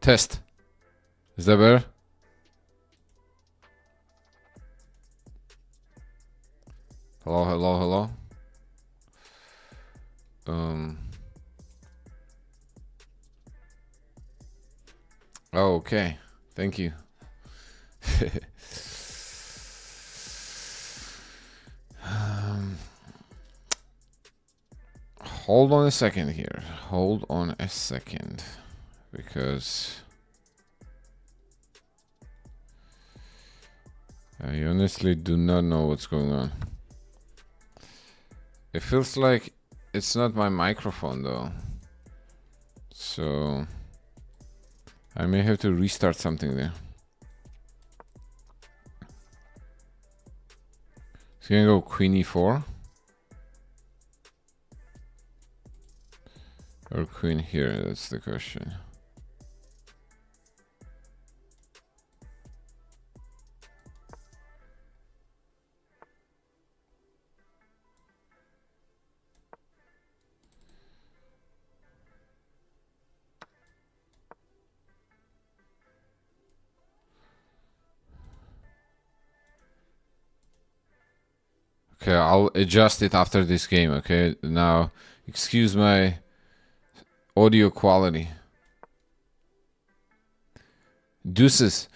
Test. Is that better? Hello, hello, hello. Oh, okay. Thank you. Hold on a second here. Hold on a second. Because I honestly do not know what's going on. It feels like it's not my microphone though. So I may have to restart something there. It's gonna go queen e4. Or queen here, that's the question. Okay, I'll adjust it after this game, okay? Now, excuse my audio quality. Deuces.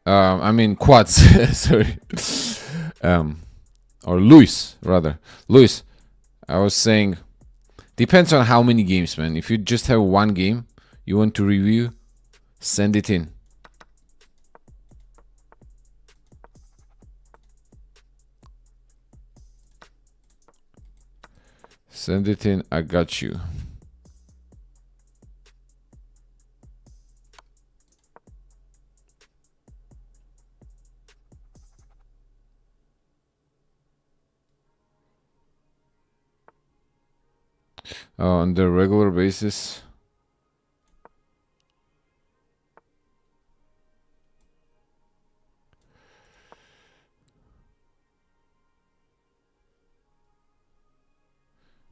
I mean quads, sorry. Or Luis, rather. Luis, I was saying, depends on how many games, man. If you just have one game you want to review, send it in. Send it in, I got you. On the regular basis.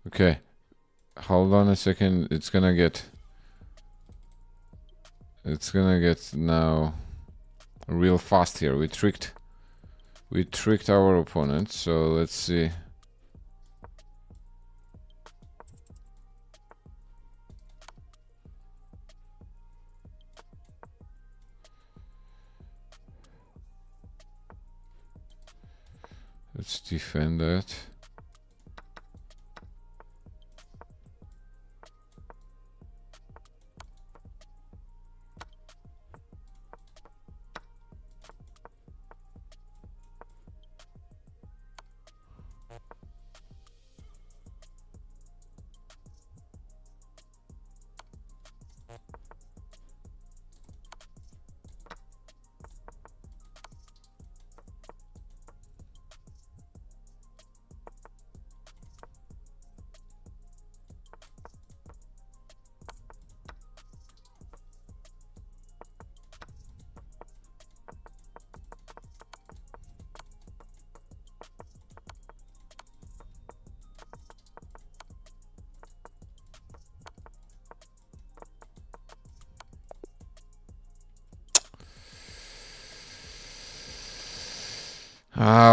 Okay, hold on a second. It's gonna get now real fast here. We tricked our opponent. So let's see. Let's defend that.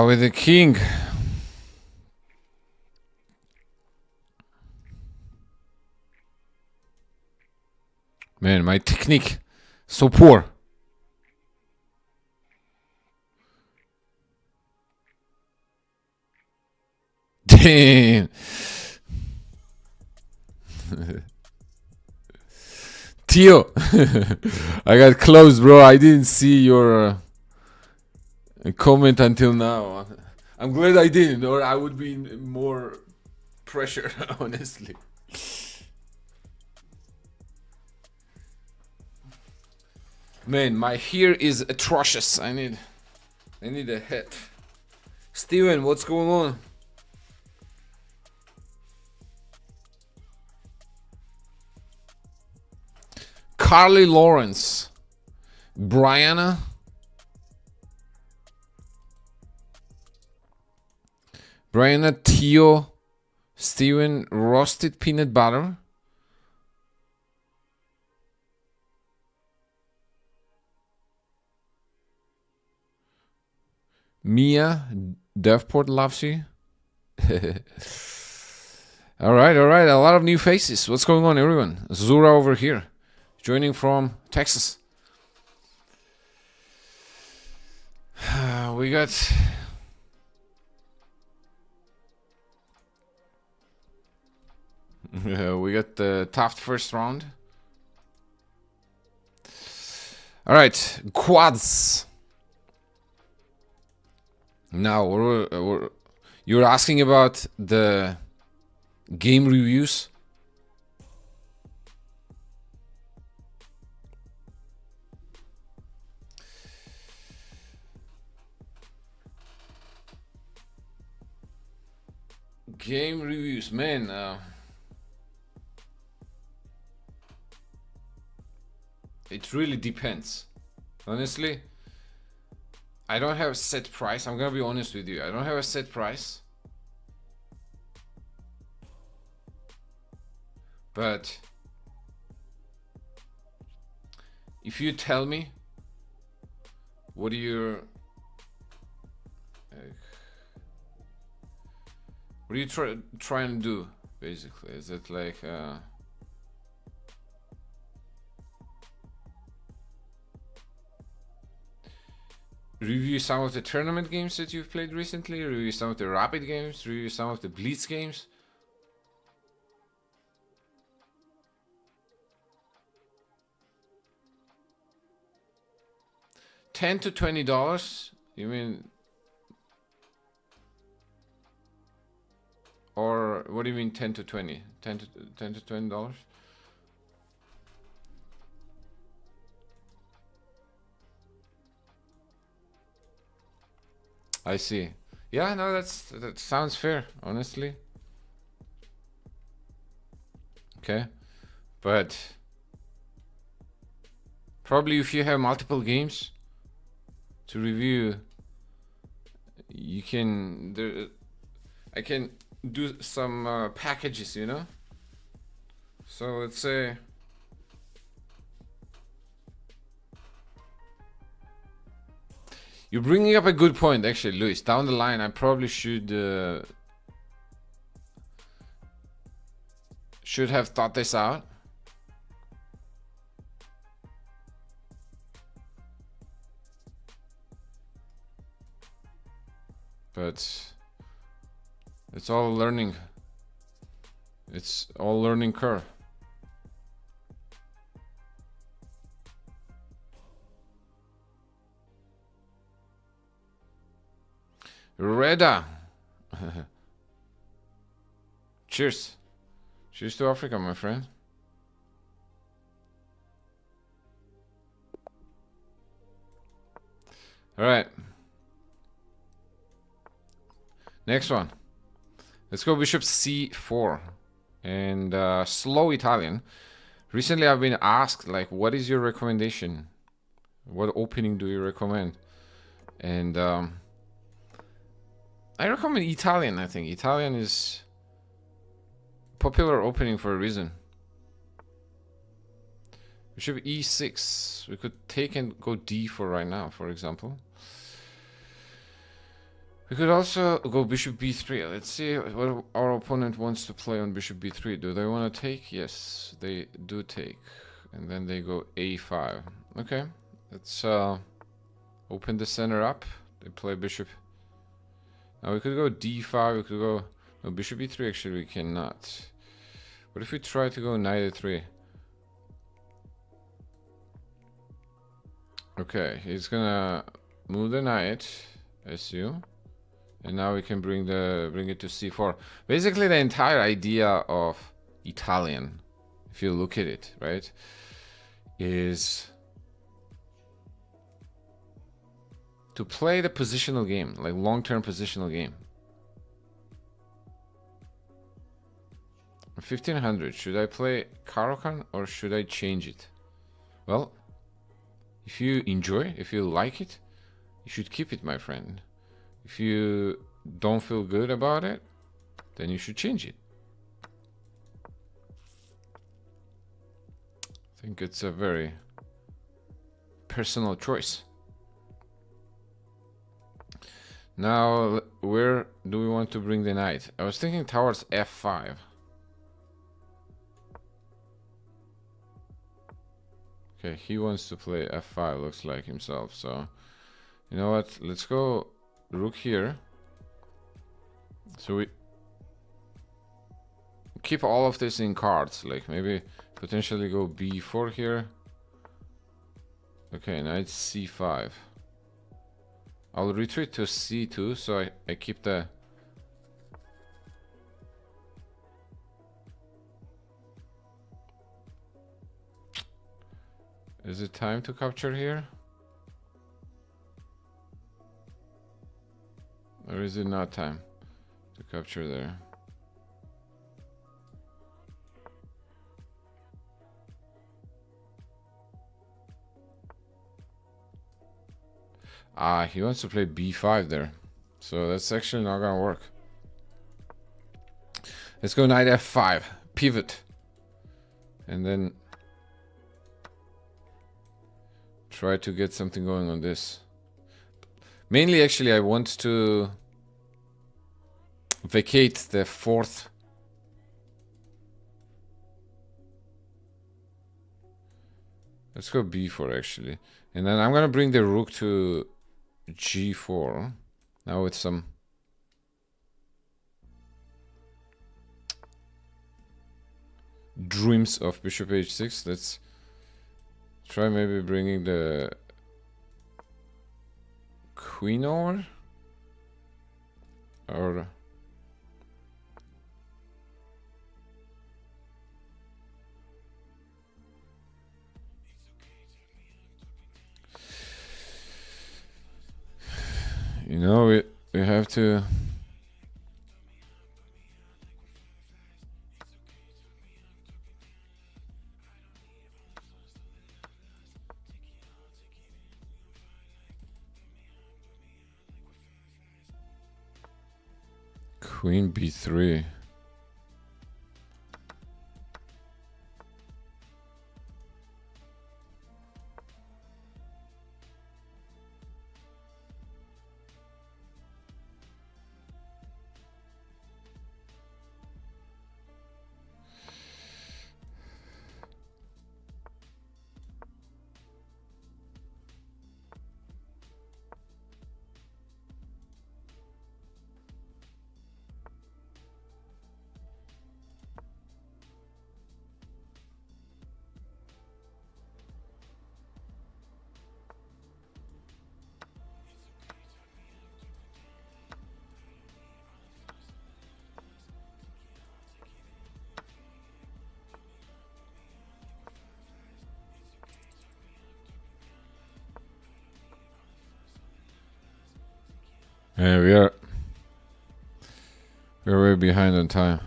With the king. Man, my technique so poor. Damn. Tio. I got close, bro. I didn't see your comment until now. I'm glad I didn't, or I would be in more pressure, honestly. Man, my hair is atrocious. I need a hat. Steven, what's going on? Carly Lawrence, Brianna, Tio, Steven, roasted peanut butter. Mia Devport loves you. All right. A lot of new faces. What's going on, everyone? Zura over here, joining from Texas. We got the Taft first round. All right, quads. Now you're asking about the game reviews. Game reviews, man. It really depends. Honestly, I don't have a set price. I'm gonna be honest with you. I don't have a set price. But if you tell me what are you trying to do, basically? Is it like review some of the tournament games that you've played recently, review some of the rapid games, review some of the blitz games? $10 to $20? You mean? Or what do you mean 10 to 20? 10 to $20? I see. Yeah, no, that sounds fair, honestly. Okay. But probably if you have multiple games to review, you can I can do some packages, you know. So let's say you're bringing up a good point, actually, Luis. Down the line, I probably should have thought this out. But it's all learning. It's all learning curve. Reda. Cheers. Cheers to Africa, my friend. All right. Next one. Let's go bishop c4 and slow Italian. Recently I've been asked, like, what is your recommendation? What opening do you recommend? And I recommend Italian. I think Italian is popular opening for a reason. Bishop e6. We could take and go d4 right now, for example. We could also go bishop b3. Let's see what our opponent wants to play on bishop b3. Do they want to take? Yes, they do take. And then they go a5. Okay, let's open the center up. They play bishop. Now we could go d5. We could go... No, bishop e3 actually we cannot. What if we try to go knight a3? Okay, he's gonna move the knight, su. And now we can bring it to c4. Basically, the entire idea of Italian, if you look at it, right, is to play the positional game, like long-term positional game. 1500. Should I play Caro-Kann or should I change it? Well, if you enjoy, if you like it, you should keep it, my friend. If you don't feel good about it, then you should change it. I think it's a very personal choice. Now, where do we want to bring the knight? I was thinking towards f5. Okay, he wants to play f5, looks like himself. So, you know what? Let's go rook here. So we keep all of this in cards. Like maybe potentially go b4 here. Okay, knight c5. I'll retreat to c2, so I keep the... Is it time to capture here? Or is it not time to capture there? Ah, he wants to play b5 there. So that's actually not gonna work. Let's go knight f5. Pivot. And then try to get something going on this. Mainly, actually, I want to vacate the fourth. Let's go b4, actually. And then I'm gonna bring the rook to g4. Now with some... dreams of bishop h6. Let's try maybe bringing the queen over, or you know, we have to... Queen b3. Yeah, we're way behind on time.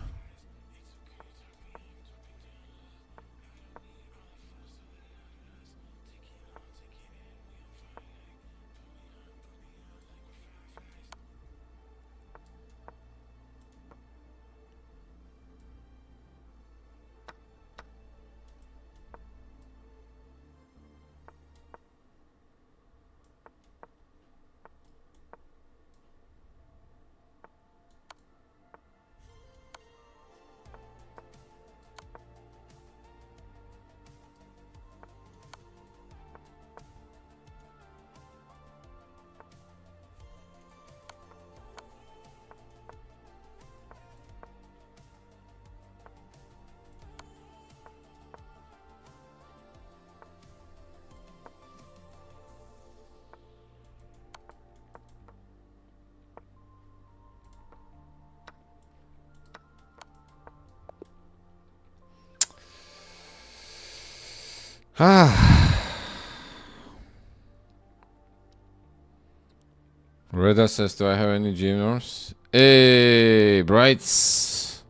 Reda says, do I have any juniors? Hey, Brights.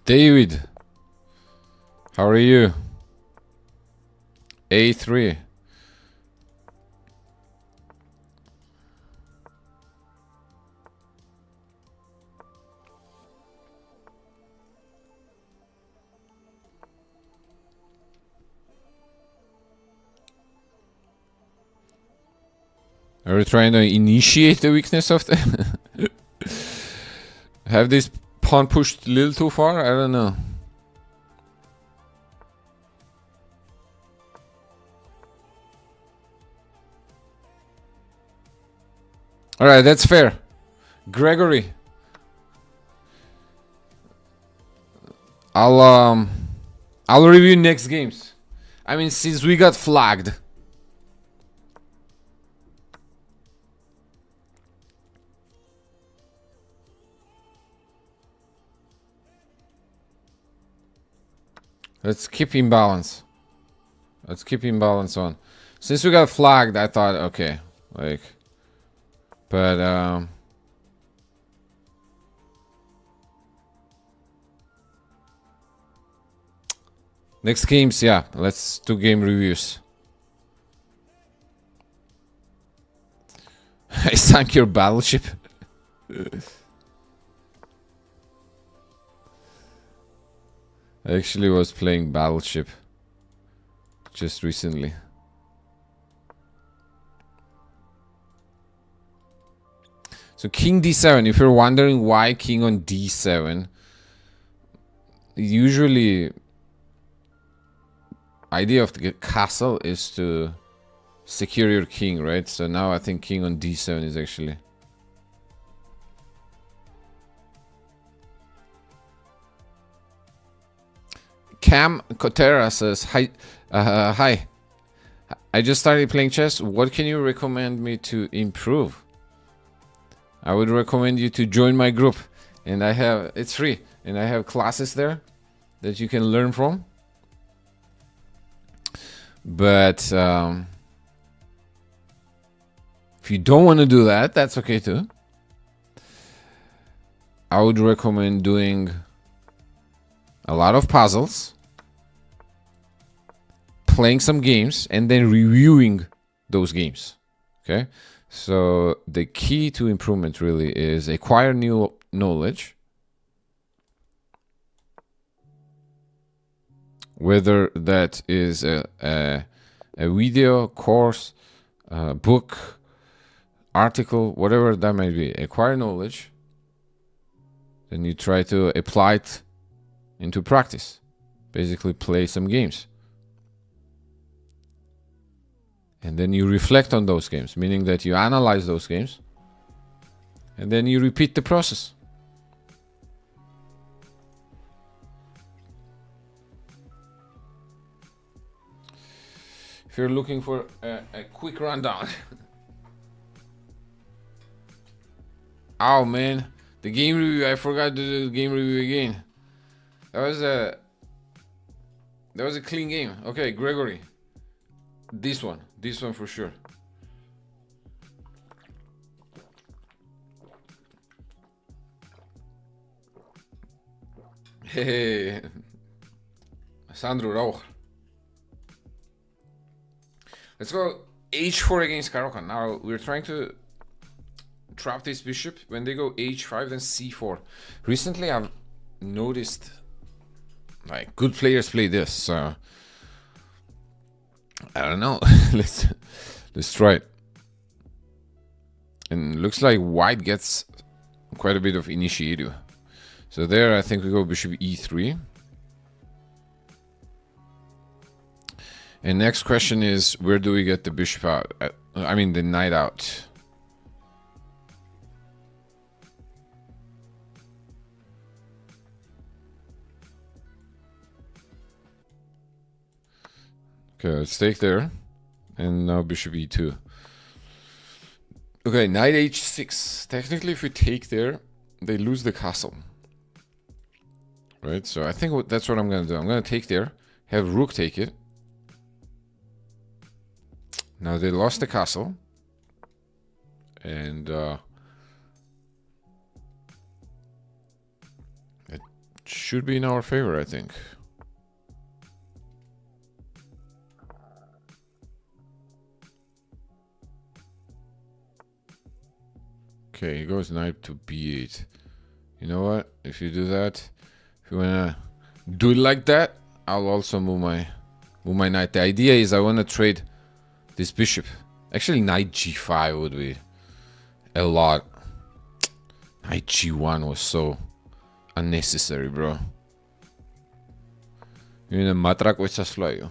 David, how are you? A3. Are we trying to initiate the weakness of the... Have this pawn pushed a little too far? I don't know. Alright, that's fair. Gregory. I'll review next games. I mean, since we got flagged. Let's keep imbalance. Let's keep imbalance on. Since we got flagged, I thought, okay, like, but next games, yeah, let's do game reviews. I sank your battleship. I actually was playing Battleship just recently. So King D7, if you're wondering why King on D7, usually idea of the castle is to secure your king, right? So now I think King on D7 is actually... Cam Cotera says, hi, hi. I just started playing chess. What can you recommend me to improve? I would recommend you to join my group. And I have, it's free. And I have classes there that you can learn from. But if you don't want to do that, that's okay too. I would recommend doing a lot of puzzles, playing some games, and then reviewing those games. Okay, so the key to improvement really is acquire new knowledge, whether that is a video, course, book, article, whatever that may be. Acquire knowledge, then you try to apply it into practice. Basically play some games. And then you reflect on those games, meaning that you analyze those games. And then you repeat the process. If you're looking for a quick rundown. Oh man, the game review, I forgot to do the game review again. That was a clean game. Okay, Gregory. This one for sure. Hey, Sandro Rauch. Let's go h4 against Caro-Kann. Now we're trying to trap this bishop. When they go h5, then c4. Recently, I've noticed like good players play this. So I don't know. let's try it. And looks like white gets quite a bit of initiative. So there, I think we go bishop e3. And next question is, where do we get the bishop out? I mean, the knight out. Okay, let's take there. And now bishop e2. Okay, knight h6. Technically, if we take there, they lose the castle. Right, so I think that's what I'm going to do. I'm going to take there, have rook take it. Now they lost the castle. And it should be in our favor, I think. Okay, he goes knight to b8. You know what? If you do that, if you wanna do it like that, I'll also move my knight. The idea is I wanna trade this bishop Actually, knight g5 would be a lot. Knight g1 was so unnecessary, bro. Είναι μάτρακο έτσι σας φλάγιο.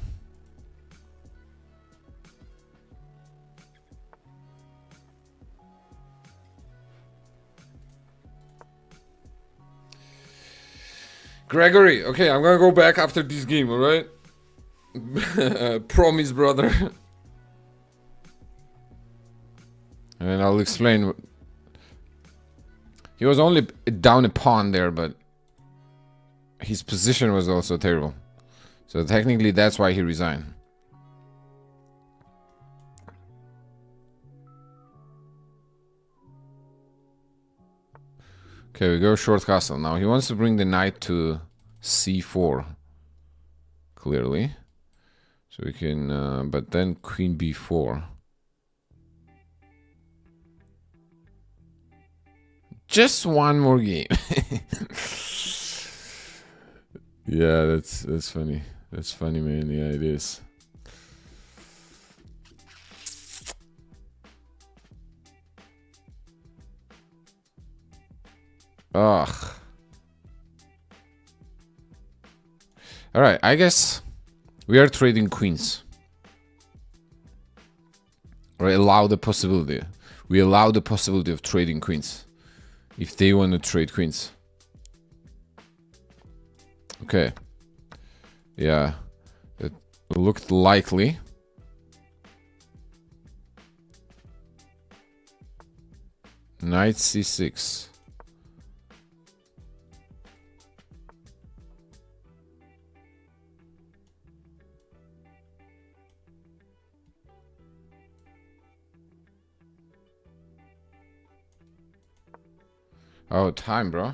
Gregory, okay, I'm gonna go back after this game, alright? Promise, brother. And I'll explain. He was only down a pawn there, but his position was also terrible. So technically that's why he resigned. Okay, we go short castle. Now he wants to bring the knight to c4. Clearly. So we can, but then queen b4. Just one more game. Yeah, that's funny. That's funny, man. Yeah, it is. Ugh. All right, I guess we are trading queens. Or allow the possibility. We allow the possibility of trading queens. If they want to trade queens. Okay. Yeah. It looked likely. Knight c6. Oh, time, bro.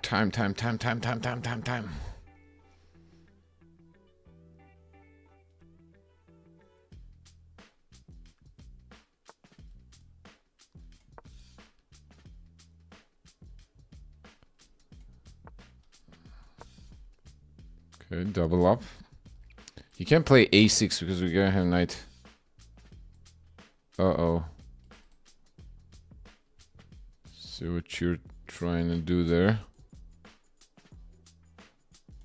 Time. Okay, double up. You can't play a6 because we're gonna have knight. Uh-oh. See what you're trying to do there.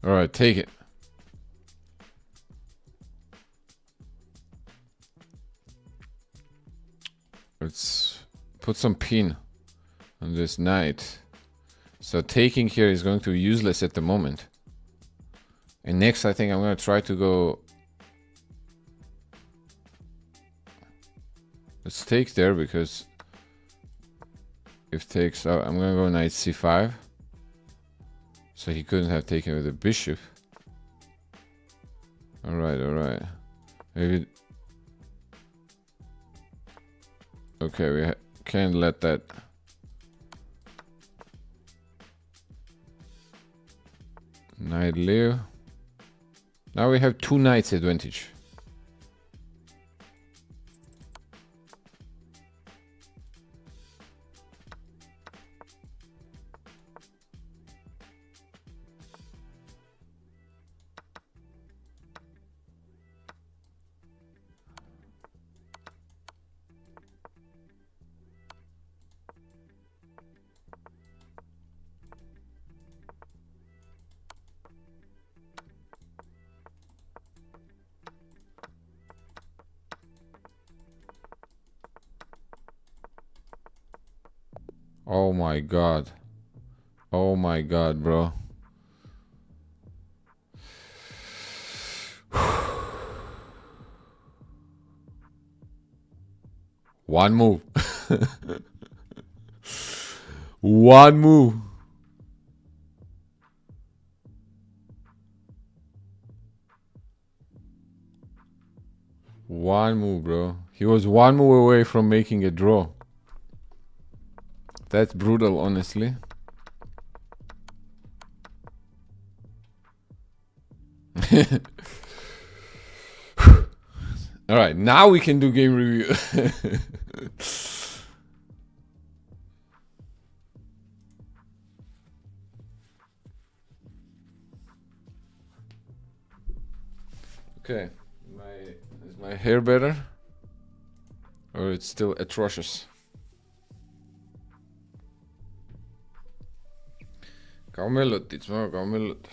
Alright, take it. Let's put some pin on this knight. So taking here is going to be useless at the moment. And next I think I'm going to try to go... Let's take there because... If takes out, I'm going to go knight c5. So he couldn't have taken with a bishop. Alright. Maybe... Okay, we can't let that... Knight live. Now we have two knights advantage. Oh my god. Oh my god, bro. One move. One move. One move, bro. He was one move away from making a draw. That's brutal, honestly. All right, now we can do game review. Okay, my hair better? Or it's still atrocious? Kaua minutit, kaua minutit.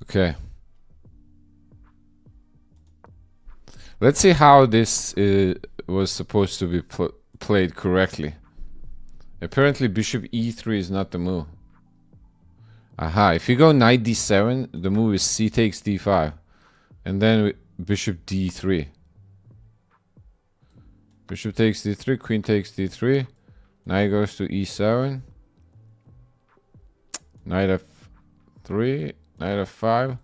Okay. Let's see how this was supposed to be played correctly. Apparently bishop e3 is not the move. Aha, if you go knight d7, the move is c takes d5. And then bishop d3. Bishop takes d3, queen takes d3. Knight goes to e7. Knight f3, knight f5,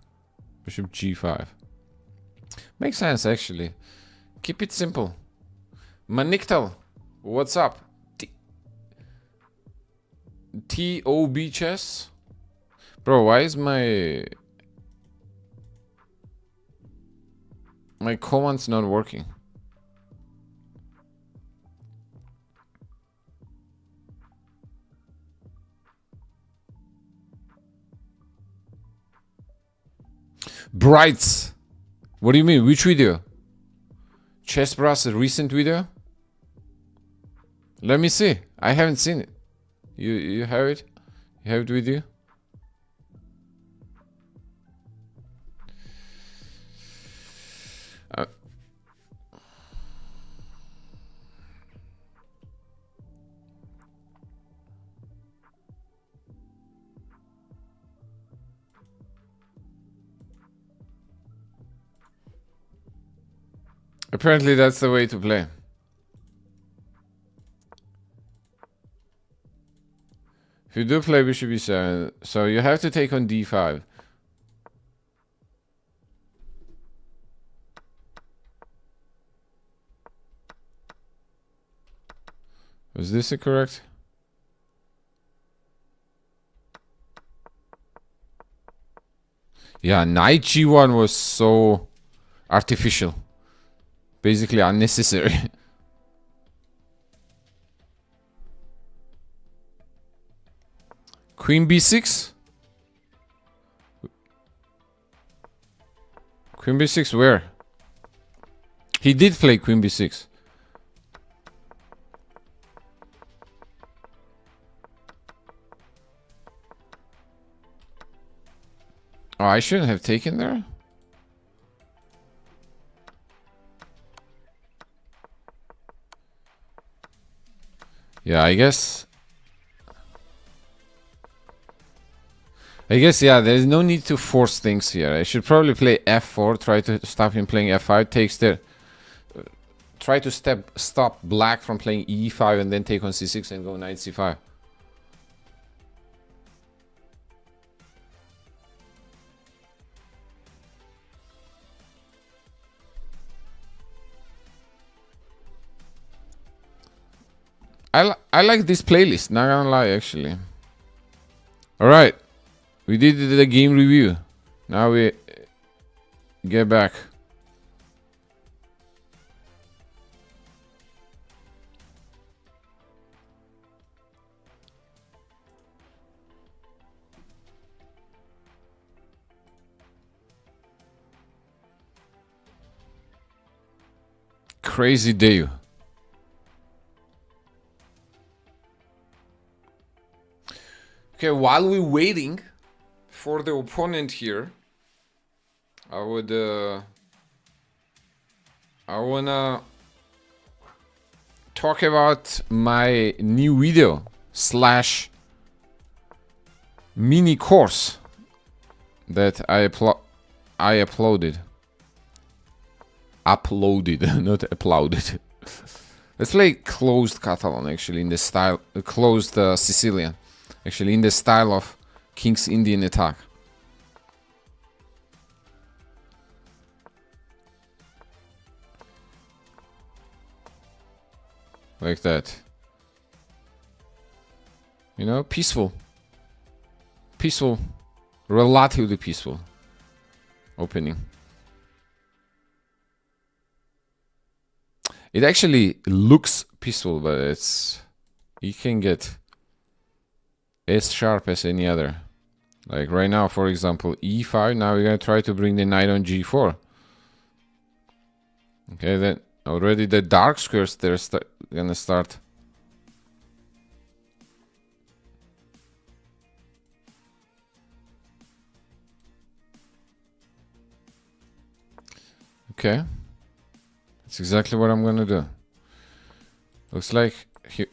bishop g5. Makes sense, actually. Keep it simple. Maniktal, what's up? TOB chess? Bro, why is my commands not working? Brights. What do you mean? Which video? Chess Bros, a recent video? Let me see. I haven't seen it. You have it? You have it with you? Apparently that's the way to play. If you do play bishop e7, so you have to take on d5. Was this correct? Yeah, knight g1 was so artificial. Basically unnecessary. Queen b6? Queen b6 where? He did play queen b6. Oh, I shouldn't have taken there. Yeah, I guess, yeah, there's no need to force things here. I should probably play f4, try to stop him playing f5, takes there. Try to stop black from playing e5 and then take on c6 and go knight c5. I like this playlist, not gonna lie, actually. Alright, we did the game review. Now we get back. Crazy day. Okay, while we're waiting for the opponent here, I wanna talk about my new video / mini course that I uploaded. Not uploaded. Let's play closed Catalan, actually, in the style closed Sicilian. Actually, in the style of King's Indian attack. Like that. You know, peaceful. Peaceful. Relatively peaceful. Opening. It actually looks peaceful, but it's... He can get as sharp as any other. Like right now, for example, e5. Now we're going to try to bring the knight on g4. Okay, then already the dark squares, they're going to start. Okay. That's exactly what I'm going to do. Looks like here.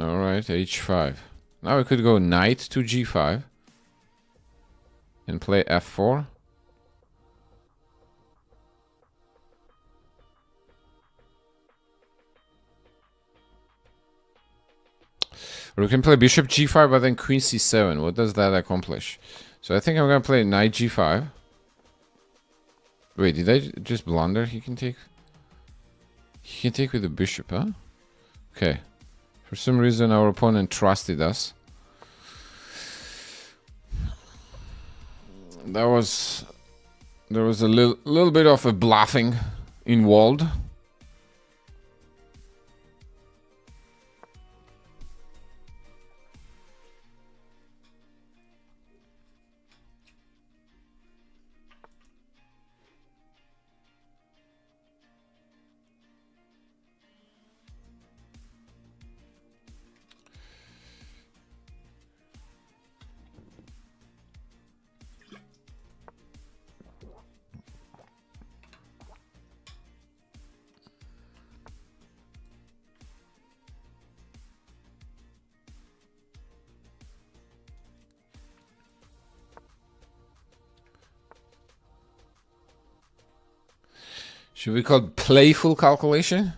Alright, h5. Now we could go knight to g5 and play f4. Or we can play bishop g5, but then queen c7. What does that accomplish? So I think I'm going to play knight g5. Wait, did I just blunder? He can take with the bishop, huh? Okay. For some reason, our opponent trusted us. There was a little bit of a bluffing involved. Should we call it playful calculation?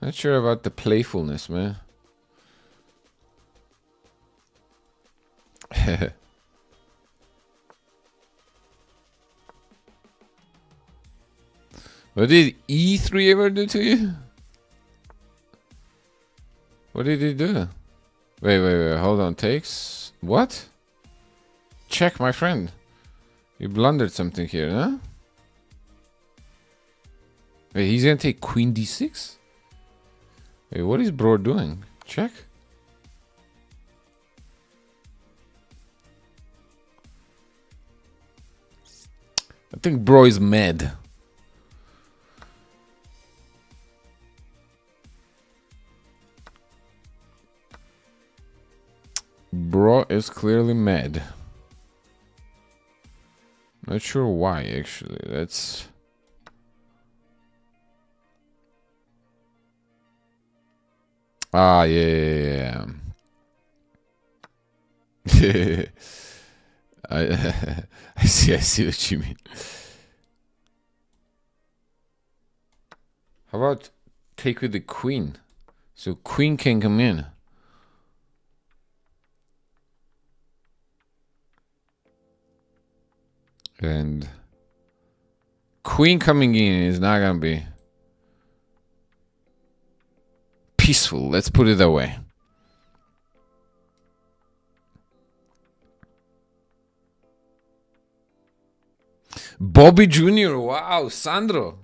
Not sure about the playfulness, man. What did E3 ever do to you? What did he do? Wait, hold on. Takes... What? Check, my friend. You blundered something here, huh? Wait, he's gonna take queen d6? Wait, what is bro doing? Check. I think bro is mad. Bro is clearly mad. Not sure why, actually. That's... Ah, yeah. I see what you mean. How about take with the queen? So queen can come in. And queen coming in is not gonna be peaceful, let's put it that way. Bobby Jr. Wow, Sandro.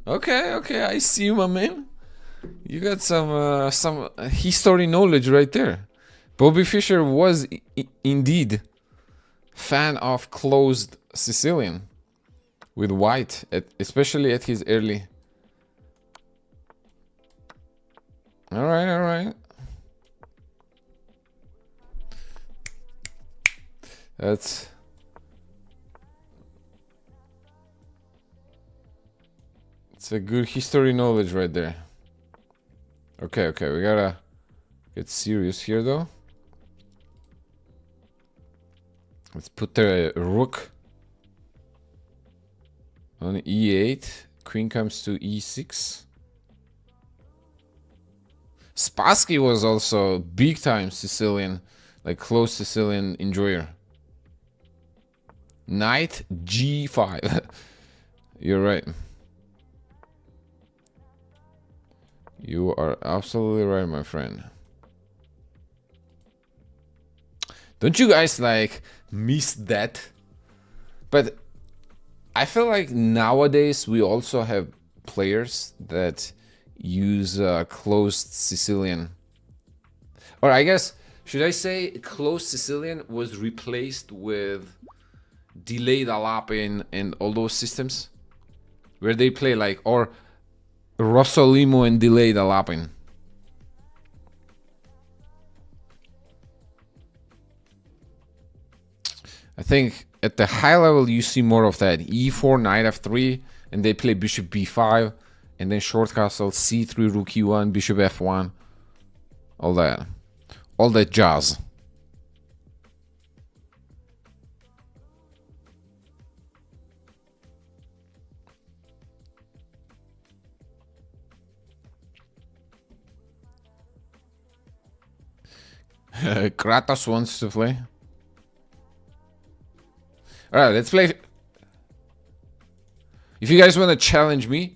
Okay, I see you, my man. You got some history knowledge right there. Bobby Fischer was indeed fan of closed Sicilian with white, especially at his early. All right. It's a good history knowledge right there. Okay, we gotta get serious here though. Let's put the rook on e8. Queen comes to e6. Spassky was also big time Sicilian, like close Sicilian enjoyer. Knight g5. You're right. You are absolutely right, my friend. Don't you guys like miss that? But I feel like nowadays we also have players that use closed Sicilian. Or I guess, should I say closed Sicilian was replaced with delayed Alapin and all those systems? Where they play like, or Rossolimo and delayed Alapin. I think at the high level you see more of that. E4, knight f3, and they play bishop b5, and then short castle, c3, rook e1, bishop f1. All that. All that jazz. Kratos wants to play. Alright, let's play. If you guys want to challenge me,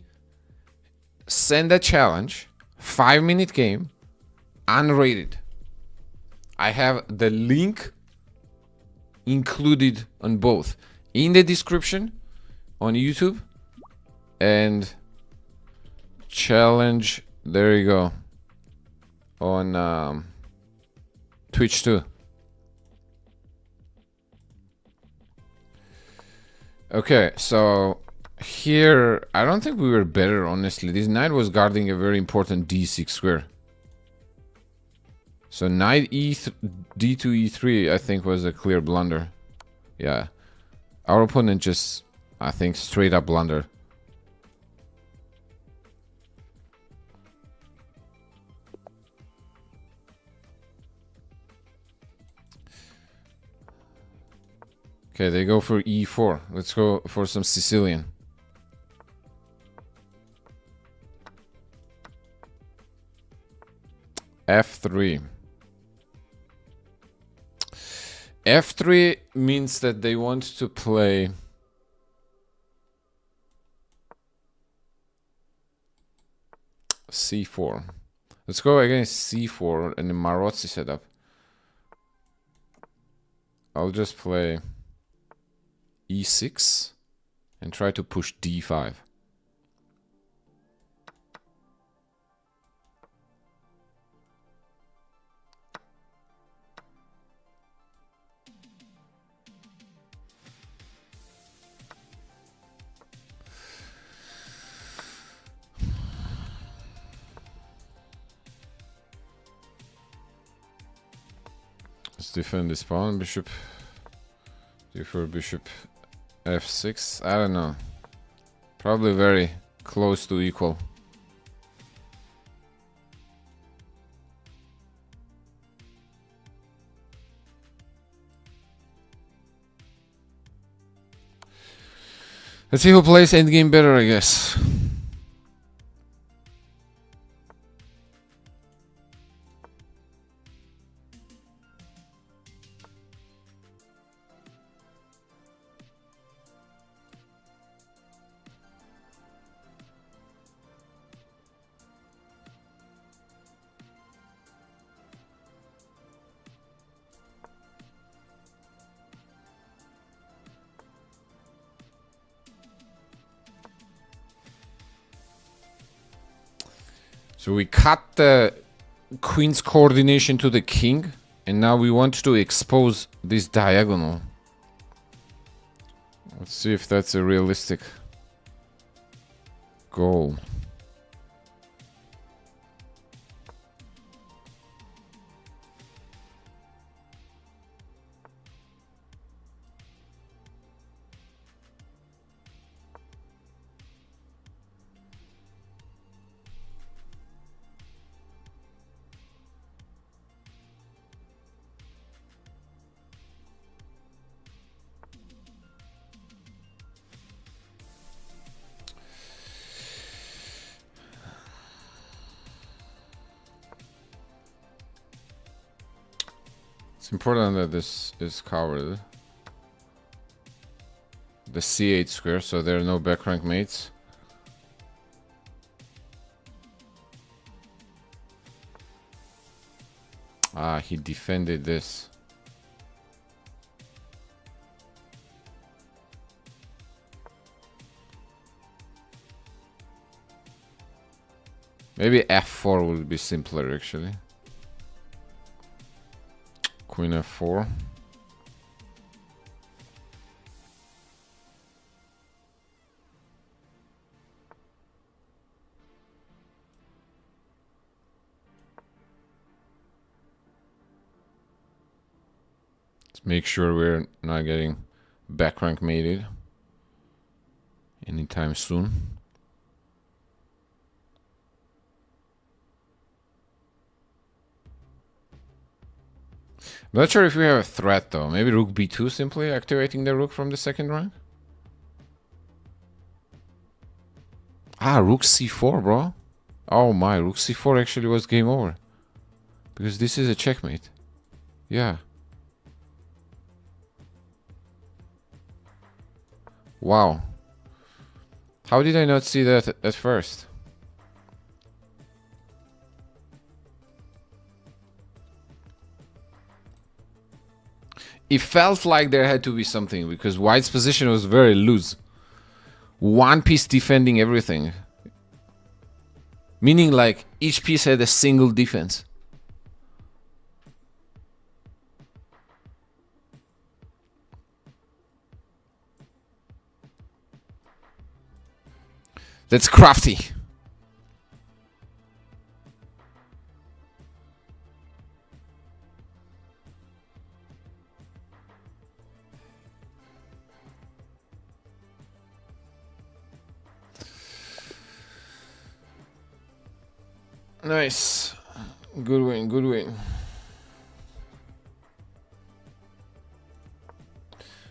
send a challenge. 5-minute game. Unrated. I have the link included on both. In the description on YouTube. And challenge, there you go. On Twitch too. Okay, so here I don't think we were better, honestly. This knight was guarding a very important d6 square. So knight d2 e3 I think was a clear blunder. Yeah, our opponent just, I think, straight up blunder. Okay, they go for e4. Let's go for some Sicilian. f3. f3 means that they want to play c4. Let's go against c4 and the Marozzi setup. I'll just play e6 and try to push d5. Let's defend this pawn. Bishop d4, bishop f6. I don't know. Probably very close to equal. Let's see who plays endgame better, I guess. So we cut the queen's coordination to the king, and now we want to expose this diagonal. Let's see if that's a realistic goal. It's important that this is covered. The c8 square, so there are no back rank mates. Ah, he defended this. Maybe f4 would be simpler, actually. Queen f4. Let's make sure we're not getting back rank mated anytime soon. I'm not sure if we have a threat though. Maybe rook b2 simply activating the rook from the second rank. Ah, rook c4, bro. Oh my, rook c4 actually was game over. Because this is a checkmate. Yeah. Wow. How did I not see that at first? It felt like there had to be something because white's position was very loose. One piece defending everything. Meaning like each piece had a single defense. That's crafty. Nice. Good win, good win.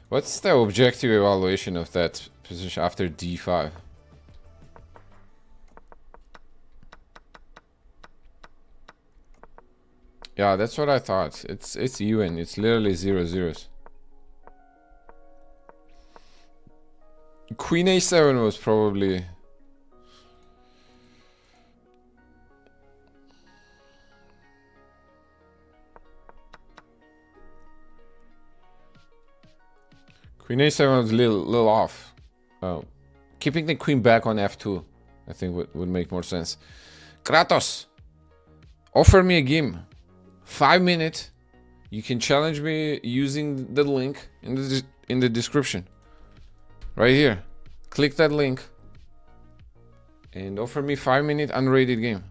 What's the objective evaluation of that position after d5? Yeah, that's what I thought. It's even. It's literally 0-0s. Queen a7 was probably... Queen a7 was a little off. Keeping the queen back on f2, I think would make more sense. Kratos, offer me a game. 5 minutes. You can challenge me using the link in the description. Right here. Click that link. And offer me 5-minute unrated game.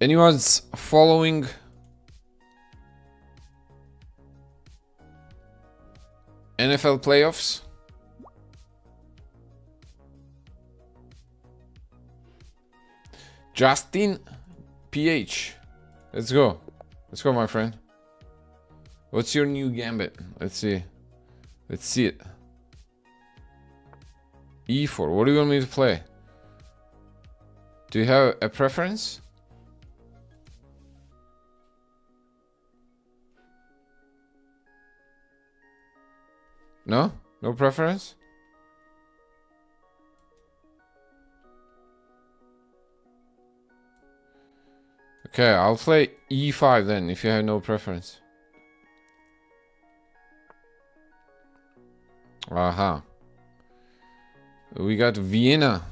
Anyone's following NFL playoffs? Justin PH. Let's go. Let's go, my friend. What's your new gambit? Let's see. Let's see it. E4. What do you want me to play? Do you have a preference? No? No preference? Okay, I'll play E5 then, if you have no preference. Aha. We got Vienna.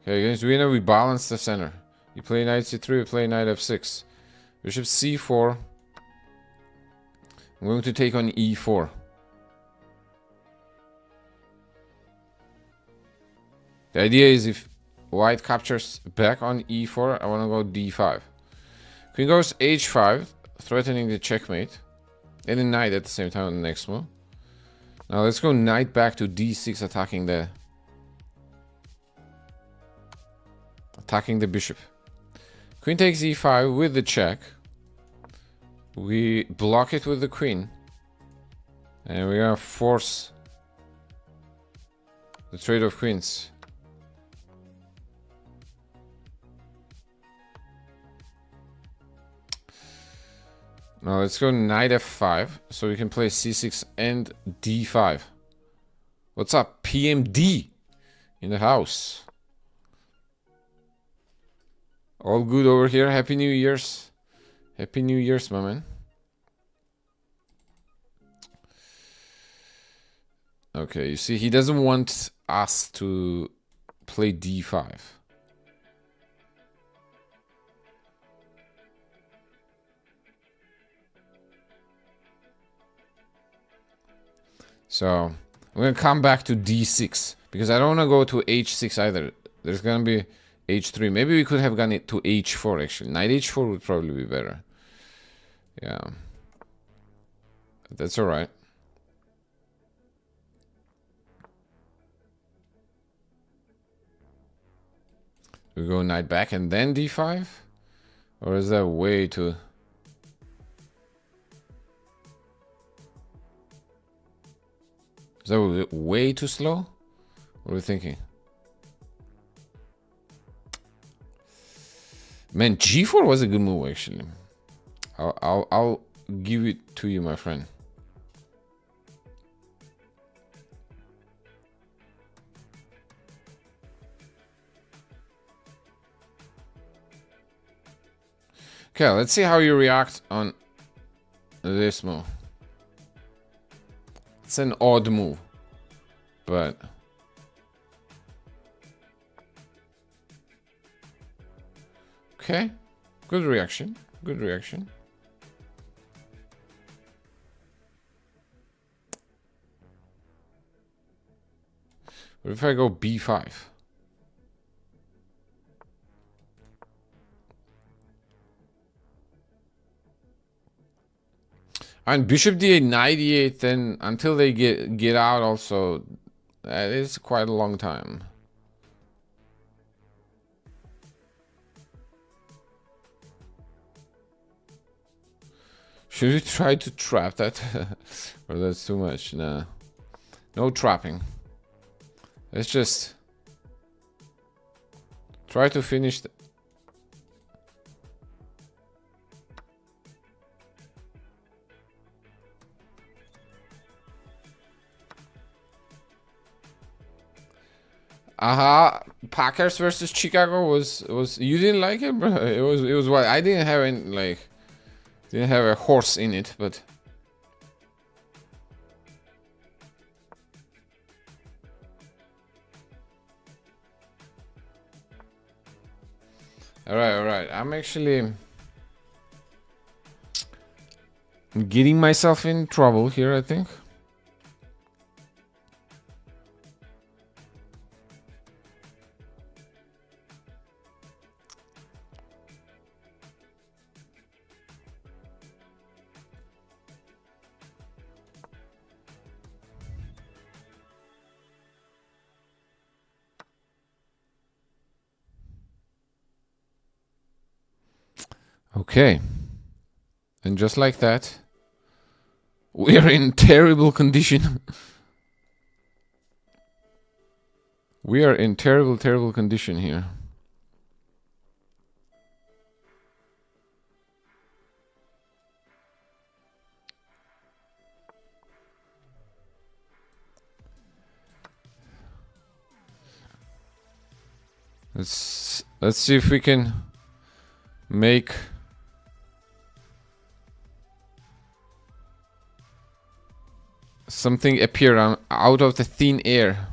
Okay, against Vienna we balance the center. You play knight c3, you play knight f6. Bishop c4. I'm going to take on e4. The idea is if white captures back on e4, I want to go d5. Queen goes h5, threatening the checkmate. And a knight at the same time on the next move. Now let's go knight back to d6, attacking the bishop. Queen takes e5 with the check. We block it with the queen. And we're gonna force the trade of queens. Now let's go knight f5 so we can play c6 and d5. What's up, PMD in the house? All good over here. Happy New Year's. Happy New Year's, my man. Okay, you see, he doesn't want us to play d5. So I'm gonna come back to d6 because I don't want to go to h6 either. There's gonna be h3. Maybe we could have gone it to h4 actually. Knight h4 would probably be better. Yeah, that's all right. We go knight back and then d5, or is that way too? Is that way too slow? What are we thinking? Man, g4 was a good move actually. I'll give it to you, my friend. Okay, let's see how you react on this move. It's an odd move, but okay, good reaction. Good reaction. What if I go b5? And bishop d8, knight e8, then until they get out also, that is quite a long time. Should we try to trap that? Or that's too much? Nah. No trapping. Let's just try to finish the Packers versus Chicago was you didn't like it, bro? It was what I didn't have any, like, didn't have a horse in it, but all right. I'm actually getting myself in trouble here, I think. Okay. And just like that, we are in terrible condition. We are in terrible condition here. Let's see if we can make something appear out of the thin air.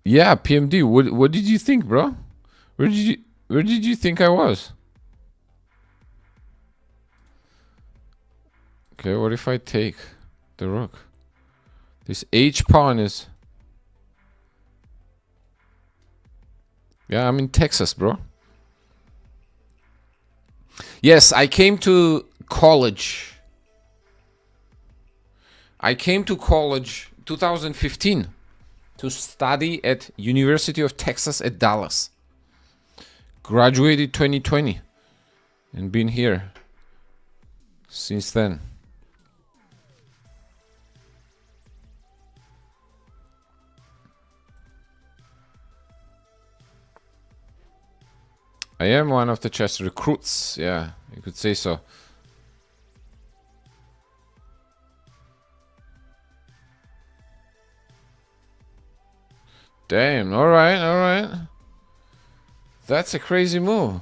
Yeah, PMD. What did you think, bro? Where did you think I was? Okay, what if I take the rook? This H pawn is... Yeah, I'm in Texas, bro. Yes, I came to college. I came to college 2015 to study at University of Texas at Dallas. Graduated 2020 and been here since then. I am one of the chess recruits. Yeah, you could say so. Damn, alright, alright. That's a crazy move.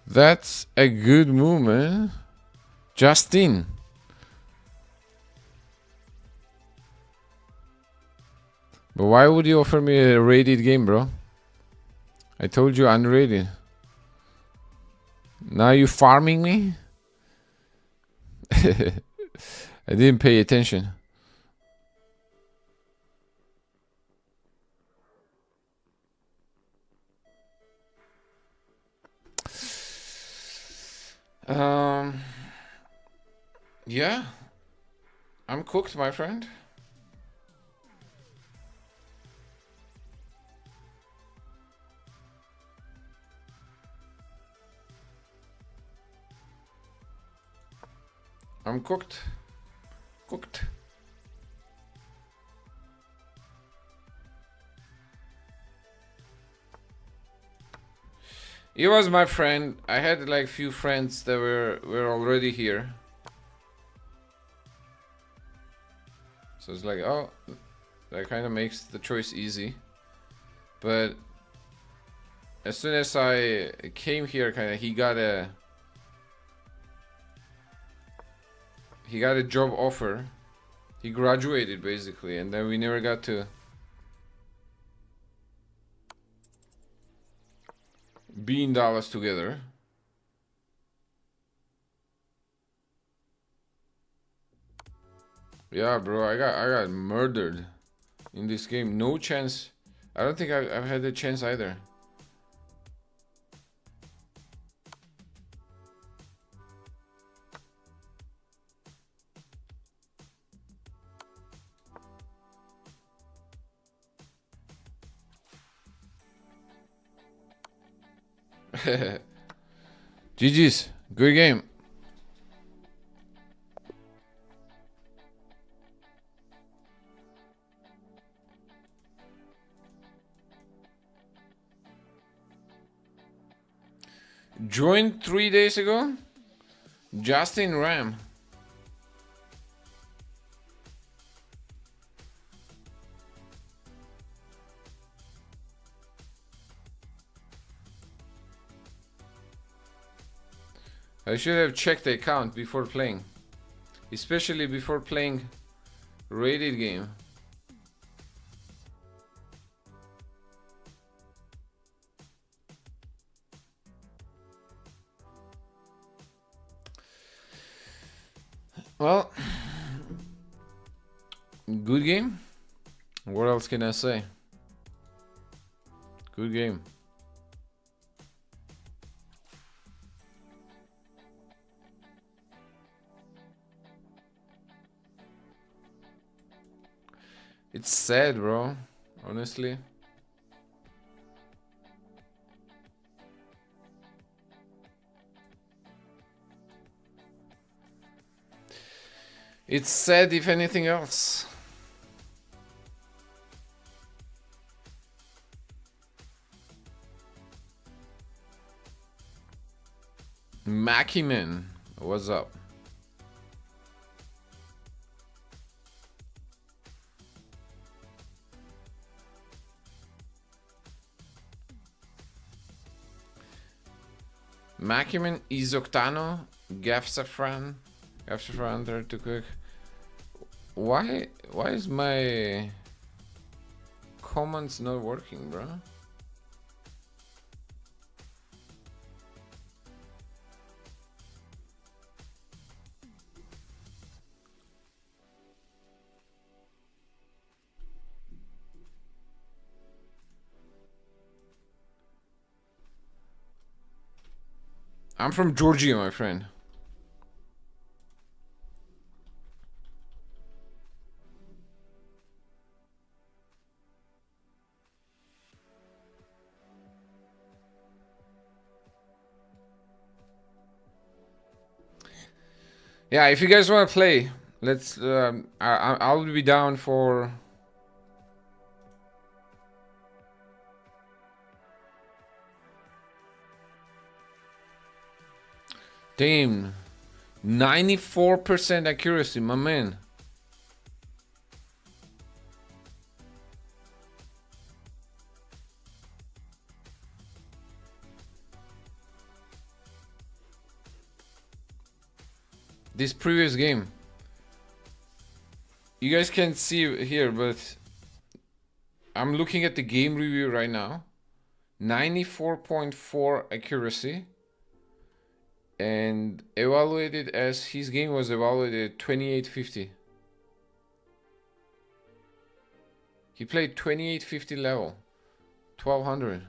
That's a good move, man. Justin. But why would you offer me a rated game, bro? I told you unrated. Now you farming me? I didn't pay attention. Yeah. I'm cooked, my friend. I'm cooked. Cooked. He was my friend. I had like few friends that were already here. So it's like, oh, that kind of makes the choice easy. But as soon as I came here, kind of he got a job offer. He graduated basically, and then we never got to be in Dallas together. Yeah, bro, I got murdered in this game. No chance. I don't think I've had a chance either. GG's. Good game. Joined 3 days ago. Justin Ram. I should have checked the account before playing. Especially before playing rated game. Well, good game. What else can I say? Good game. It's sad, bro. Honestly. It's sad if anything else. Makiman, what's up? Makiman, Izoctano, Gafsafran, there too quick. Why is my comments not working, bro? I'm from Georgia, my friend. Yeah, if you guys want to play, let's. I'll be down for. Damn, 94% accuracy, my man. this previous game. You guys can't see here, but I'm looking at the game review right now. 94.4 accuracy. And evaluated as his game was evaluated at 2850. He played 2850 level. 1200.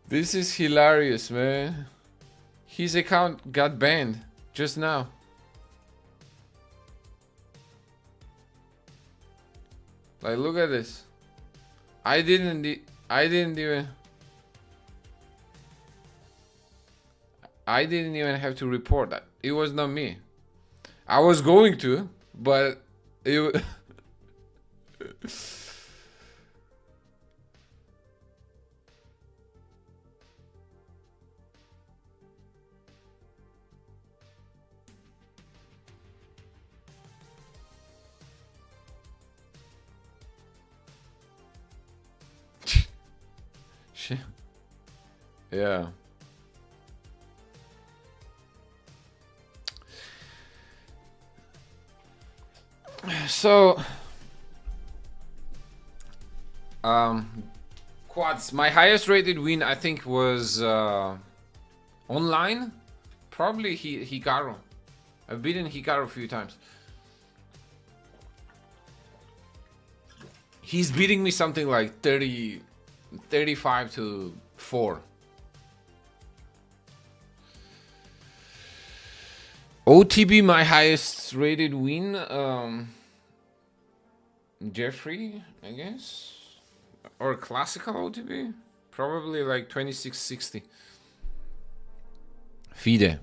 This is hilarious, man. His account got banned just now. Like, look at this. I didn't even have to report that. It was not me. I was going to, but it yeah. So, quads. My highest rated win, I think, was online. Probably Hikaru. I've beaten Hikaru a few times. He's beating me something like 35 to 4. OTB, my highest rated win, Jeffrey, I guess, or classical OTB, probably like 2660. FIDE.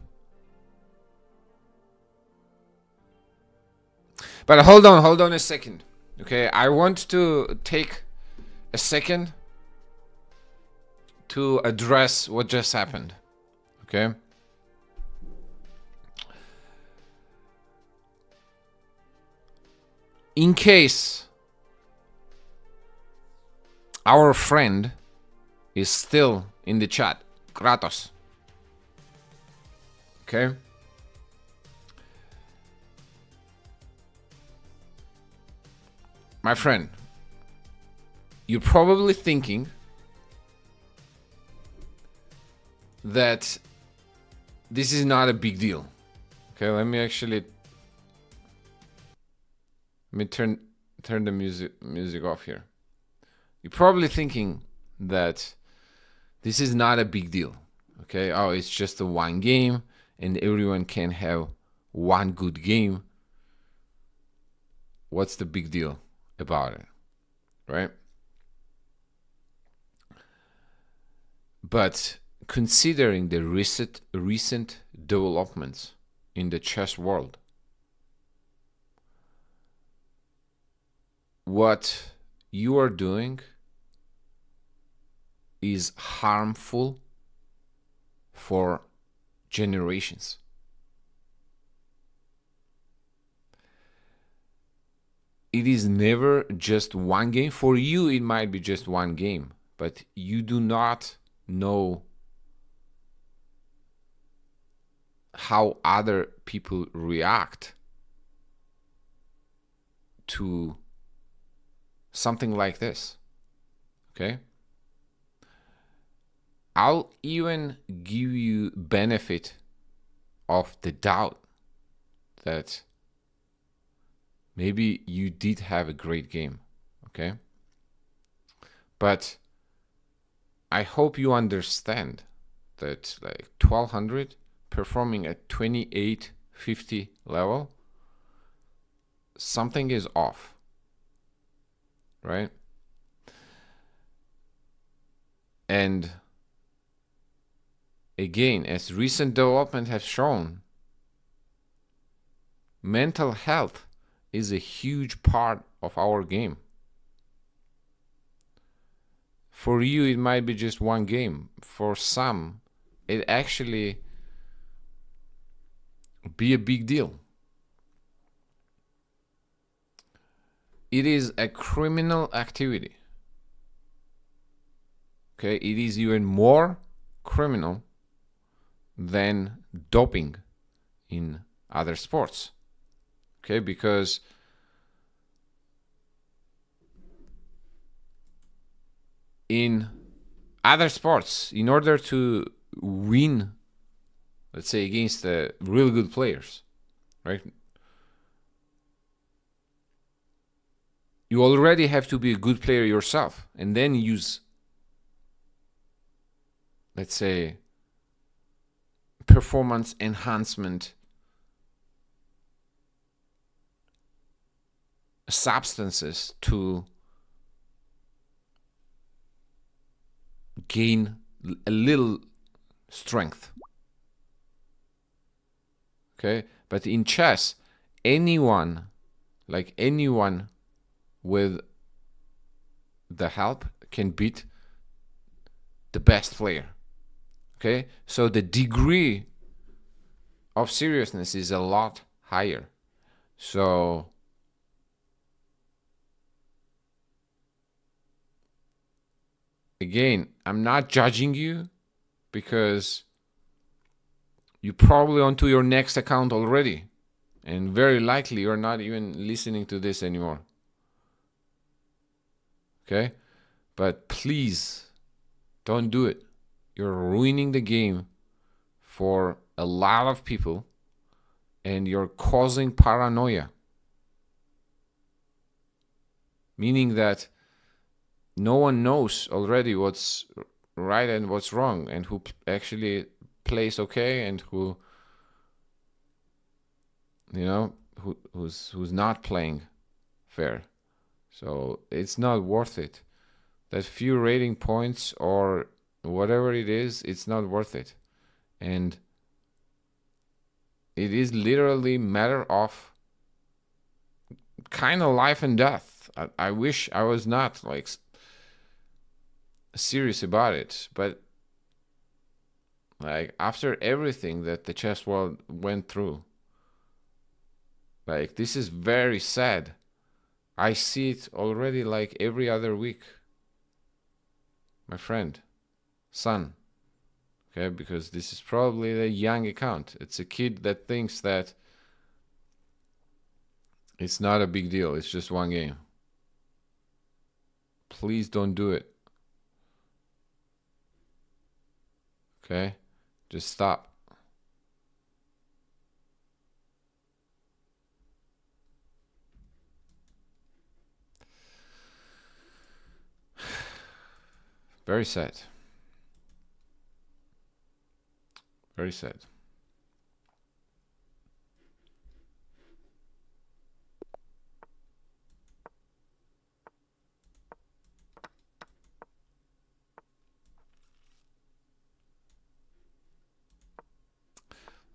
But hold on a second. Okay, I want to take a second to address what just happened. Okay. In case our friend is still in the chat, Kratos. Okay. My friend, you're probably thinking that this is not a big deal. Okay, let me turn the music off here. You're probably thinking that this is not a big deal. Okay, oh, it's just a one game and everyone can have one good game. What's the big deal about it, right? But considering the recent developments in the chess world, what you are doing is harmful for generations. It is never just one game. For you, it might be just one game, but you do not know how other people react to something like this. Okay? I'll even give you benefit of the doubt that maybe you did have a great game, okay? But I hope you understand that like 1200 performing at 2850 level, something is off, right? And again, as recent development has shown, mental health is a huge part of our game. For you, it might be just one game. For some, it actually be a big deal. it is a criminal activity. Okay, it is even more criminal than doping in other sports. Okay, because in other sports, in order to win, let's say, against really good players, right? You already have to be a good player yourself and then use, let's say, performance enhancement substances to gain a little strength. Okay, but in chess, anyone with the help can beat the best player. Okay, so the degree of seriousness is a lot higher. So again, I'm not judging you because you're probably onto your next account already, and very likely you're not even listening to this anymore. Okay, but please don't do it. You're ruining the game for a lot of people and you're causing paranoia, meaning that no one knows already what's right and what's wrong, and who actually plays okay and who, you know, who's not playing fair. So it's not worth it. That few rating points or whatever it is, it's not worth it. And it is literally matter of kind of life and death. I wish I was not like serious about it, but like after everything that the chess world went through, like this is very sad. I see it already like every other week. My friend, son, okay, because this is probably a young account. It's a kid that thinks that it's not a big deal. It's just one game. Please don't do it. Okay? Just stop. Very sad. Very sad.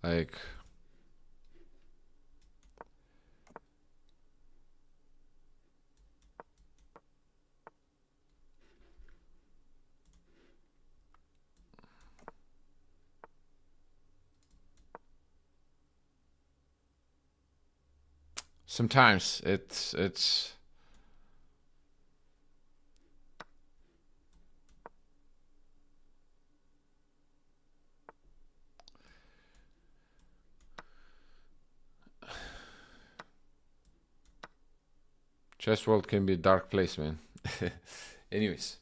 Like, sometimes it's chess world can be a dark place, man. Anyways,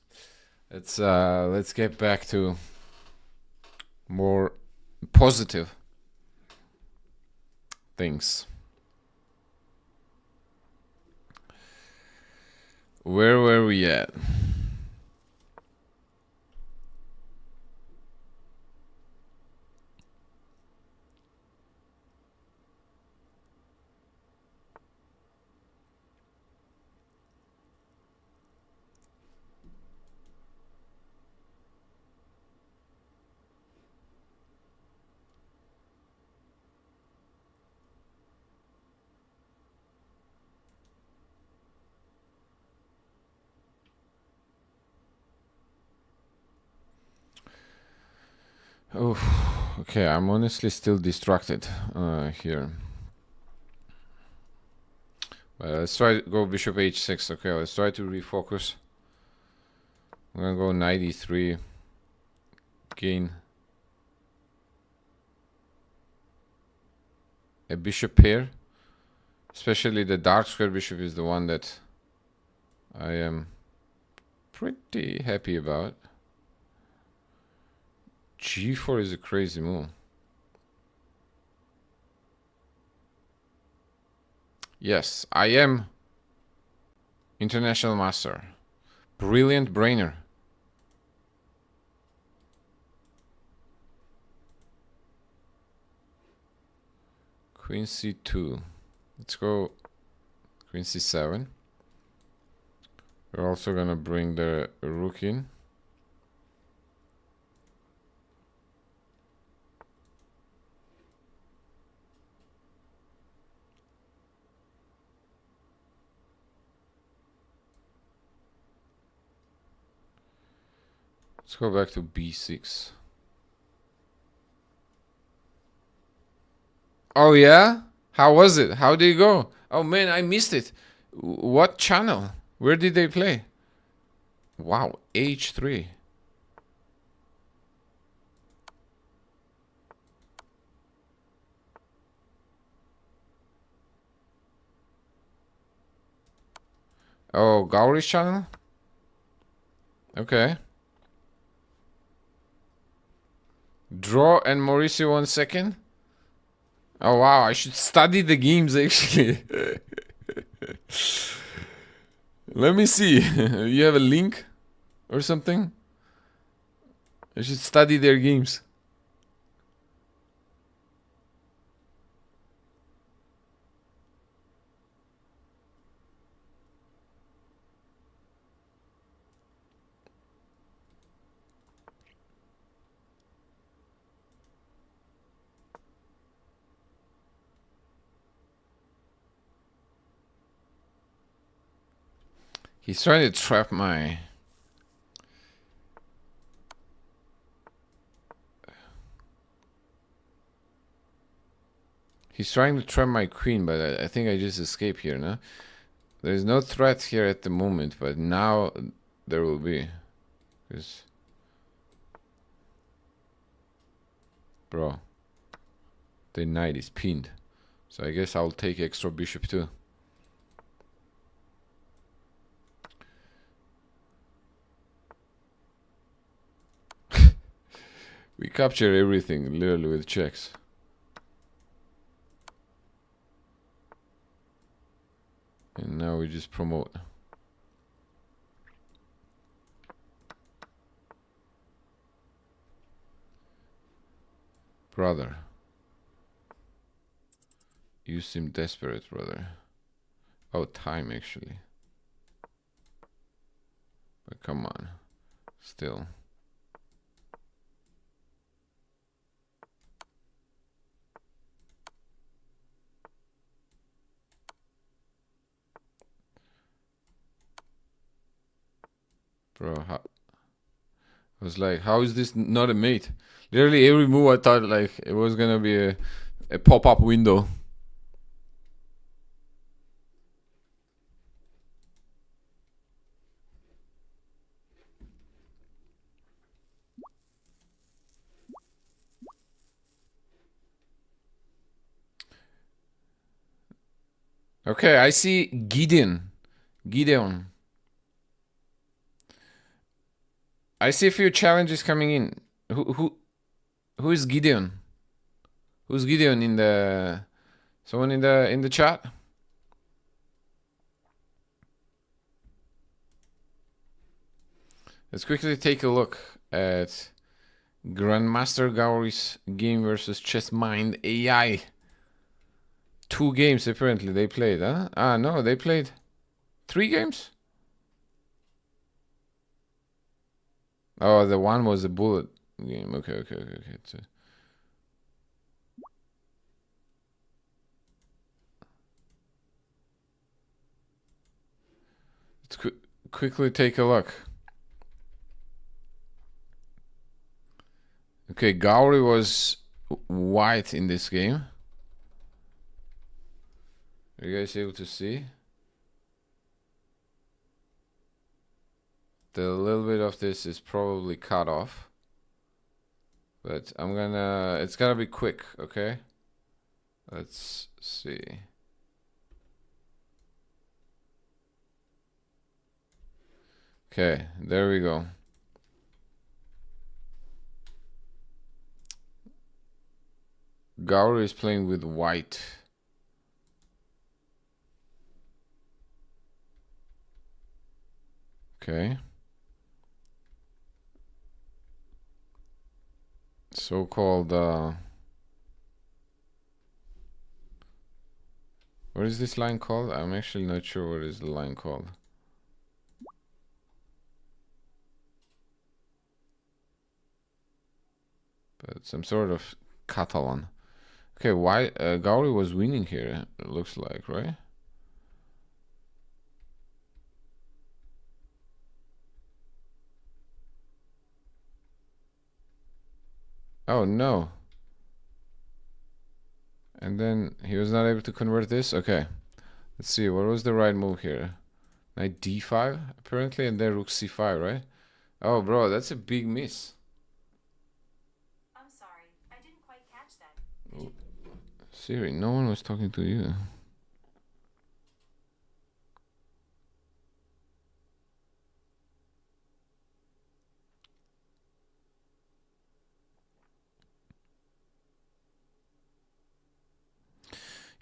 let's get back to more positive things. Where were we at? Oh, okay. I'm honestly still distracted here. Let's try to go bishop h6. Okay, let's try to refocus. I'm gonna go knight e3. Gain a bishop pair. Especially the dark square bishop is the one that I am pretty happy about. g4 is a crazy move. Yes, I am international master. Brilliant brainer. Queen c2. Let's go queen c7. We're also gonna bring the rook in. Let's go back to b6. Oh yeah? How was it? How did it go? Oh man, I missed it. What channel? Where did they play? Wow, h3. Oh, Gauri's channel? Okay. Draw and Mauricio 1 second. Oh wow, I should study the games actually. Let me see. You have a link or something? I should study their games. He's trying to trap my... He's trying to trap my queen, but I think I just escape here, no? There's no threat here at the moment, but now there will be. Because... Bro. The knight is pinned. So I guess I'll take extra bishop too. We capture everything literally with checks. And now we just promote. Brother. You seem desperate, brother. Oh, time actually. But come on. Still. Bro, I was like, how is this not a mate? Literally every move I thought like it was gonna be a pop-up window. Okay, I see Gideon. I see a few challenges coming in. Who is Gideon? Who's Gideon in the... Someone in the chat? Let's quickly take a look at Grandmaster Gauri's game versus Chessmind AI. 2 games apparently they played, huh? Ah, no, they played 3 games? Oh, the one was a bullet game. Okay. Let's quickly take a look. Okay, Gauri was white in this game. Are you guys able to see? the little bit of this is probably cut off. But I'm gonna, it's gotta be quick, okay? Let's see. Okay, there we go. Gauri is playing with white. Okay. So-called, what is this line called? I'm actually not sure what is the line called. But some sort of Catalan. Okay, why Gauri was winning here, it looks like, right? Oh no. And then he was not able to convert this? Okay. Let's see, what was the right move here? Knight d5, apparently, and then rook c5, right? Oh, bro, that's a big miss. I'm sorry, I didn't quite catch that. Siri, no one was talking to you.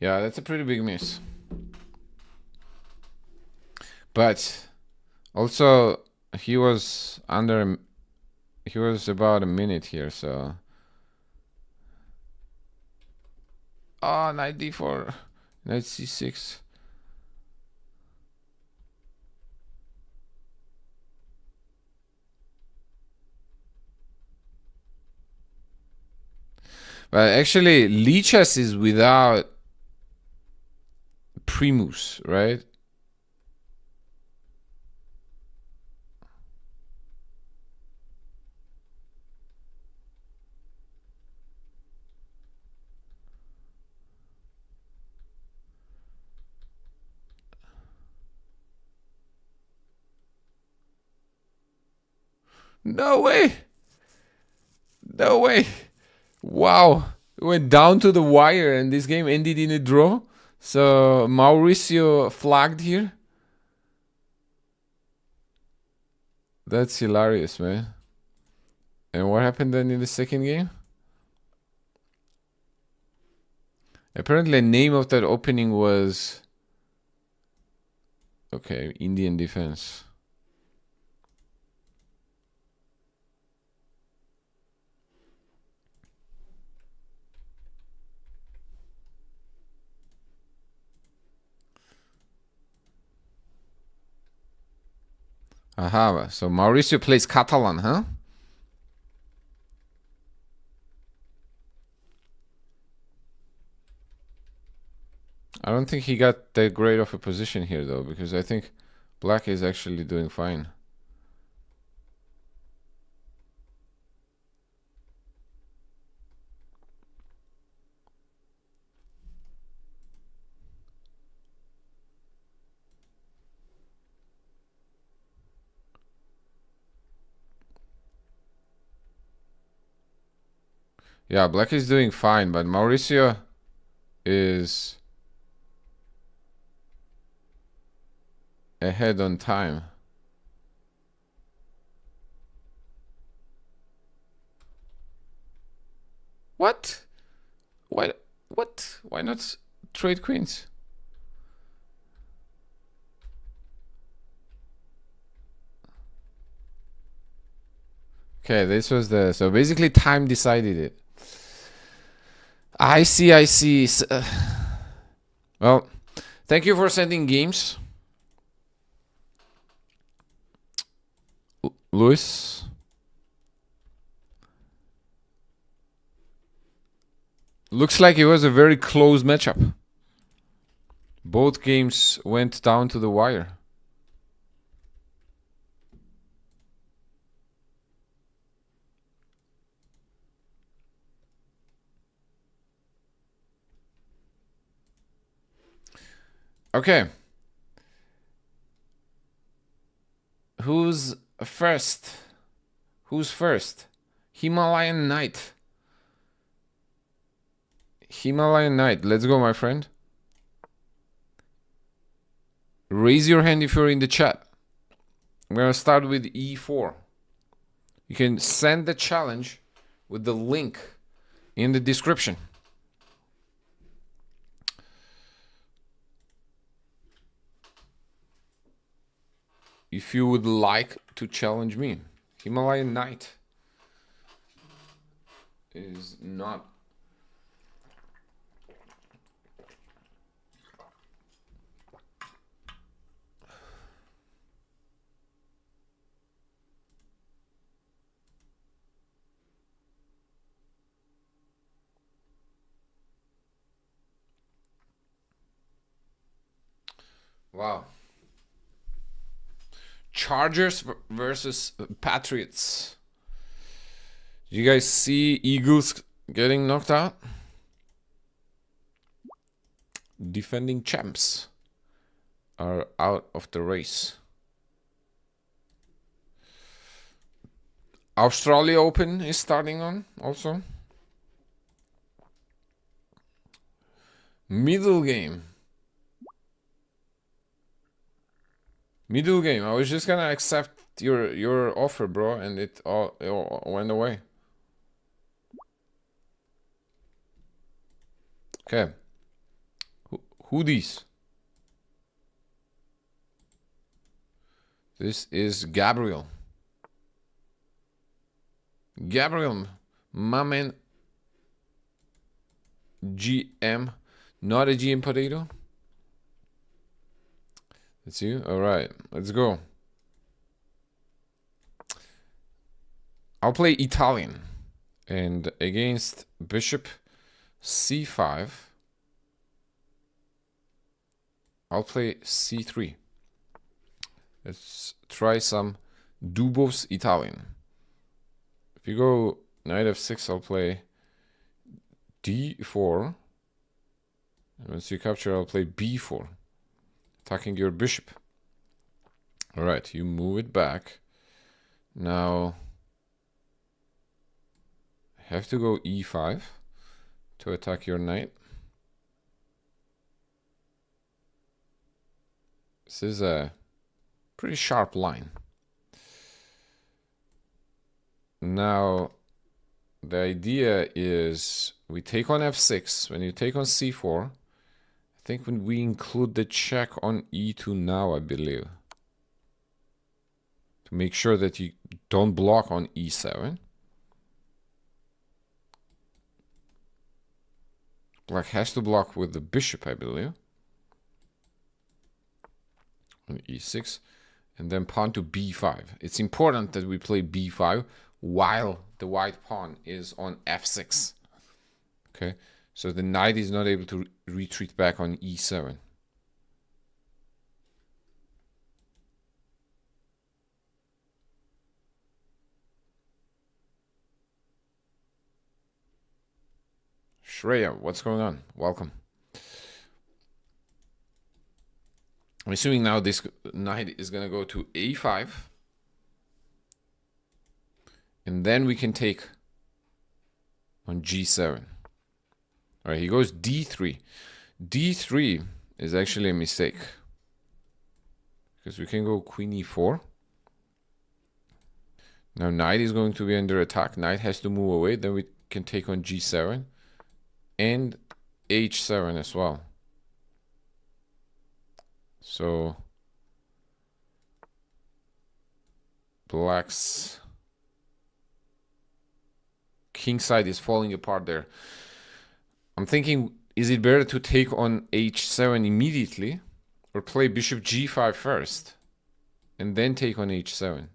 Yeah, that's a pretty big miss. But also, he was about a minute here, so. Oh, knight d4, knight c6. But actually, Lichess is without Primus, right? No way! No way! Wow! It went down to the wire and this game ended in a draw. So Mauricio flagged here. That's hilarious, man. And what happened then in the second game? Apparently the name of that opening was... Okay, Indian defense. Aha, so Mauricio plays Catalan, huh? I don't think he got that great of a position here, though, because I think Black is actually doing fine. Yeah, Black is doing fine, but Mauricio is ahead on time. What? Why? What? Why not trade queens? Okay, this was the... So basically time decided it. I see, I see. Well, thank you for sending games. Luis. Looks like it was a very close matchup. Both games went down to the wire. Okay. Who's First. Who's first? Himalayan Knight. Himalayan Knight. Let's go, my friend. Raise your hand if you're in the chat. I'm going to start with E4. You can send the challenge with the link in the description. If you would like to challenge me. Himalayan Knight is not... Wow. Chargers versus Patriots. You guys see Eagles getting knocked out? Defending champs are out of the race. Australia Open is starting on also. Middle game. Middle game. I was just gonna accept your offer, bro, and it all went away. Okay. Who these? This is Gabriel. Gabriel, my man. GM, not a GM potato. That's you? Alright, let's go. I'll play Italian. And against Bishop C5, I'll play C3. Let's try some Dubos Italian. If you go Knight F6, I'll play D4. And once you capture, I'll play B4. Attacking your bishop. Alright, you move it back. Now, I have to go E5 to attack your knight. This is a pretty sharp line. Now, the idea is we take on F6. When you take on C4, I think when we include the check on E2 now, I believe, to make sure that you don't block on E7. Black has to block with the bishop, I believe. On E6. And then pawn to B5. It's important that we play B5 while the white pawn is on F6. Okay, so the knight is not able to retreat back on E7. Shreya, what's going on? Welcome. I'm assuming now this knight is going to go to A5. And then we can take on G7. All right, he goes D3. D3 is actually a mistake. Because we can go Queen E4. Now knight is going to be under attack. Knight has to move away. Then we can take on G7. And H7 as well. So Black's king side is falling apart there. I'm thinking, is it better to take on H7 immediately or play bishop G5 first and then take on H7?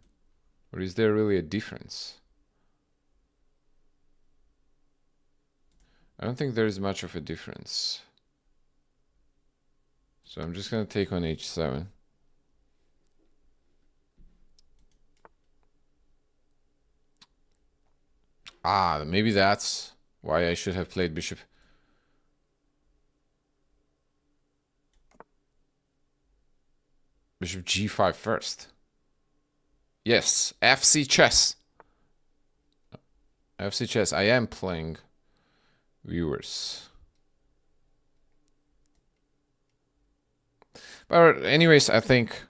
Or is there really a difference? I don't think there is much of a difference. So I'm just going to take on H7. Ah, maybe that's why I should have played bishop. Bishop G5 first. Yes, FC chess. FC chess. I am playing, viewers. But anyways, I think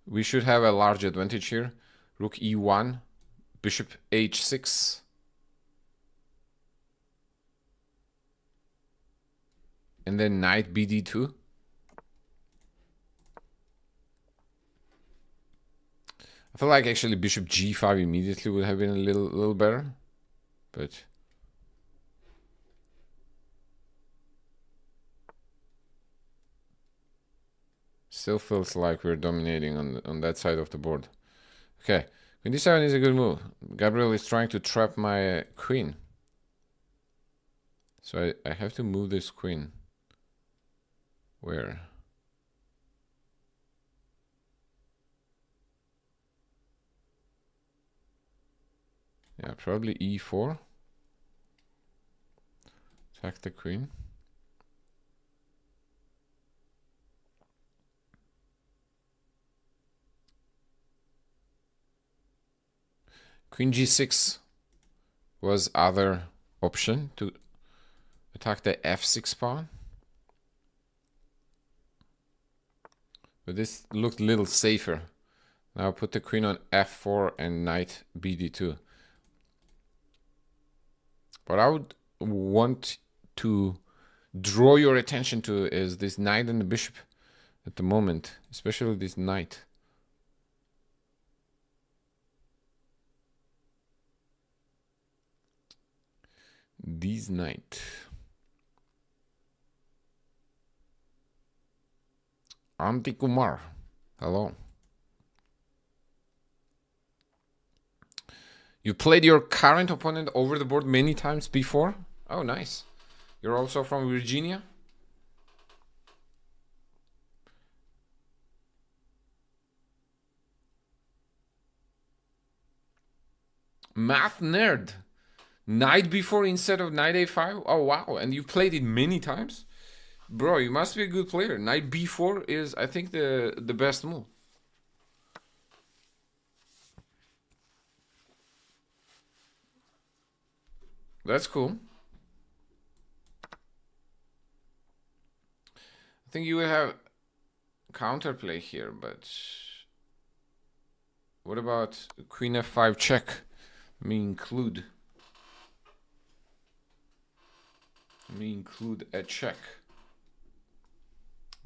we should have a large advantage here. Rook e1, bishop h6. And then knight bd2. I feel like actually bishop g5 immediately would have been a little better. But still feels like we're dominating on that side of the board. Okay, queen d7 is a good move. Gabriel is trying to trap my queen. So I have to move this queen. Where? Yeah, probably e4. Attack the queen. Queen g6 was other option to attack the f6 pawn. But this looked a little safer. Now put the queen on f4 and knight bd2. What I would want to draw your attention to is this knight and the bishop at the moment, especially this knight. This knight. Anti Kumar. Hello. You played your current opponent over the board many times before? Oh, nice. You're also from Virginia? Math nerd. Knight before instead of knight a5? Oh, wow. And you've played it many times? Bro, you must be a good player. Knight b4 is, I think, the best move. That's cool. I think you will have counterplay here, but what about queen f5 check? Let me include a check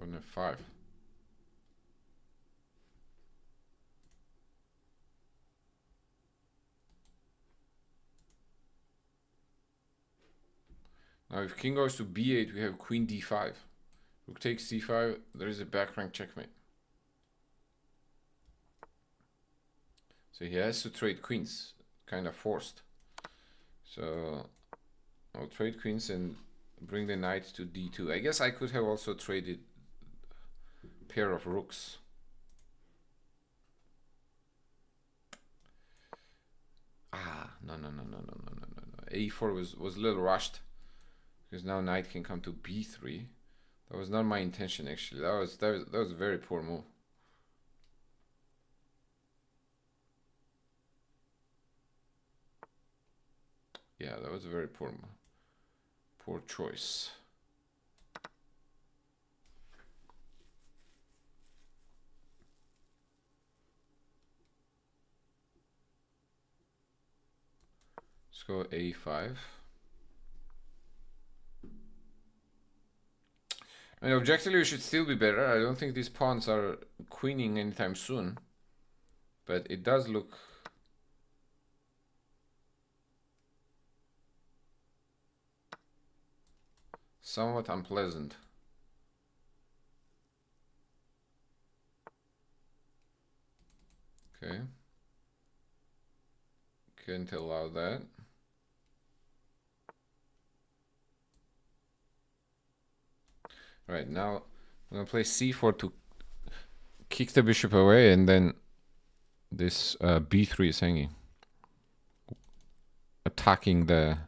on f5. Now if king goes to b8, we have queen d5. Rook takes c5, there is a back rank checkmate. So he has to trade queens, kind of forced. So I'll trade queens and bring the knight to d2. I guess I could have also traded a pair of rooks. No. a4 was a little rushed because now knight can come to b3. That was not my intention actually. That was a very poor move. Yeah, that was a very poor choice. Let's go a5. I mean, objectively, we should still be better. I don't think these pawns are queening anytime soon. But it does look somewhat unpleasant. Okay. Can't allow that. Right, now I'm gonna play c4 to kick the bishop away, and then this b3 is hanging, attacking the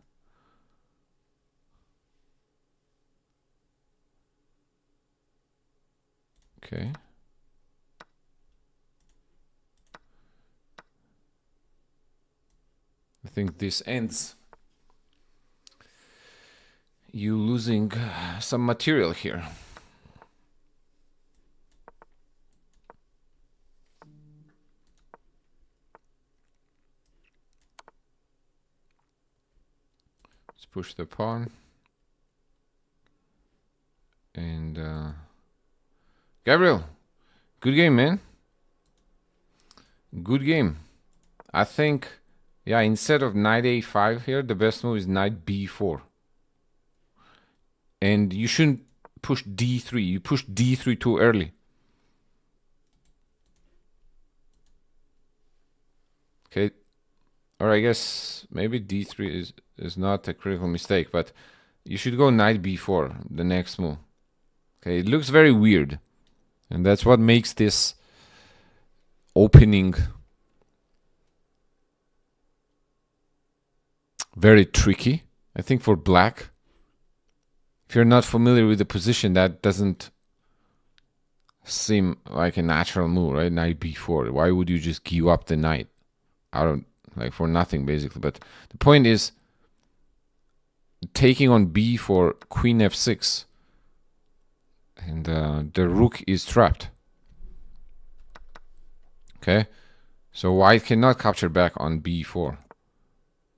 okay. think this ends. You losing some material here. Let's push the pawn. And Gabriel, good game, man. Good game. I think, yeah, instead of knight a5 here, the best move is knight b4. And you shouldn't push d3. You push d3 too early. Okay. Or I guess maybe d3 is not a critical mistake, but you should go knight b4, the next move. Okay, it looks very weird. And that's what makes this opening very tricky, I think, for black. If you're not familiar with the position, that doesn't seem like a natural move, right? Knight b4. Why would you just give up the knight? I don't, like, for nothing, basically. But the point is, taking on b for queen f6, and the rook is trapped. Okay, so white cannot capture back on b4.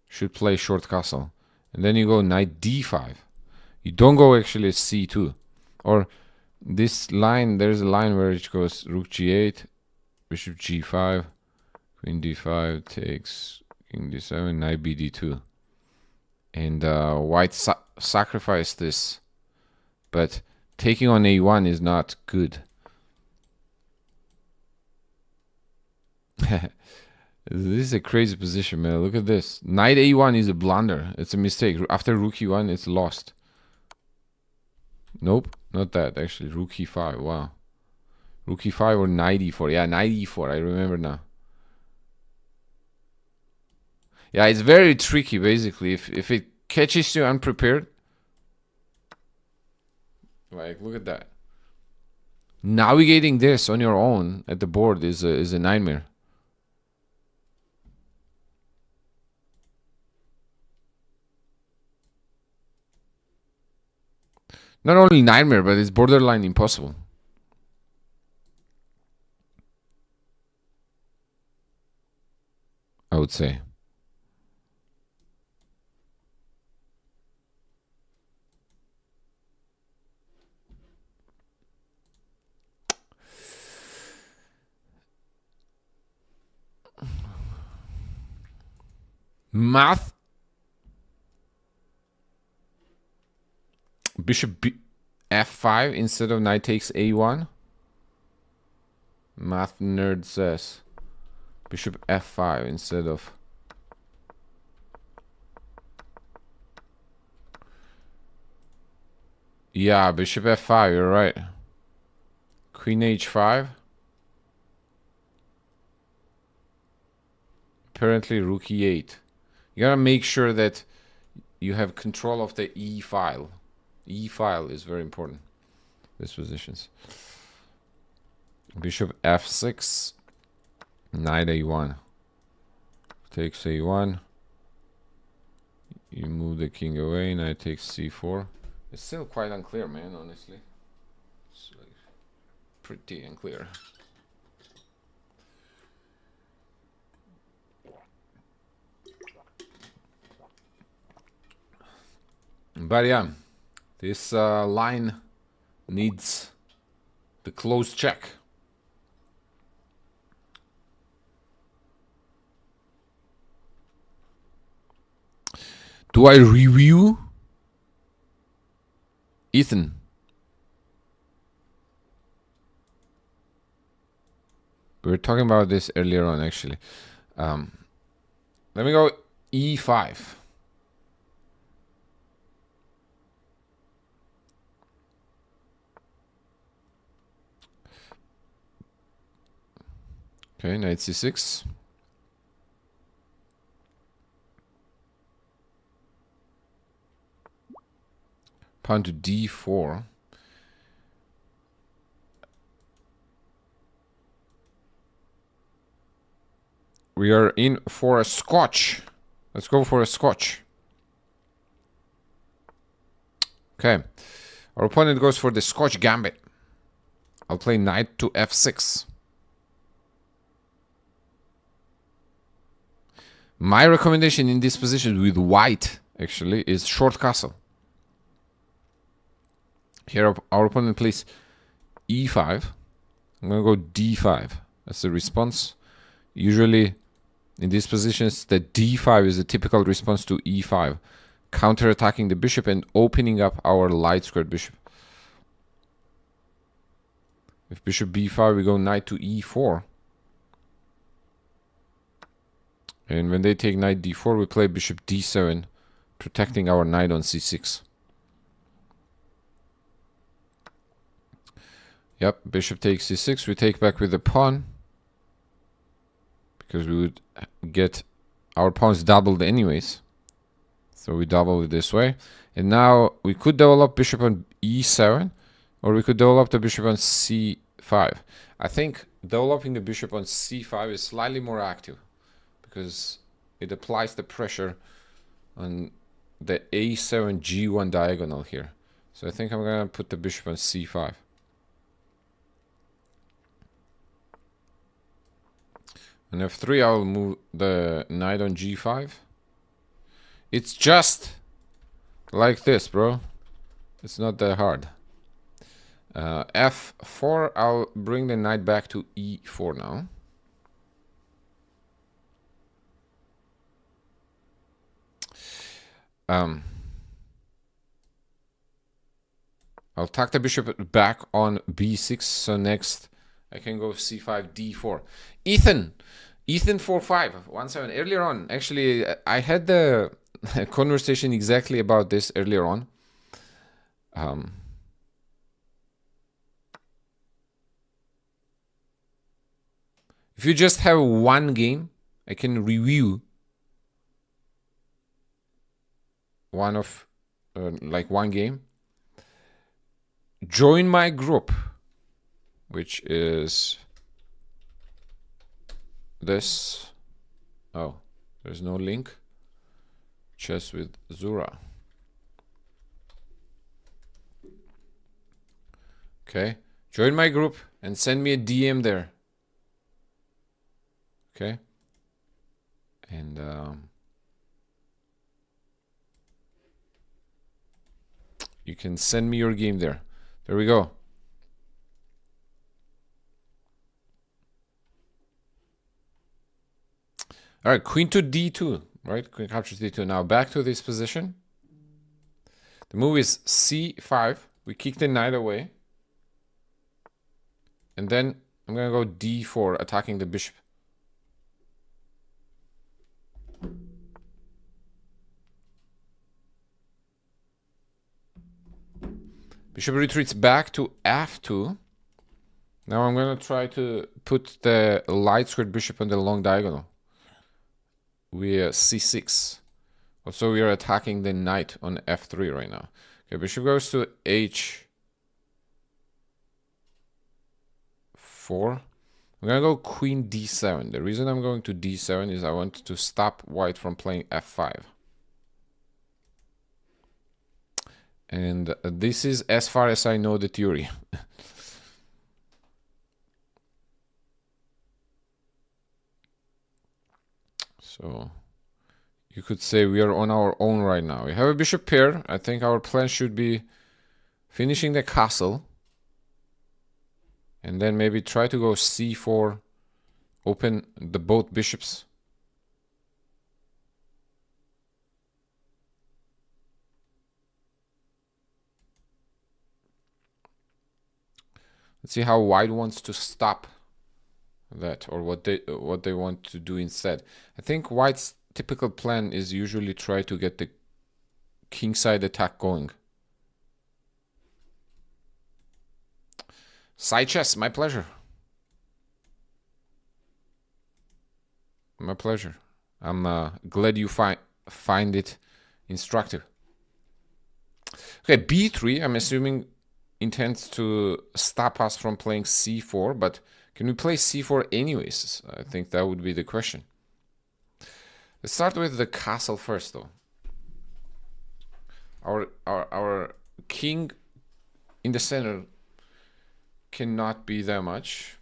Should play short castle, and then you go knight d5. You don't go actually c2, or this line. There's a line where it goes rook g8, bishop g5, queen d5 takes king d7, knight bd2, and white sacrificed this, but taking on a1 is not good. This is a crazy position, man. Look at this. Knight a1 is a blunder. It's a mistake. After rook e1, it's lost. Nope, not that. Actually, rook e5. Wow. Rook e5 or knight e4. Yeah, knight e4. I remember now. Yeah, it's very tricky, basically. If it catches you unprepared. Like, look at that. Navigating this on your own at the board is a nightmare. Not only nightmare, but it's borderline impossible. I would say. Math. Bishop f5 instead of knight takes a1. Math nerd says bishop f5 instead of. Yeah, bishop f5, you're right. Queen h5. Apparently rook e8. You gotta make sure that you have control of the e file. E file is very important. These positions. Bishop f6. Knight a1. Takes a1. You move the king away. Knight takes c4. It's still quite unclear, man, honestly. It's like pretty unclear. But yeah, this line needs the close check. Do I review? Ethan. We were talking about this earlier on, actually. Let me go e5. Okay, knight c6. Pawn to d4. We are in for a Scotch. Let's go for a Scotch. Okay. Our opponent goes for the Scotch gambit. I'll play knight to f6. My recommendation in this position with white, actually, is short castle. Here our opponent plays e5. I'm going to go d5 as the response. Usually in these positions, the d5 is a typical response to e5. Counter-attacking the bishop and opening up our light squared bishop. If bishop b5, we go knight to e4. And when they take knight d4, we play bishop d7, protecting our knight on c6. Yep, bishop takes c6. We take back with the pawn, because we would get our pawns doubled anyways. So we double it this way. And now we could develop bishop on e7, or we could develop the bishop on c5. I think developing the bishop on c5 is slightly more active, because it applies the pressure on the a7 g1 diagonal here. So I think I'm going to put the bishop on c5. On f3, I'll move the knight on g5. It's just like this, bro. It's not that hard. F4, I'll bring the knight back to e4 now. I'll tuck the bishop back on b6. So next I can go c5, d4. Ethan 4517. Earlier on, actually, I had the conversation exactly about this earlier on. If you just have one game, I can review one of like one game. Join my group, which is this. Oh, there's no link. Chess with Zura. Okay, join my group and send me a DM there. Okay, and you can send me your game there. There we go. All right, queen to d2, right? Queen captures d2. Now back to this position. The move is c5. We kick the knight away. And then I'm going to go d4, attacking the bishop. Bishop retreats back to f2. Now I'm going to try to put the light squared bishop on the long diagonal. We are c6. Also, we are attacking the knight on f3 right now. Okay, bishop goes to h4. I'm going to go queen d7. The reason I'm going to d7 is I want to stop white from playing f5. And this is as far as I know the theory. So you could say we are on our own right now. We have a bishop pair. I think our plan should be finishing the castle. And then maybe try to go c4, open the both bishops. Let's see how white wants to stop that, or what they want to do instead. I think white's typical plan is usually try to get the kingside attack going. Side chess, my pleasure. My pleasure. I'm glad you find it instructive. Okay, b3, I'm assuming intends to stop us from playing c4, but can we play c4 anyways? I think that would be the question. Let's start with the castle first, though. Our king in the center cannot be that much.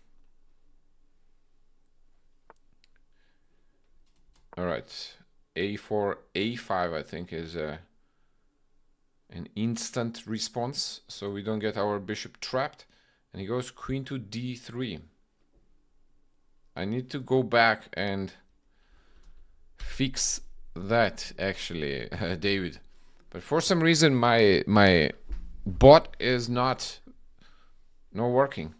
All right, a4, a5, I think is an instant response, so we don't get our bishop trapped. And he goes queen to d3. I need to go back and fix that, actually, David. But for some reason, my bot is not working.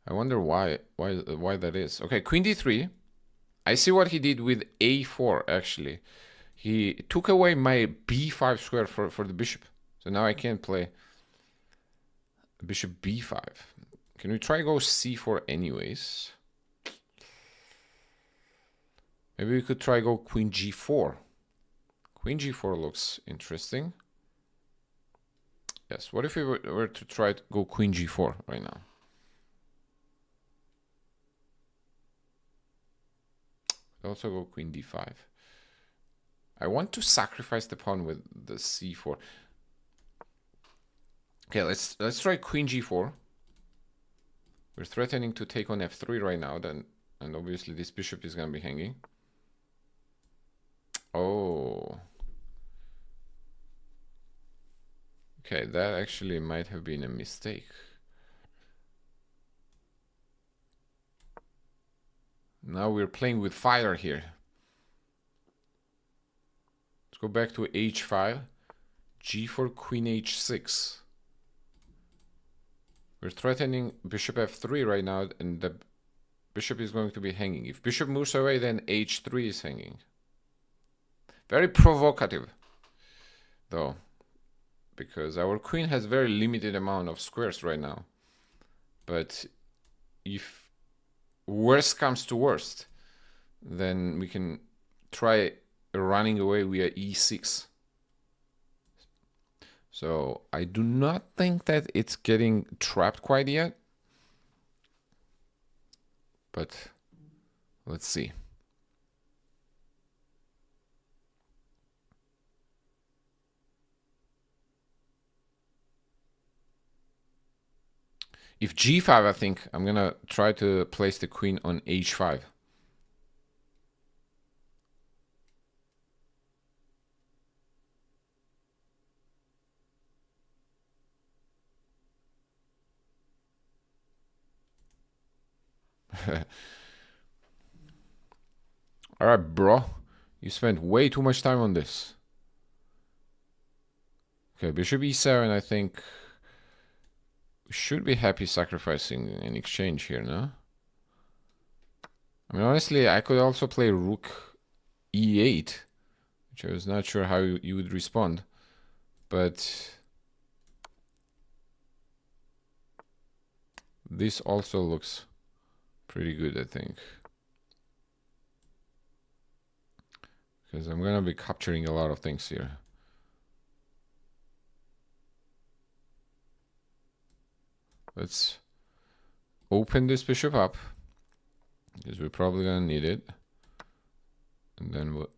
I wonder why that is. Okay, queen d3. I see what he did with a4, actually. He took away my b5 square for the bishop. So now I can't play bishop b5. Can we try go c4 anyways? Maybe we could try go queen g4. Queen g4 looks interesting. Yes, what if we were to try to go queen g4 right now? Also go queen d5. I want to sacrifice the pawn with the c4. Okay, let's try queen g4. We're threatening to take on f3 right now, then, and obviously this bishop is gonna be hanging. Oh. Okay, that actually might have been a mistake. Now we're playing with fire here. Let's go back to h5. g4, queen h6. We're threatening bishop f3 right now, and the bishop is going to be hanging. If bishop moves away, then h3 is hanging. Very provocative, though, because our queen has very limited amount of squares right now. But if worst comes to worst, then we can try running away via e6. So I do not think that it's getting trapped quite yet, but let's see. If g5, I think I'm gonna try to place the queen on h5. All right, bro. You spent way too much time on this. Okay, bishop e7, I think we should be happy sacrificing in exchange here, no? I mean, honestly, I could also play rook e8, which I was not sure how you would respond. But this also looks pretty good, I think. Because I'm going to be capturing a lot of things here. Let's open this bishop up, because we're probably going to need it. And then we'll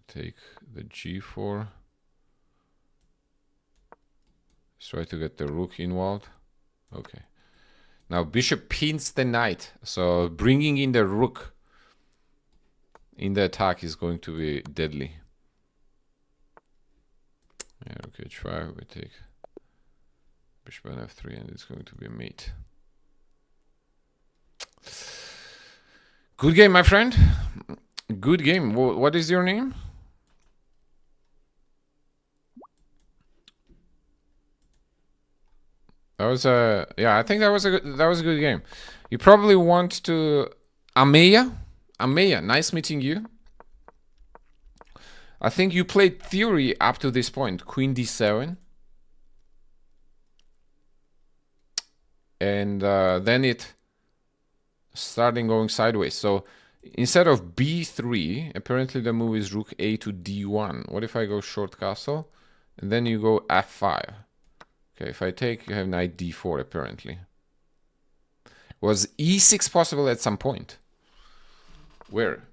take the g4. Let's try to get the rook involved. Okay. Now bishop pins the knight, so bringing in the rook in the attack is going to be deadly. Yeah, rook h5, we take bishop on f3, and it's going to be a mate. Good game, my friend. Good game. What is your name? That was a I think that was a good game. You probably want to Ameya, nice meeting you. I think you played theory up to this point, queen d7, and then it starting going sideways. So instead of b3, apparently the move is rook a to d1. What if I go short castle, and then you go f5? Okay, if I take, you have knight d4, apparently. Was e6 possible at some point? Where?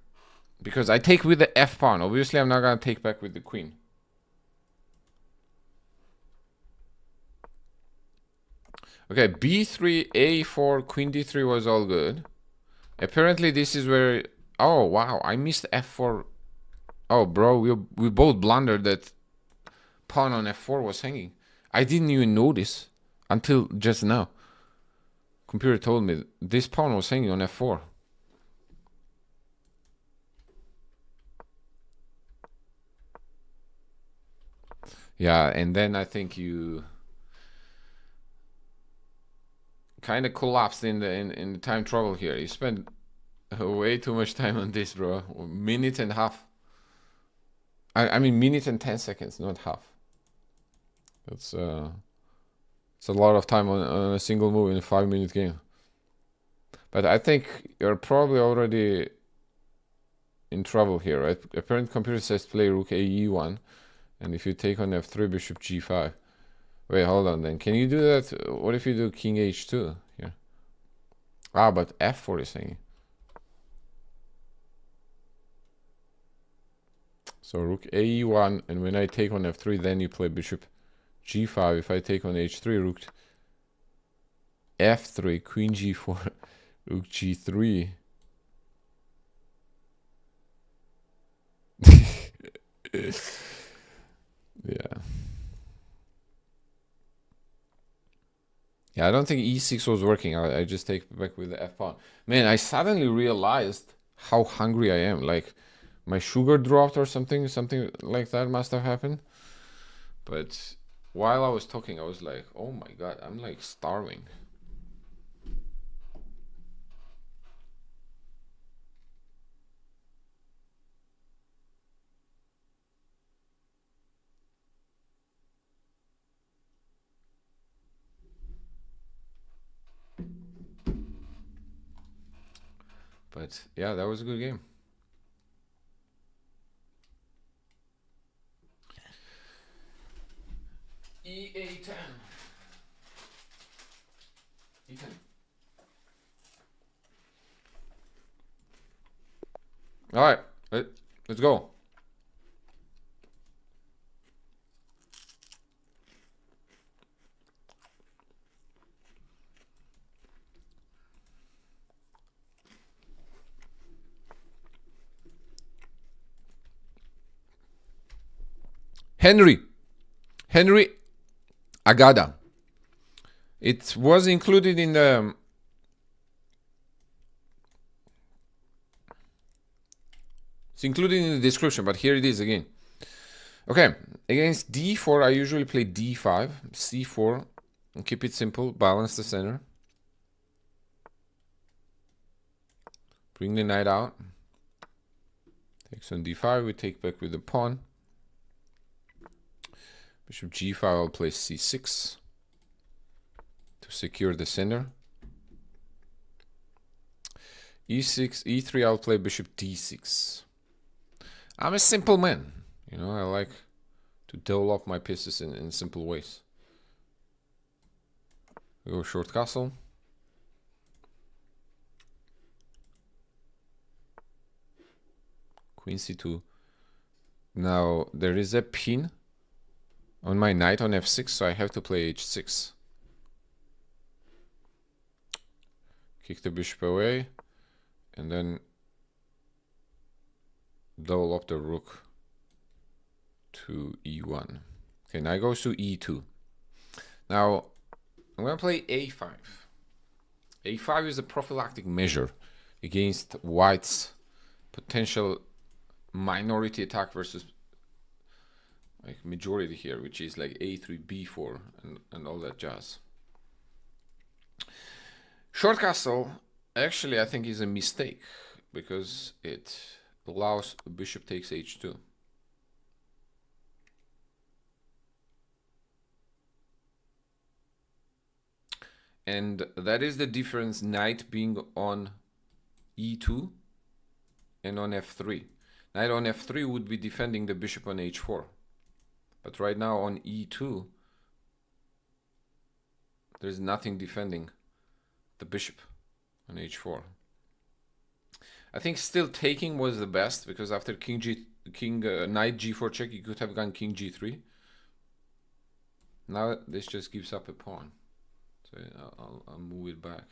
Because I take with the f pawn. Obviously, I'm not gonna take back with the queen. Okay, b3, a4, queen d3 was all good. Apparently, this is where... Oh, wow, I missed f4. Oh, bro, we both blundered that pawn on f4 was hanging. I didn't even notice until just now. Computer told me this pawn was hanging on f4. Yeah, and then I think you kind of collapsed in the time trouble here. You spent way too much time on this, bro. Minute and a half. I mean minute and 10 seconds, not half. It's a lot of time on a single move in a 5-minute game. But I think you're probably already in trouble here, right? Apparent computer says play rook ae1, and if you take on f3, bishop g5. Wait, hold on then. Can you do that? What if you do king h2 here? Ah, but f4 is hanging. So rook ae1, and when I take on f3, then you play bishop g5. If I take on h3, rook f3, queen g4, rook g3. Yeah. Yeah, I don't think e6 was working. I just take back with the f pawn. Man, I suddenly realized how hungry I am. Like, my sugar dropped or something like that must have happened. But while I was talking, I was like, oh my god, I'm like starving. But yeah, that was a good game. E8 10. E10. All right, let's go. Henry Agada. It was included in the... It's included in the description, but here it is again. Okay, against d4, I usually play d5, c4, and keep it simple, balance the center. Bring the knight out. Takes on d5, we take back with the pawn. Bishop g5, I'll play c6 to secure the center. e6, e3, I'll play bishop d6. I'm a simple man, you know, I like to develop my pieces in simple ways. We go short castle. Queen c2. Now there is a pin on my knight on f6, so I have to play h6. Kick the bishop away, and then double up the rook to e1. Okay, now goes to e2. Now I'm gonna play a5. a5 is a prophylactic measure against white's potential minority attack versus like majority here, which is like a3, b4, and all that jazz. Short castle actually I think is a mistake because it allows bishop takes h2. And that is the difference, knight being on e2 and on f3. Knight on f3 would be defending the bishop on h4. But right now on e2, there's nothing defending the bishop on h4. I think still taking was the best, because after knight g4 check, you could have gone king g3. Now this just gives up a pawn, so I'll move it back.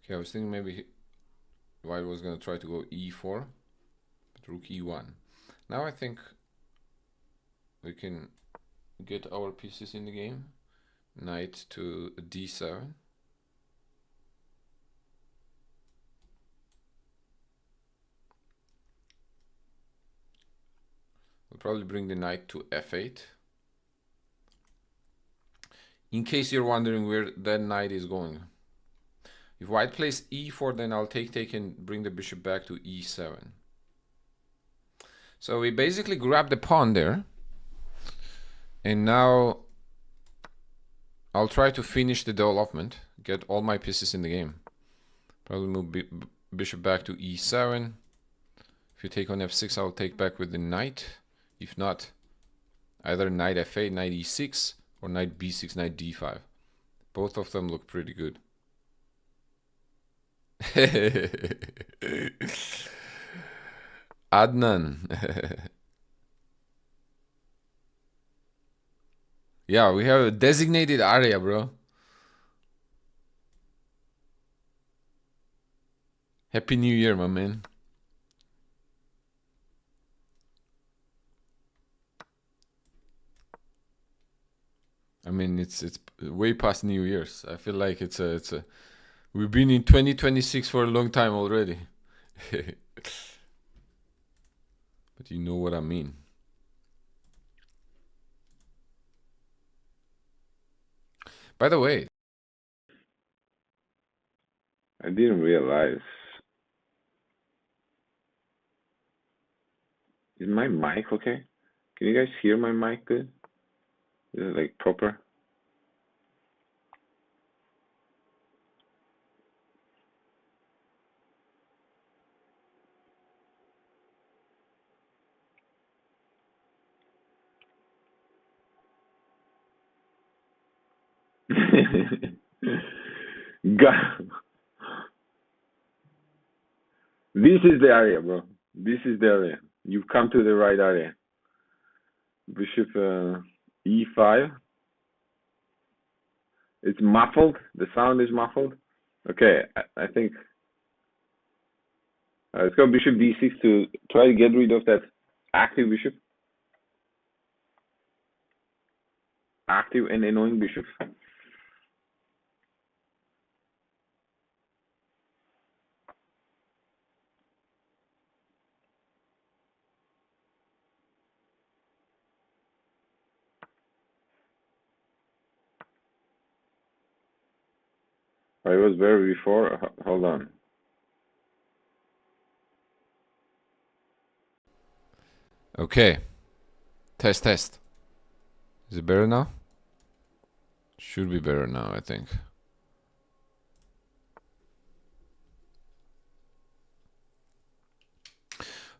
Okay, I was thinking maybe White was going to try to go e4, but rook e1. Now I think we can get our pieces in the game. Knight to d7. We'll probably bring the knight to f8. In case you're wondering where that knight is going. If White plays e4, then I'll take and bring the bishop back to e7. So we basically grab the pawn there. And now I'll try to finish the development, get all my pieces in the game. Probably move bishop back to e7. If you take on f6, I'll take back with the knight. If not, either knight f8, knight e6, or knight b6, knight d5. Both of them look pretty good. Adnan. Yeah, we have a designated area, bro. Happy New Year, my man. I mean, it's way past New Year's. I feel like it's a we've been in 2026 for a long time already. But you know what I mean. By the way, I didn't realize. Is my mic okay? Can you guys hear my mic good? Is it like proper? God. This is the area, bro. This is the area. You've come to the right area. Bishop e5. It's muffled. The sound is muffled. Okay, I think. Let's go bishop d6 to try to get rid of that active bishop. Active and annoying bishop. I was there before. Hold on. okay. Test. Is it better now? Should be better now, I think.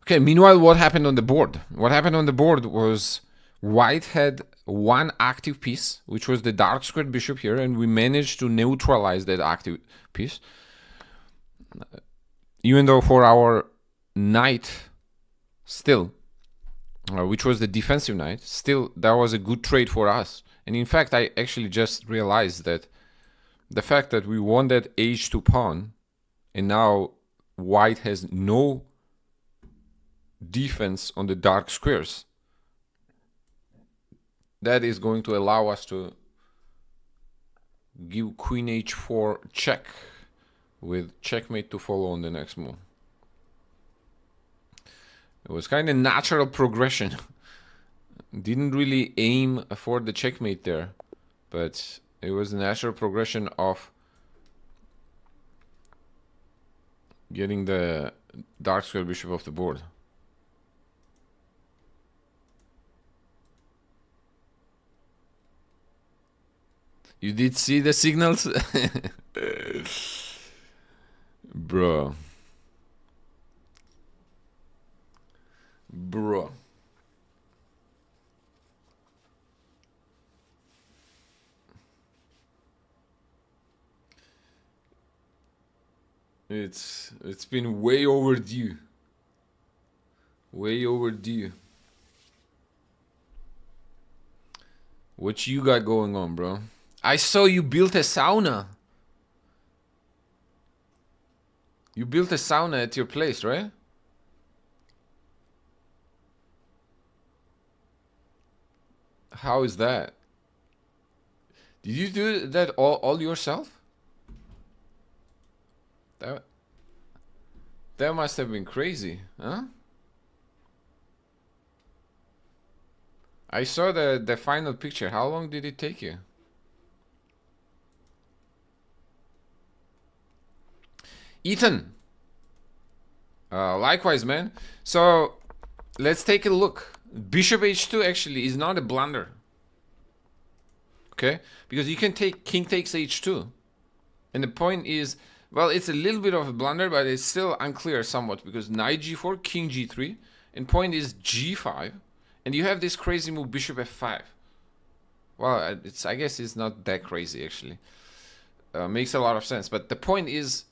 Okay, meanwhile, what happened on the board? What happened on the board was White had one active piece, which was the dark squared bishop here, and we managed to neutralize that active piece. Even though for our knight, still, which was the defensive knight, still that was a good trade for us. And in fact, I actually just realized that the fact that we won that h2 pawn, and now White has no defense on the dark squares, that is going to allow us to give queen h4 check with checkmate to follow on the next move. It was kind of natural progression. Didn't really aim for the checkmate there, but it was a natural progression of getting the dark square bishop off the board. You did see the signals? Bro. Bro. It's been way overdue. Way overdue. What you got going on, bro? I saw you built a sauna. You built a sauna at your place, right? How is that? Did you do that all yourself? That must have been crazy, huh? I saw the final picture. How long did it take you? Ethan. Likewise, man. So let's take a look. Bishop h2 actually is not a blunder. Okay? Because you can take king takes h2. And the point is, well, it's a little bit of a blunder, but it's still unclear somewhat because knight g4, king g3, and point is g5, and you have this crazy move bishop f5. Well, I guess it's not that crazy actually. Makes a lot of sense, but the point is,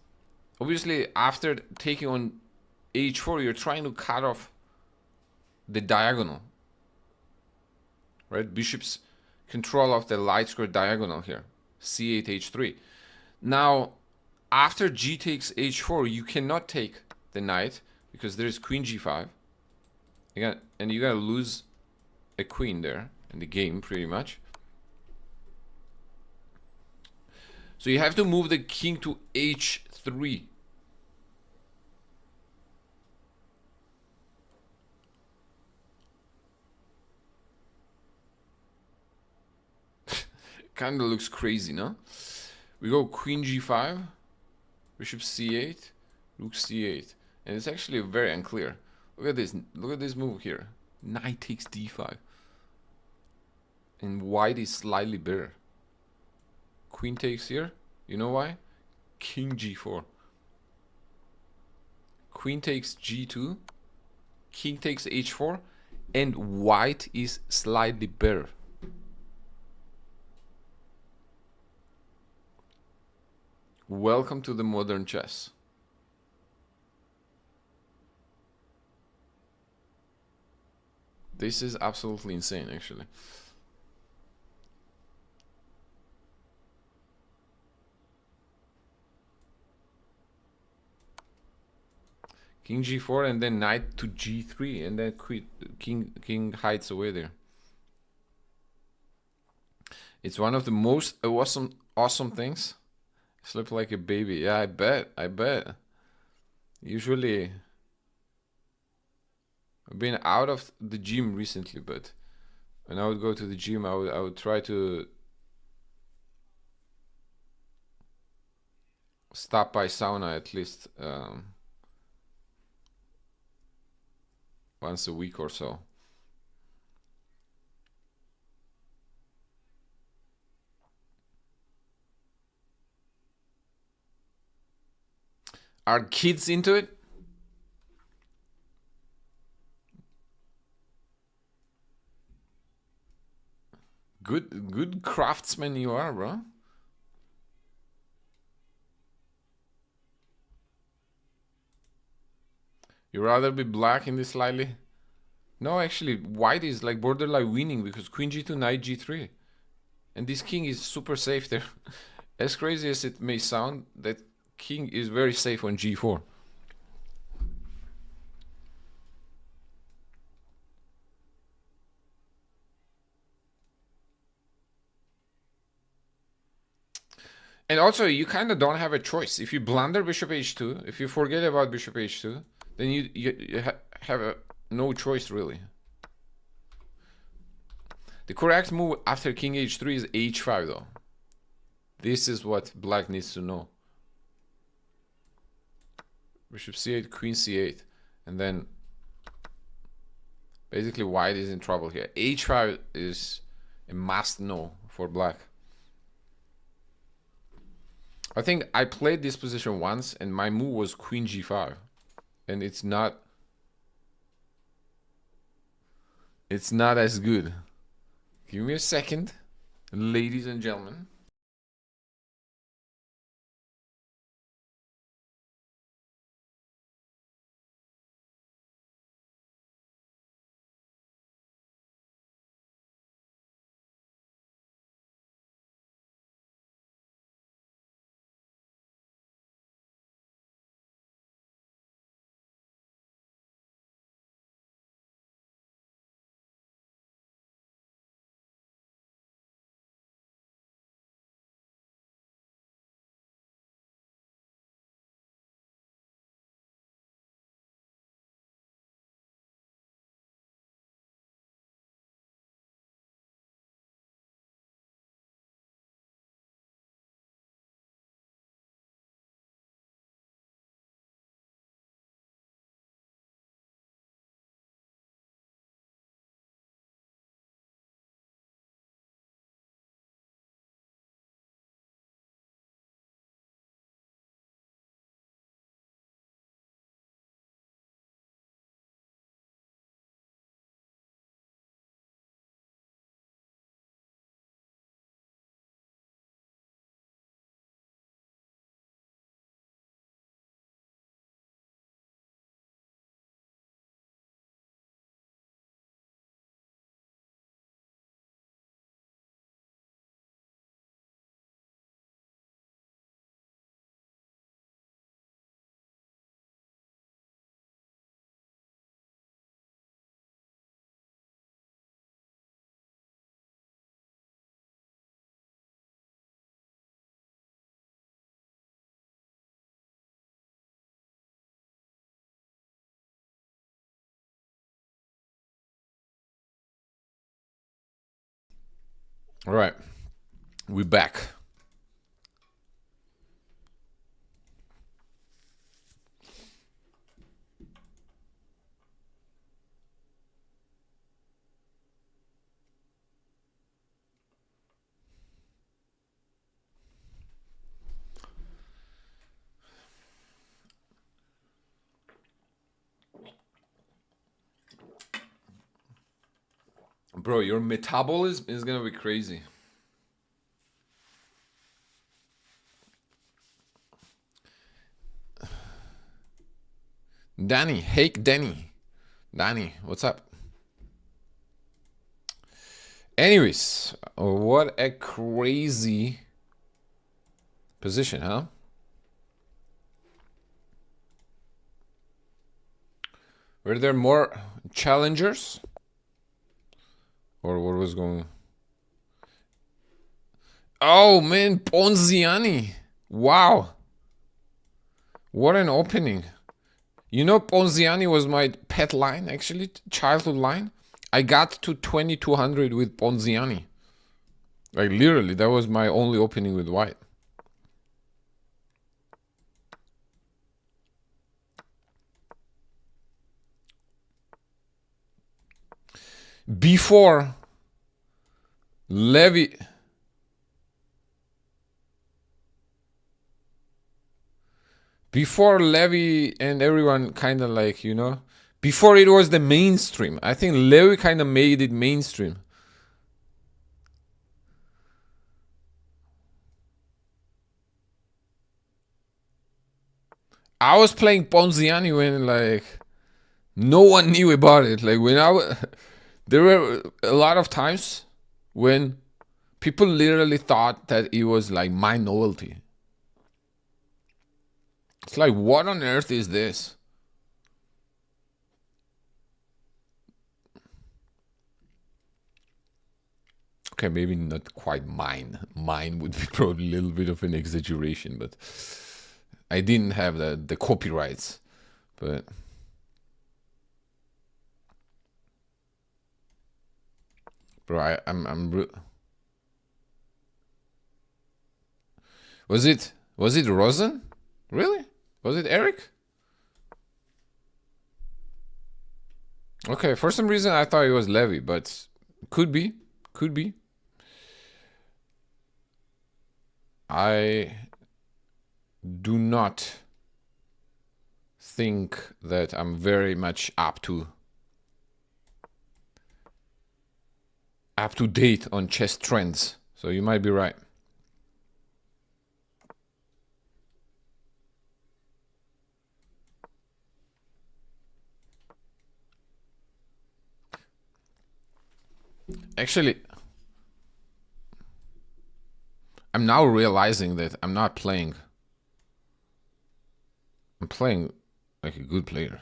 obviously, after taking on h4, you're trying to cut off the diagonal, right? Bishop's control of the light square diagonal here, c8, h3. Now, after g takes h4, you cannot take the knight because there's queen g5. And you gotta lose a queen there in the game, pretty much. So you have to move the king to h3. Kinda looks crazy, no? We go queen g5, bishop c8, rook c8, and it's actually very unclear. Look at this. Look at this move here. Knight takes d5, and white is slightly better. Queen takes here. You know why? King g4. Queen takes g2. King takes h4, and white is slightly better. Welcome to the modern chess. This is absolutely insane, actually. King g4 and then knight to g3 and then king hides away there. It's one of the most awesome things. Slept like a baby. Yeah, I bet. Usually, I've been out of the gym recently, but when I would go to the gym, I would try to stop by sauna at least once a week or so. Are kids into it? Good craftsman you are, bro. You rather be black in this slightly? No, actually, white is like borderline winning because queen g2, knight g3. And this king is super safe there. As crazy as it may sound, that king is very safe on g4. And also, you kind of don't have a choice. If you blunder bishop h2, if you forget about bishop h2, then you have no choice, really. The correct move after king h3 is h5, though. This is what black needs to know. Bishop c8, queen c8. And then basically white is in trouble here. h5 is a must know for black. I think I played this position once, and my move was Queen G5, and it's not as good. Give me a second, ladies and gentlemen. All right, we're back. Bro, your metabolism is gonna be crazy. Danny, hey Danny. Danny, what's up? Anyways, what a crazy position, huh? Were there more challengers? Or what was going? Oh man, Ponziani. Wow. What an opening. You know, Ponziani was my pet line, actually, childhood line. I got to 2200 with Ponziani. Like, literally, that was my only opening with white. Before Levy... Before Levy and everyone kind of like, you know, before it was the mainstream. I think Levy kind of made it mainstream. I was playing Ponziani when like no one knew about it. Like when there were a lot of times when people literally thought that it was like my novelty. It's like, what on earth is this? Okay, maybe not quite mine. Mine would be probably a little bit of an exaggeration, but I didn't have the copyrights. But bro, I'm was it Rosen? Really? Was it Eric? Okay, for some reason I thought it was Levy, but could be. do not think that I'm very much up to date on chess trends. So you might be right. Actually, I'm now realizing that I'm not playing. I'm playing like a good player.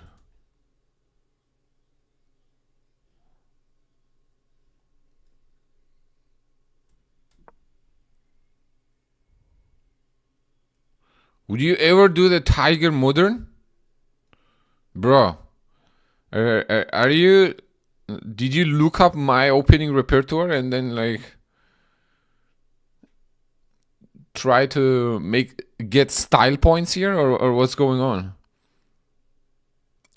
Would you ever do the Tiger Modern? Bro, are you... Did you look up my opening repertoire and then like try to get style points here, or what's going on?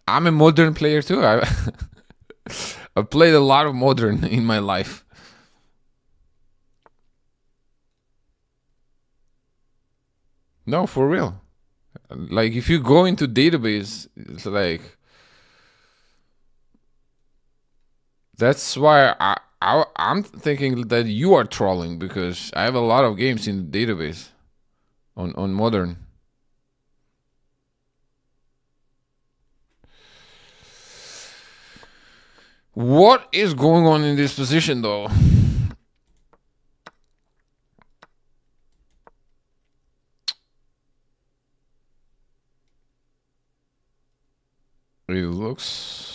I'm a modern player too. I've played a lot of modern in my life. No, for real. Like if you go into database, it's like... That's why I'm thinking that you are trolling, because I have a lot of games in the database on modern. What is going on in this position though? It looks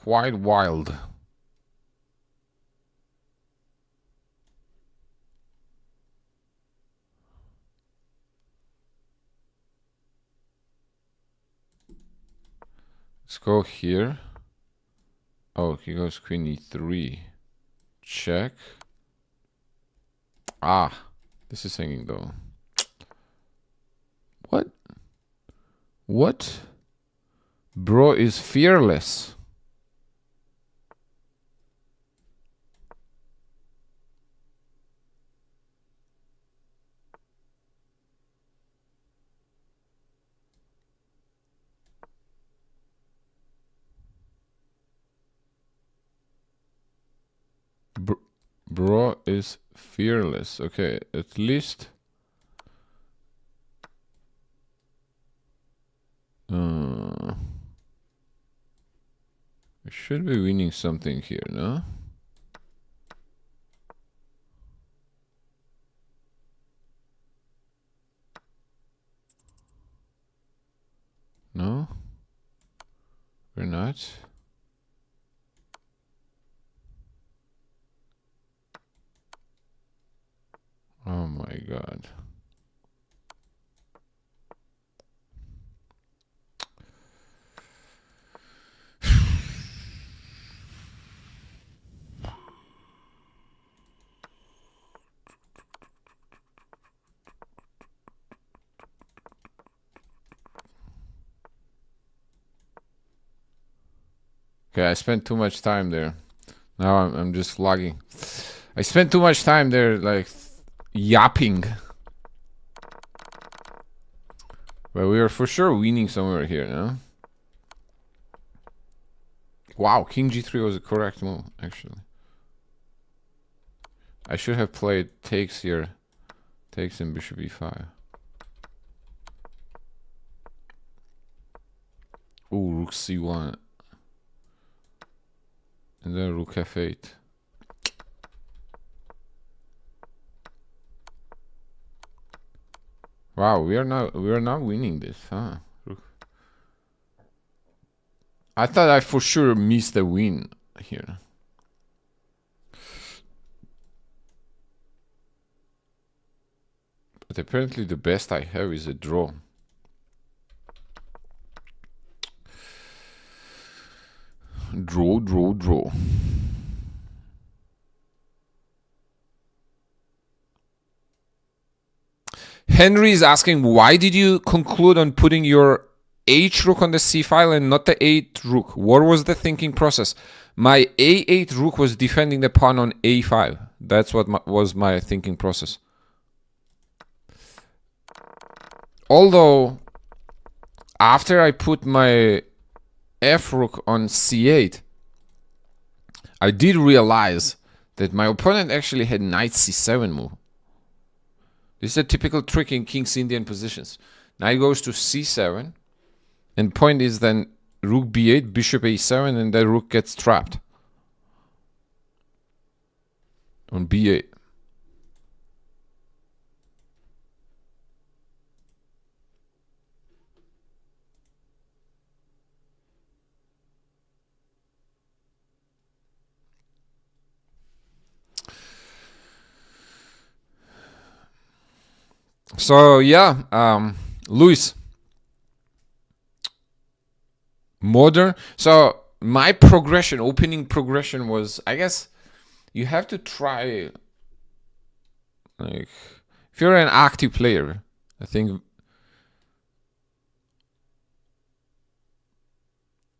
quite wild. Let's go here. Oh, he goes queen e3. Check. Ah, this is hanging though. What? What? Bro is fearless. Bro is fearless. Okay, at least we should be winning something here, no? No? We're not. Oh my god. Okay, I spent too much time there. Now I'm just vlogging. I spent too much time there, like yapping. But we are for sure winning somewhere here, no? Wow, King G3 was a correct move, actually. I should have played takes here. Takes in Bishop E5. Ooh, Rook C1. And then Rook F8. Wow, we are not winning this, huh? I thought I for sure missed a win here. But apparently the best I have is a draw. Draw. Henry is asking, why did you conclude on putting your H rook on the C file and not the A8 rook? What was the thinking process? My A8 rook was defending the pawn on A5. That's what was my thinking process. although after I put my f rook on c8, I did realize that my opponent actually had knight c7 move. This is a typical trick in King's Indian positions. Knight goes to c7, and point is then rook b8, bishop a7, and that rook gets trapped on b8. So yeah, Luis, modern. So my progression, opening progression was, I guess, you have to try. Like, if you're an active player, I think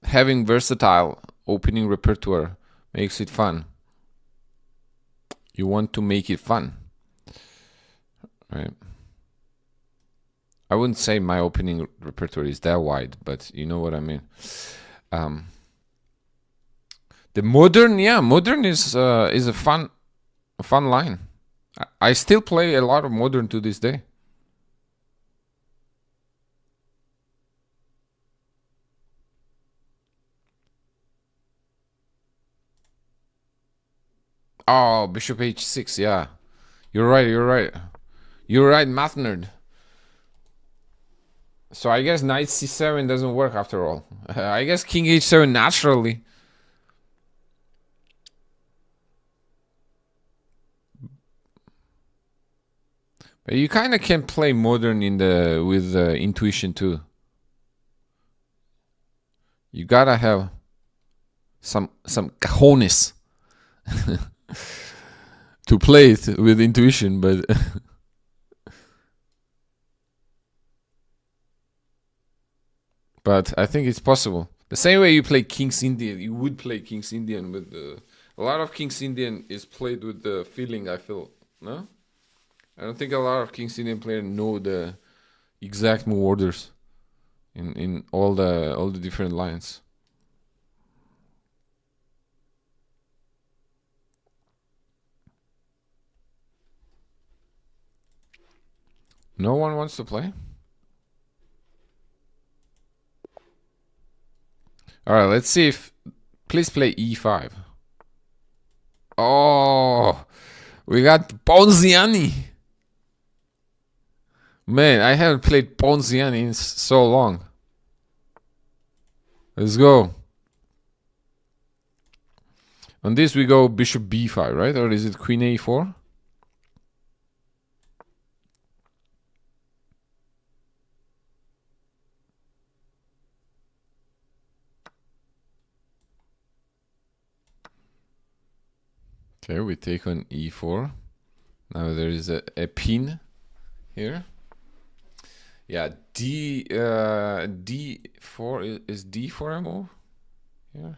having versatile opening repertoire makes it fun. You want to make it fun, right? I wouldn't say my opening repertoire is that wide, but you know what I mean. The modern, yeah, modern is a fun line. I still play a lot of modern to this day. Oh, bishop h6, yeah. You're right, math nerd. So I guess knight c7 doesn't work after all. I guess king h7 naturally. But you kind of can play modern in with intuition too. You gotta have some cojones to play it with intuition, but but I think it's possible. The same way you play King's Indian, you would play King's Indian with a lot of King's Indian is played with the feeling, I feel. No? I don't think a lot of King's Indian players know the exact move orders in all the different lines. No one wants to play? Alright, let's see if... Please play e5. Oh! We got Ponziani! Man, I haven't played Ponziani in so long. Let's go. On this we go bishop b5, right? Or is it queen a4? Okay, we take on e4. Now there is a pin here. Yeah, d4 is d4 a move? Yeah.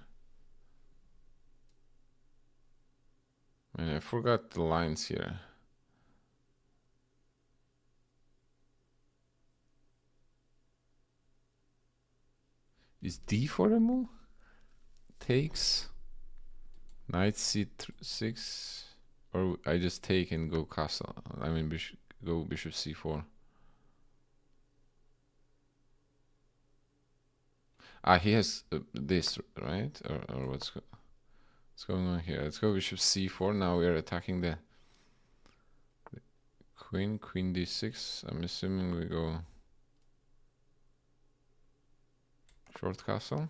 Man, I forgot the lines here. Is d4 a move? Takes knight c6, or I just take and go castle. I mean, go bishop c4. Ah, he has this, right? Or what's going on here? Let's go bishop c4. Now we are attacking the queen d6. I'm assuming we go short castle.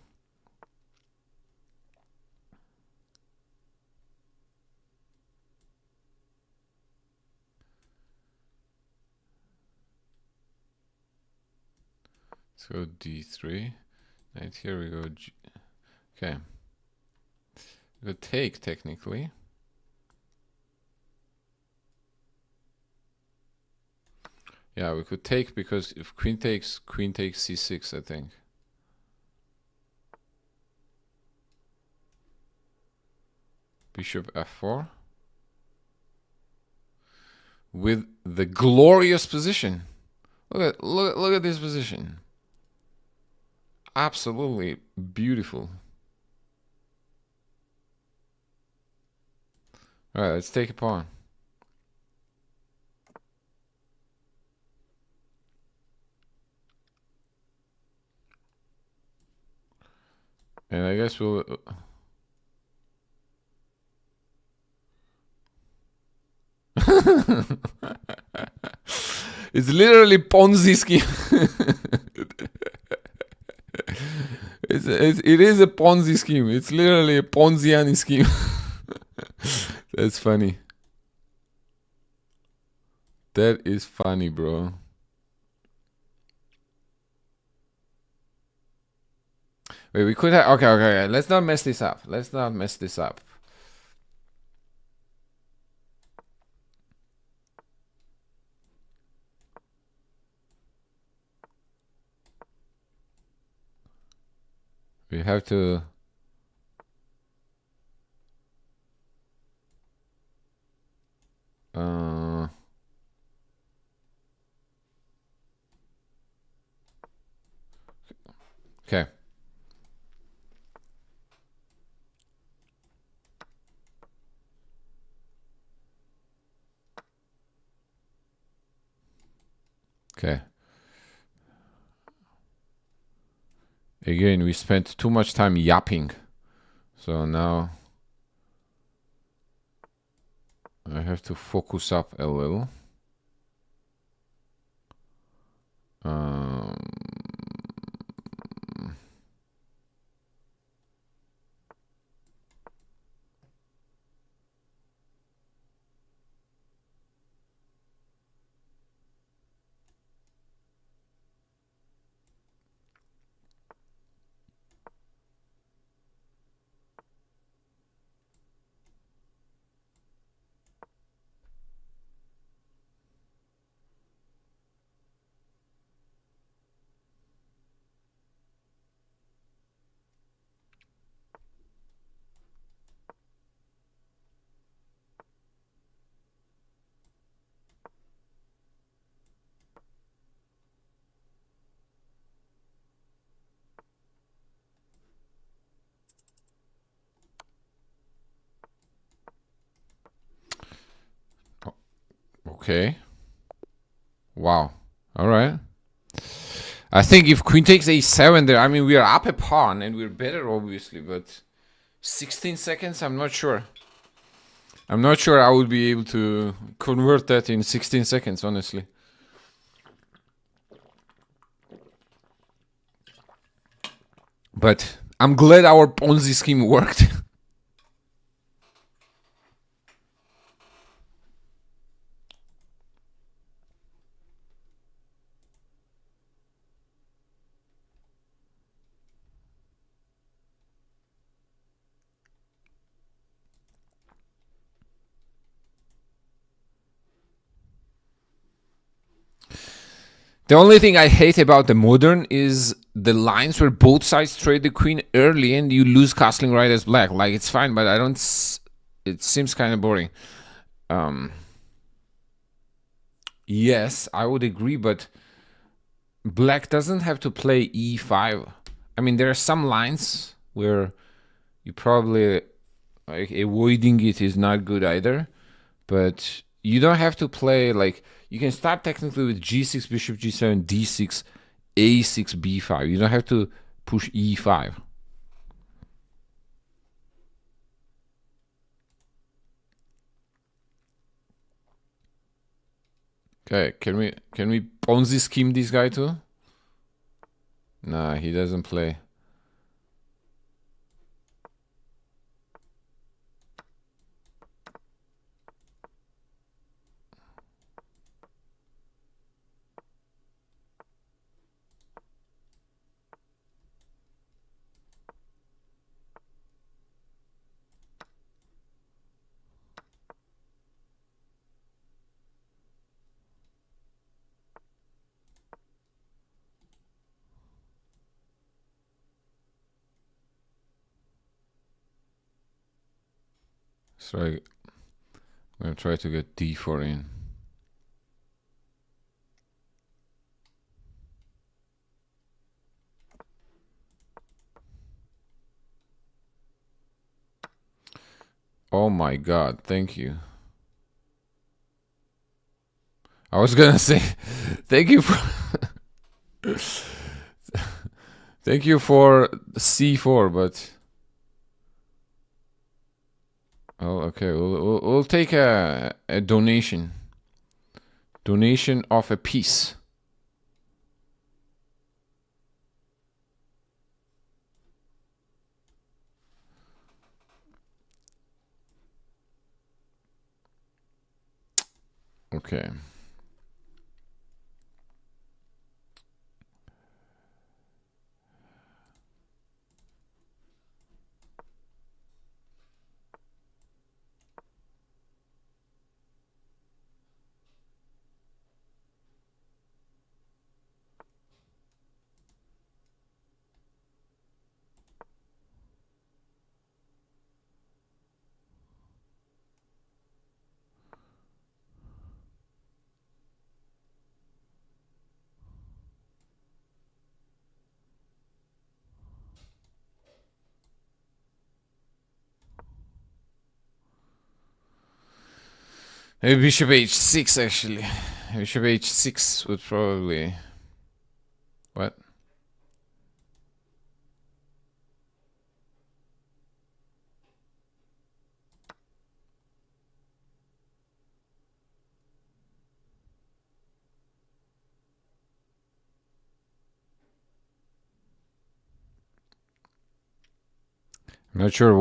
Let's go d3. Right here we go okay. We go take technically. Yeah, we could take because if queen takes c6, I think. Bishop f4. With the glorious position. Look at this position. Absolutely beautiful. All right, let's take a pawn. And I guess we'll. It's literally Ponzi scheme. It is a Ponzi scheme. It's literally a Ponziani scheme. That's funny. That is funny, bro. Wait, we could have. Okay. Let's not mess this up. Let's not mess this up. We have to. Okay. Okay. Again, we spent too much time yapping. So now I have to focus up a little. Okay. Wow. All right. I think if queen takes a7 there, I mean, we are up a pawn and we're better, obviously, but 16 seconds, I'm not sure. I'm not sure I would be able to convert that in 16 seconds, honestly. But I'm glad our Ponzi scheme worked. The only thing I hate about the modern is the lines where both sides trade the queen early and you lose castling right as black. Like, it's fine, but I don't... It seems kind of boring. Yes, I would agree, but black doesn't have to play e5. I mean, there are some lines where you probably... like, avoiding it is not good either. But you don't have to play, like... You can start technically with g6, bishop g7, d6, a6, b5. You don't have to push e5. Okay, can we Ponzi scheme this guy too? Nah, he doesn't play. So I'm gonna try to get d4 in. Oh my god, thank you. I was gonna say thank you for thank you for C4, but oh, okay, we'll take a donation of a piece. Okay. Maybe bishop h6 actually. Bishop h6 would probably... What? I'm not sure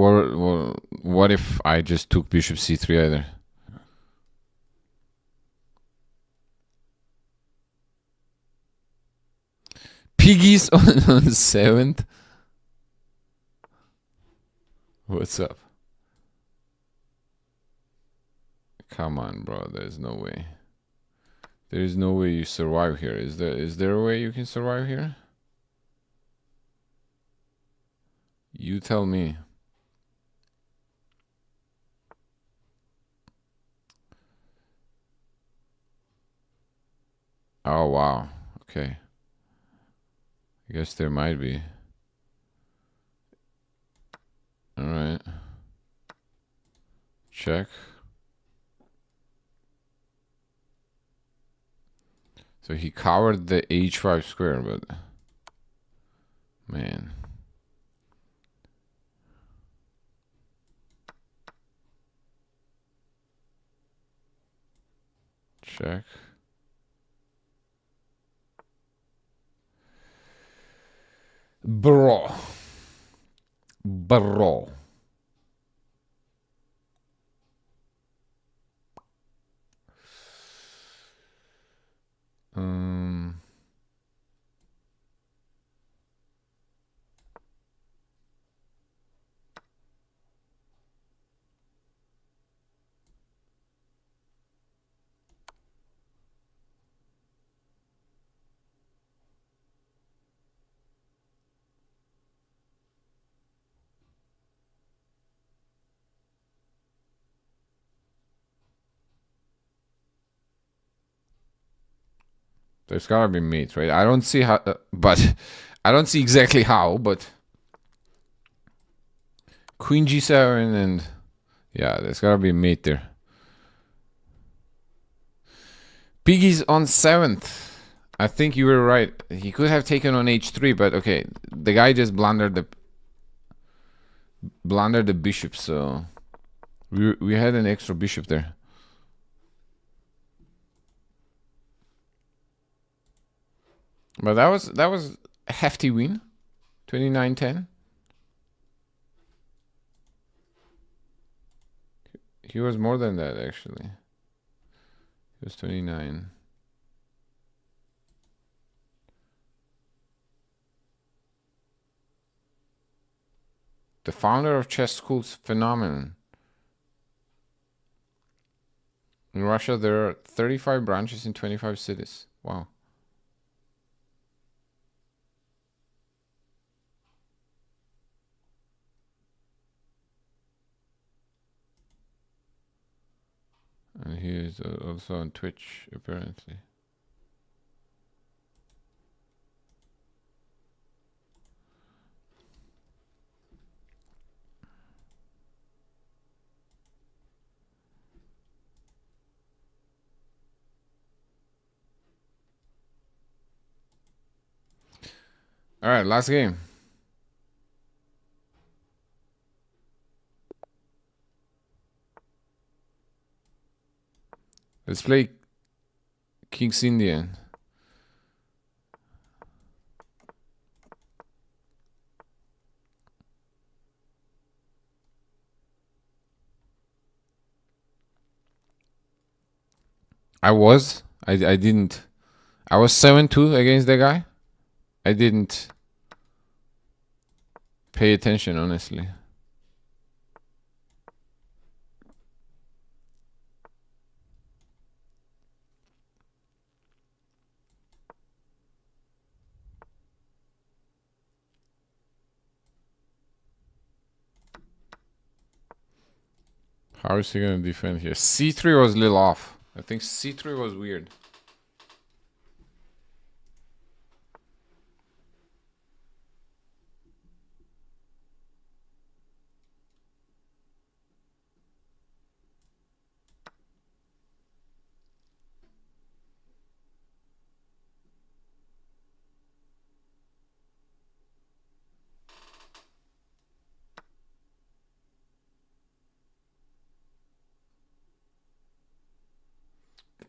what if I just took bishop c3 either. Piggies on 7th? What's up? Come on, bro. There's no way. There is no way you survive here. Is there a way you can survive here? You tell me. Oh, wow. Okay. I guess there might be. Alright. Check. So he covered the h5 square, but... Man. Check. Bro. Bro. There's gotta be mate, right? I don't see how, but I don't see exactly how, but Queen G7 and yeah, there's gotta be mate there. Piggy's on 7th. I think you were right. He could have taken on h3, but okay, the guy just blundered the bishop, so we had an extra bishop there. But that was a hefty win. 29-10. He was more than that actually. He was 29. The founder of chess school's phenomenon. In Russia, there are 35 branches in 25 cities. Wow. And he is also on Twitch, apparently. All right, last game. Let's play King's Indian. I didn't. I was 7-2 against the guy. I didn't pay attention, honestly. How is he gonna defend here? C3 was a little off. I think C3 was weird.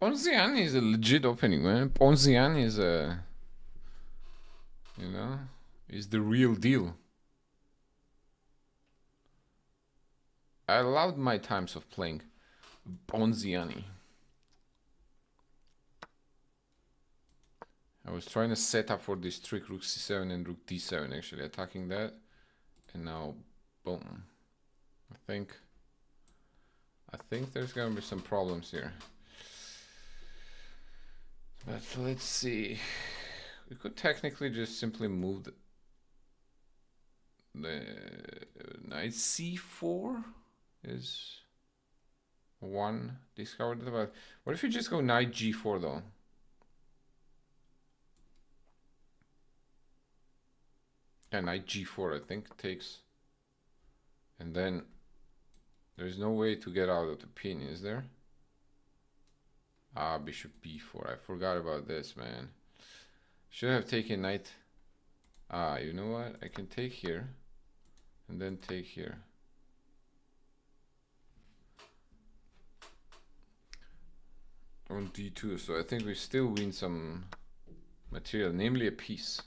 Ponziani is a legit opening, man. Ponziani is a, you know, is the real deal. I loved my times of playing Ponziani. I was trying to set up for this trick, rook c7 and rook d7, actually attacking that, and now, boom. I think there's gonna be some problems here. But let's see. We could technically just simply move the knight c4 is one discovered. But what if you just go knight g4 though? Yeah, knight g4 I think takes, and then there's no way to get out of the pin, is there? Ah, bishop b4. I forgot about this, man. Should have taken knight. Ah, you know what? I can take here and then take here. On d2, so I think we still win some material, namely a piece.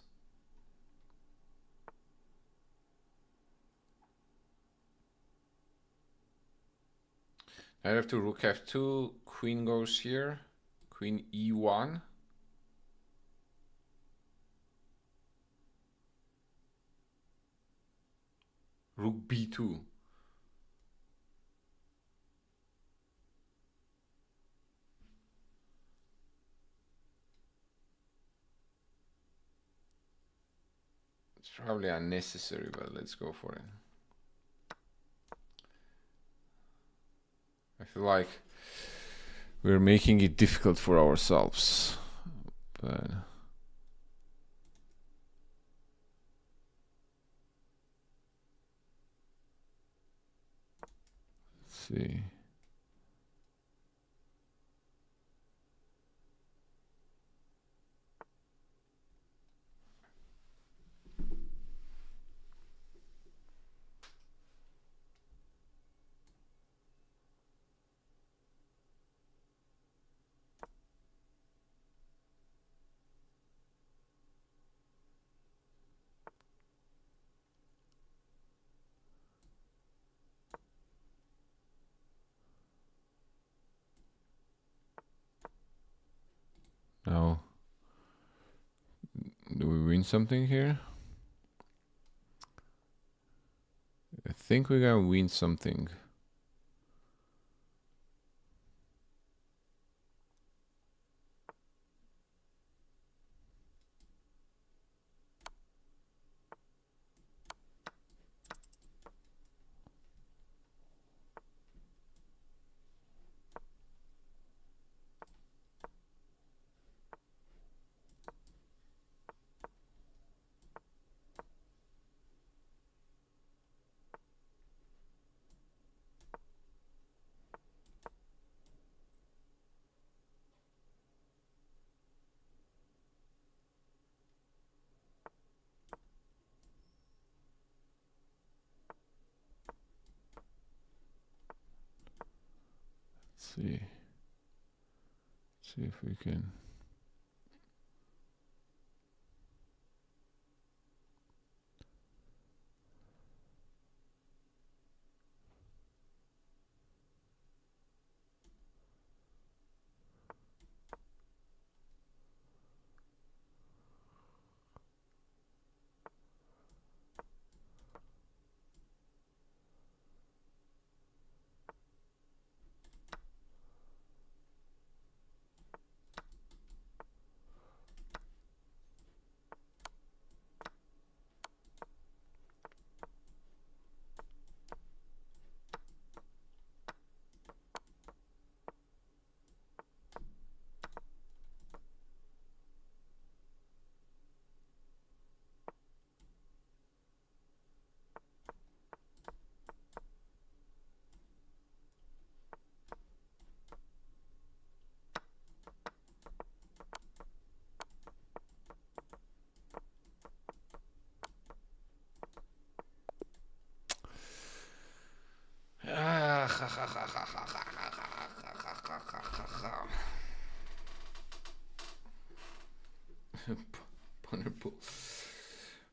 I have to rook f2, queen goes here, queen e1. Rook b2. It's probably unnecessary, but let's go for it. I feel like we're making it difficult for ourselves, but let's see. Now, do we win something here? I think we're gonna win something. see. See if we can.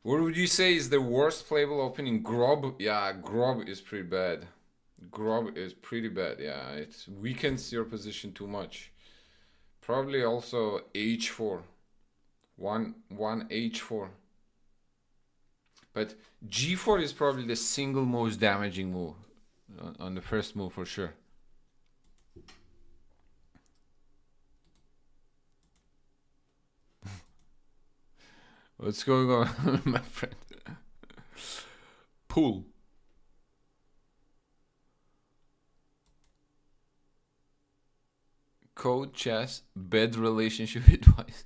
What would you say is the worst playable opening? Grob? Yeah, Grob is pretty bad. Grob is pretty bad, yeah. It weakens your position too much. Probably also H4. One H4. But G4 is probably the single most damaging move on the first move for sure. What's going on, my friend? Pool. Code, chess, bad relationship advice.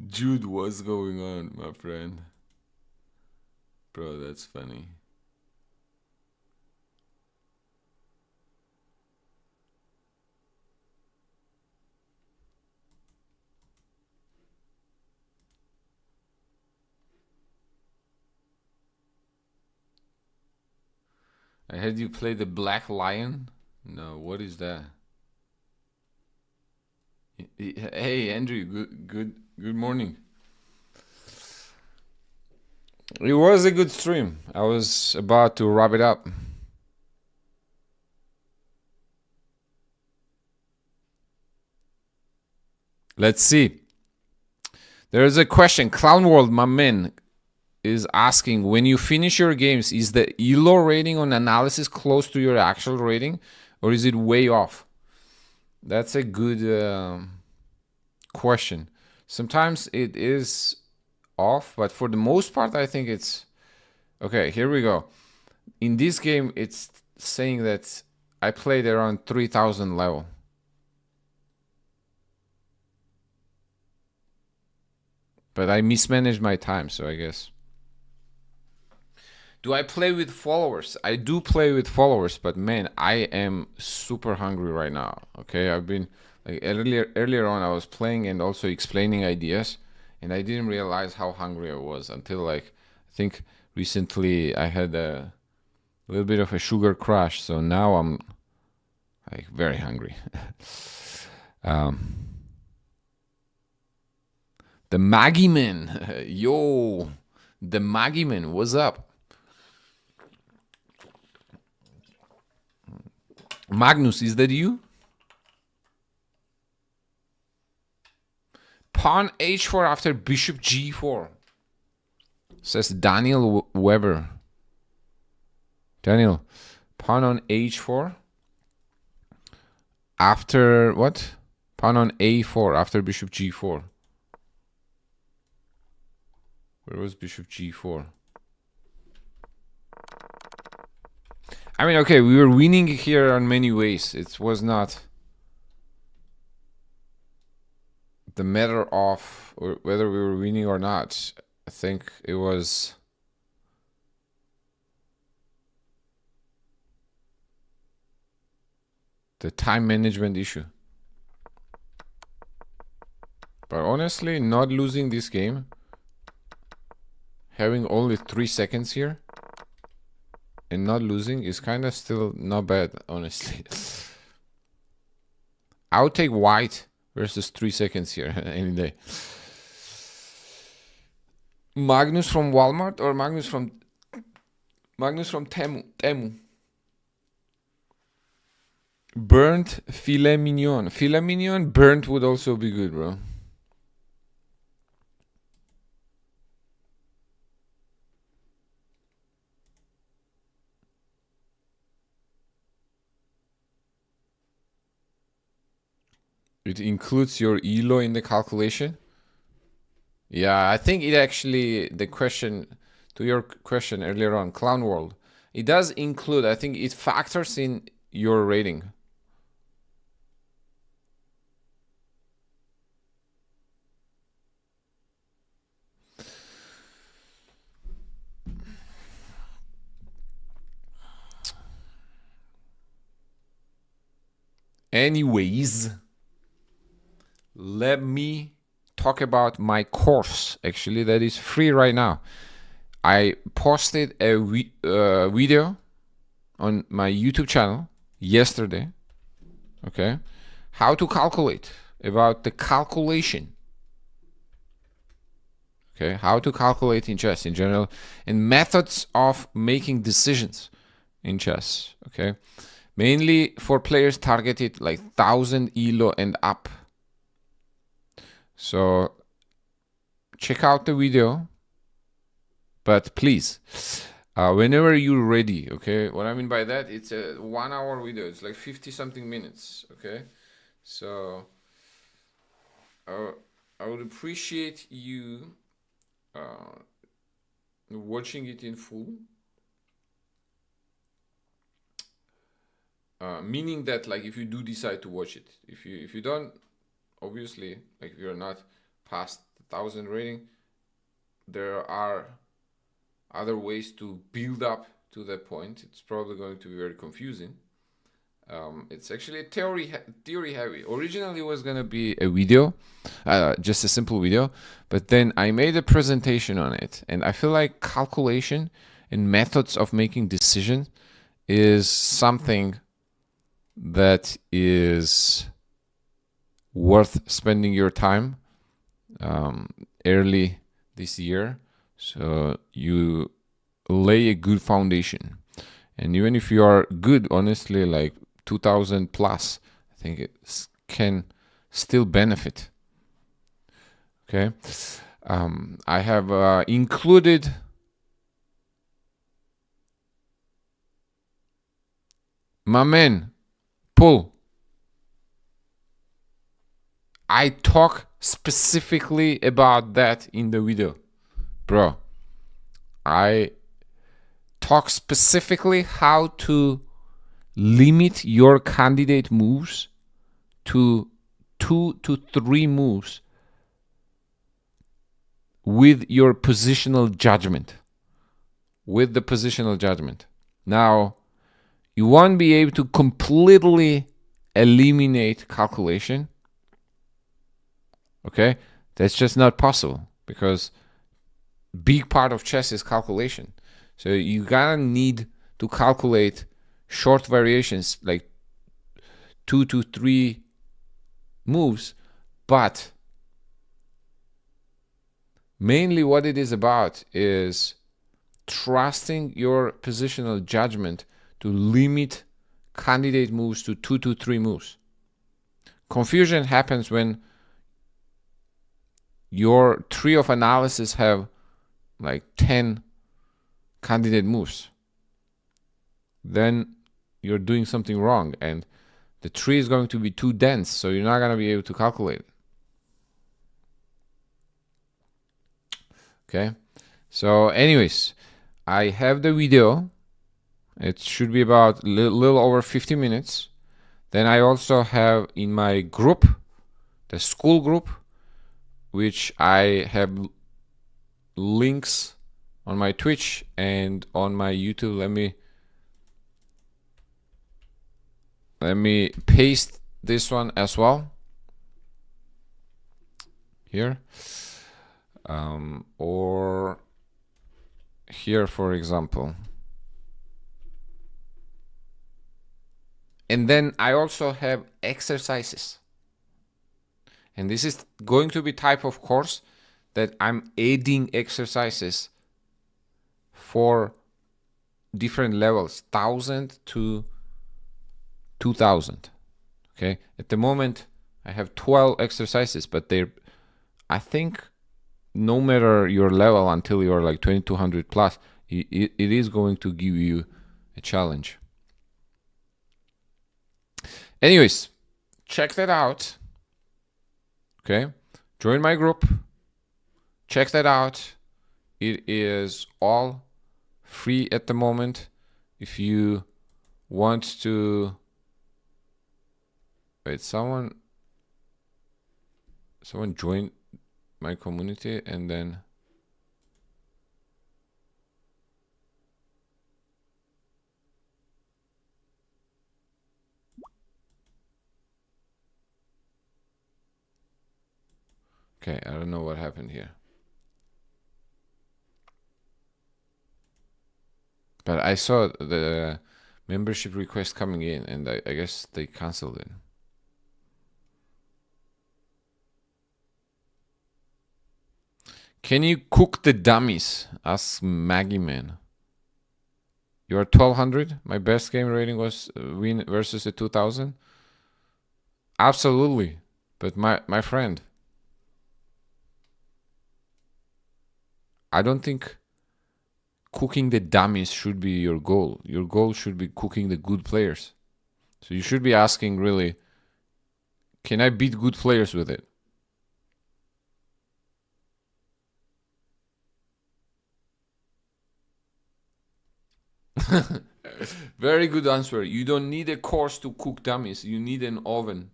Jude, what's going on, my friend? Bro, that's funny. I heard you play the Black Lion. No, what is that? Hey, Andrew. Good morning. It was a good stream. I was about to wrap it up. Let's see. There is a question. Clown World, my man, is asking, when you finish your games, is the ELO rating on analysis close to your actual rating, or is it way off? That's a good question. Sometimes it is off, but for the most part, I think it's okay. Here we go. In this game, it's saying that I played around 3000 level. But I mismanaged my time, so I guess. Do I play with followers? I do play with followers, but man, I am super hungry right now. Okay, I've been like earlier on, I was playing and also explaining ideas, and I didn't realize how hungry I was until like I think recently I had a little bit of a sugar crash, so now I'm like very hungry. The Maggie Man, yo, the Maggie Man, what's up? Magnus, is that you? Pawn h4 after bishop g4, says Daniel Weber. Daniel, pawn on h4 after what? Pawn on a4 after bishop g4. Where was bishop g4? I mean, okay, we were winning here on many ways. It was not the matter of whether we were winning or not. I think it was the time management issue. But honestly, not losing this game, having only 3 seconds here, and not losing is kind of still not bad, honestly. I would take white versus 3 seconds here any day. Magnus from Walmart or Magnus from Temu. Burnt filet mignon. Filet mignon burnt would also be good, bro. It includes your ELO in the calculation. Yeah, I think it actually, the question, to your question earlier on, Clown World, it does include, I think it factors in your rating. Anyways, let me talk about my course, actually, that is free right now. I posted a video on my YouTube channel yesterday, okay? How to calculate, about the calculation, okay? How to calculate in chess in general, and methods of making decisions in chess, okay? Mainly for players targeted like 1000 ELO and up. So check out the video, but please, whenever you're ready, okay? What I mean by that, it's a 1 hour video. It's like 50 something minutes, okay? So I would appreciate you watching it in full. Meaning that, like, if you do decide to watch it, if you don't, obviously, like, if you're not past 1000 rating, there are other ways to build up to that point. It's probably going to be very confusing. It's actually a theory heavy. Originally, it was gonna be a video, just a simple video, but then I made a presentation on it, and I feel like calculation and methods of making decisions is something that is worth spending your time early this year, so you lay a good foundation. And even if you are good, honestly, like 2000 plus, I think it can still benefit. Okay, I have included my man Pull. I talk specifically about that in the video, bro. I talk specifically how to limit your candidate moves to 2 to 3 moves with your positional judgment. With the positional judgment. Now, you won't be able to completely eliminate calculation. Okay? That's just not possible, because big part of chess is calculation. So you gotta need to calculate short variations, like 2 to 3 moves, but mainly what it is about is trusting your positional judgment to limit candidate moves to 2 to 3 moves. Confusion happens when your tree of analysis have like 10 candidate moves. Then you're doing something wrong, and the tree is going to be too dense, so you're not going to be able to calculate. Okay, so anyways, I have the video. It should be about little over 50 minutes. Then I also have in my group, the school group, which I have links on my Twitch and on my YouTube. Let me paste this one as well here, or here, for example. And then I also have exercises. And this is going to be type of course that I'm adding exercises for different levels, 1000 to 2000. Okay. At the moment, I have 12 exercises, but I think no matter your level until you're like 2200 plus, it is going to give you a challenge. Anyways, check that out. Okay. Join my group. Check that out. It is all free at the moment. If you want to... Wait, someone joined my community and then... Okay, I don't know what happened here. But I saw the membership request coming in, and I guess they canceled it. Can you cook the dummies? Asks Maggie Man. You are 1200. My best game rating was win versus a 2000. Absolutely, but my friend, I don't think cooking the dummies should be your goal. Your goal should be cooking the good players. So you should be asking really, can I beat good players with it? Very good answer. You don't need a course to cook dummies. You need an oven.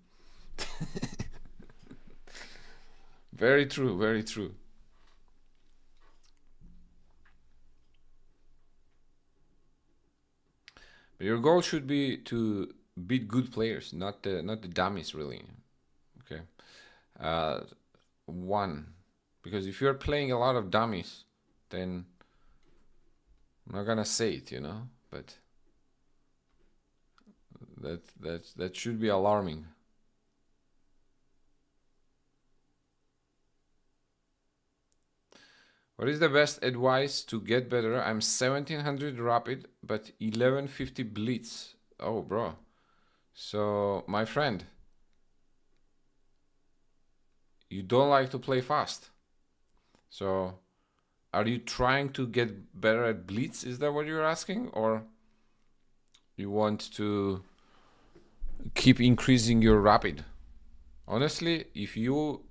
Very true, very true. But your goal should be to beat good players, not the dummies, really. Okay. One, because if you're playing a lot of dummies, then I'm not gonna say it, you know, but that should be alarming. What is the best advice to get better? I'm 1700 rapid, but 1150 blitz. Oh, bro. So, my friend, you don't like to play fast. So, are you trying to get better at blitz? Is that what you're asking? Or you want to keep increasing your rapid? Honestly, if you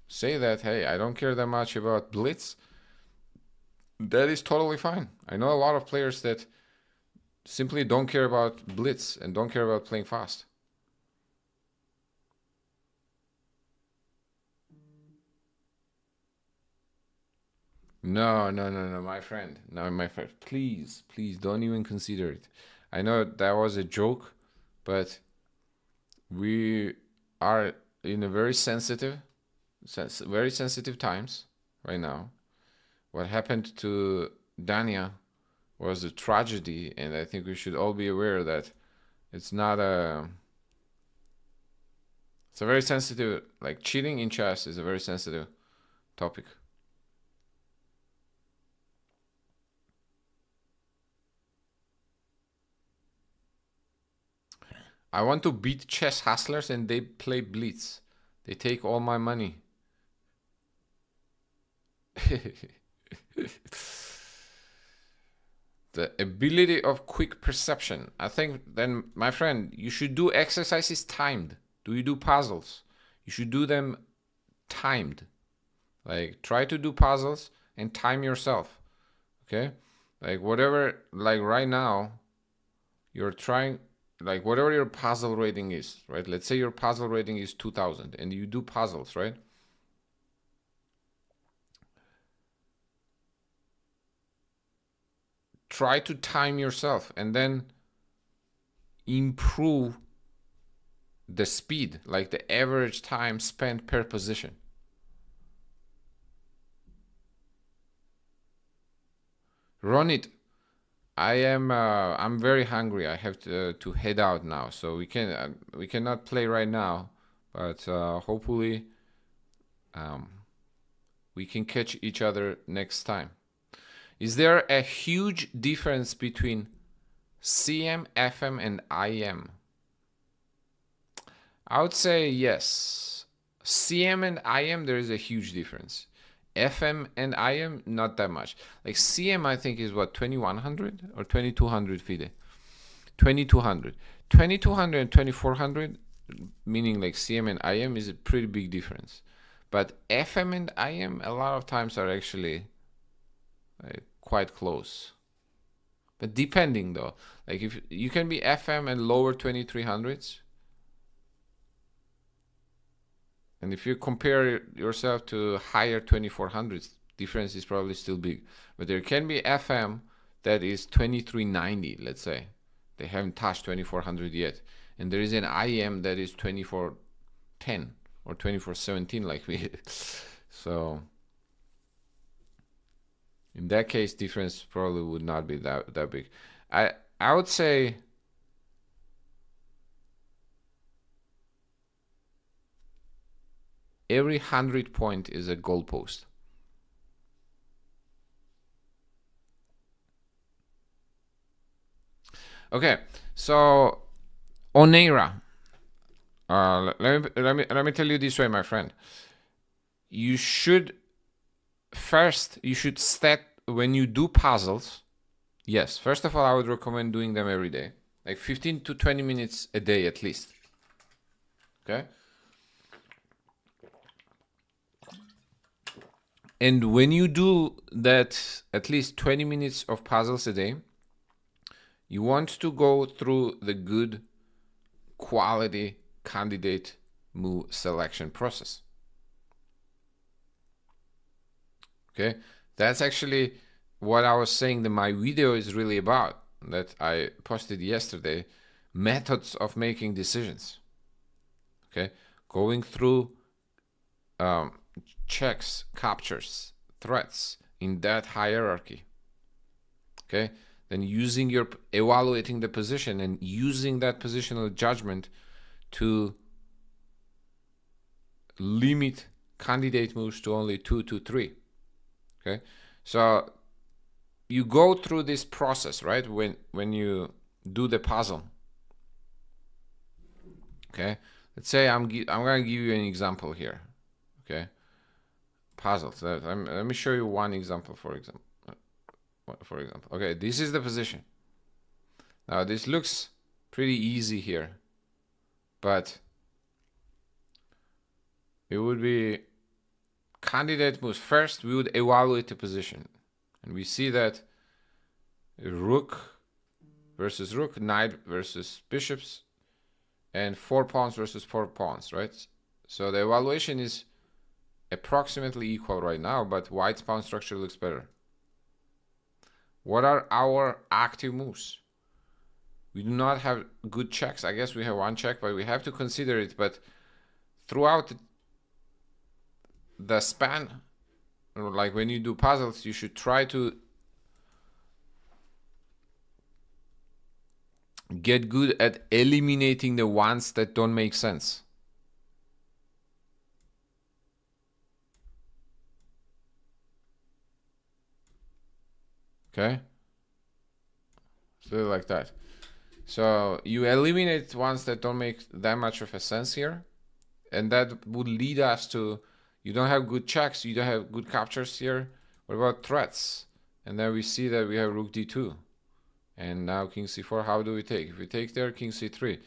say that, hey, I don't care that much about blitz, that is totally fine. I know a lot of players that simply don't care about blitz and don't care about playing fast. No, my friend. No, my friend. Please don't even consider it. I know that was a joke, but we are in a very sensitive times right now. What happened to Dania was a tragedy, and I think we should all be aware that it's a very sensitive, like cheating in chess is a very sensitive topic. I want to beat chess hustlers and they play blitz. They take all my money. The ability of quick perception. I think then, my friend, you should do exercises timed. Do you do puzzles? You should do them timed. Like, try to do puzzles and time yourself. Okay? Like, whatever, like right now, you're trying, like, whatever your puzzle rating is, right? Let's say your puzzle rating is 2000 and you do puzzles, right? Try to time yourself and then improve the speed, like the average time spent per position. Run it I'm very hungry. I have to head out now, so we cannot play right now, but hopefully we can catch each other next time. Is there a huge difference between CM, FM, and IM? I would say yes. CM and IM, there is a huge difference. FM and IM, not that much. Like CM, I think is what, 2100 or 2200 FIDE? 2200. 2200 and 2400, meaning like CM and IM, is a pretty big difference. But FM and IM, a lot of times are actually quite close. But depending though, like if you can be FM and lower 2300s, and if you compare yourself to higher 2400s, difference is probably still big. But there can be FM that is 2390, let's say. They haven't touched 2400 yet. And there is an IM that is 2410 or 2417 like we did. So in that case, difference probably would not be that big. I would say every 100 point is a goalpost. Okay, so Oneira. Let me tell you this way, my friend. You should stat when you do puzzles. Yes, first of all, I would recommend doing them every day, like 15 to 20 minutes a day at least. Okay. And when you do that, at least 20 minutes of puzzles a day, you want to go through the good quality candidate move selection process. Okay, that's actually what I was saying that my video is really about, that I posted yesterday, methods of making decisions. Okay, going through checks, captures, threats in that hierarchy. Okay, then evaluating the position and using that positional judgment to limit candidate moves to only 2 to 3. Okay, so you go through this process, right? When you do the puzzle. Okay, let's say I'm gonna give you an example here. Okay, puzzles. Let me show you one example. For example, okay, this is the position. Now this looks pretty easy here, but it would be candidate moves. First, we would evaluate the position, and we see that rook versus rook, knight versus bishops, and 4 pawns versus 4 pawns, right? So the evaluation is approximately equal right now, but white's pawn structure looks better. What are our active moves? We do not have good checks. I guess we have one check, but we have to consider it. But throughout the span, like when you do puzzles, you should try to get good at eliminating the ones that don't make sense. Okay, so like that. So you eliminate ones that don't make that much of a sense here, and that would lead us to, you don't have good checks, you don't have good captures here. What about threats? And then we see that we have rook d2, and now king c4. How do we take? If we take there, king c3.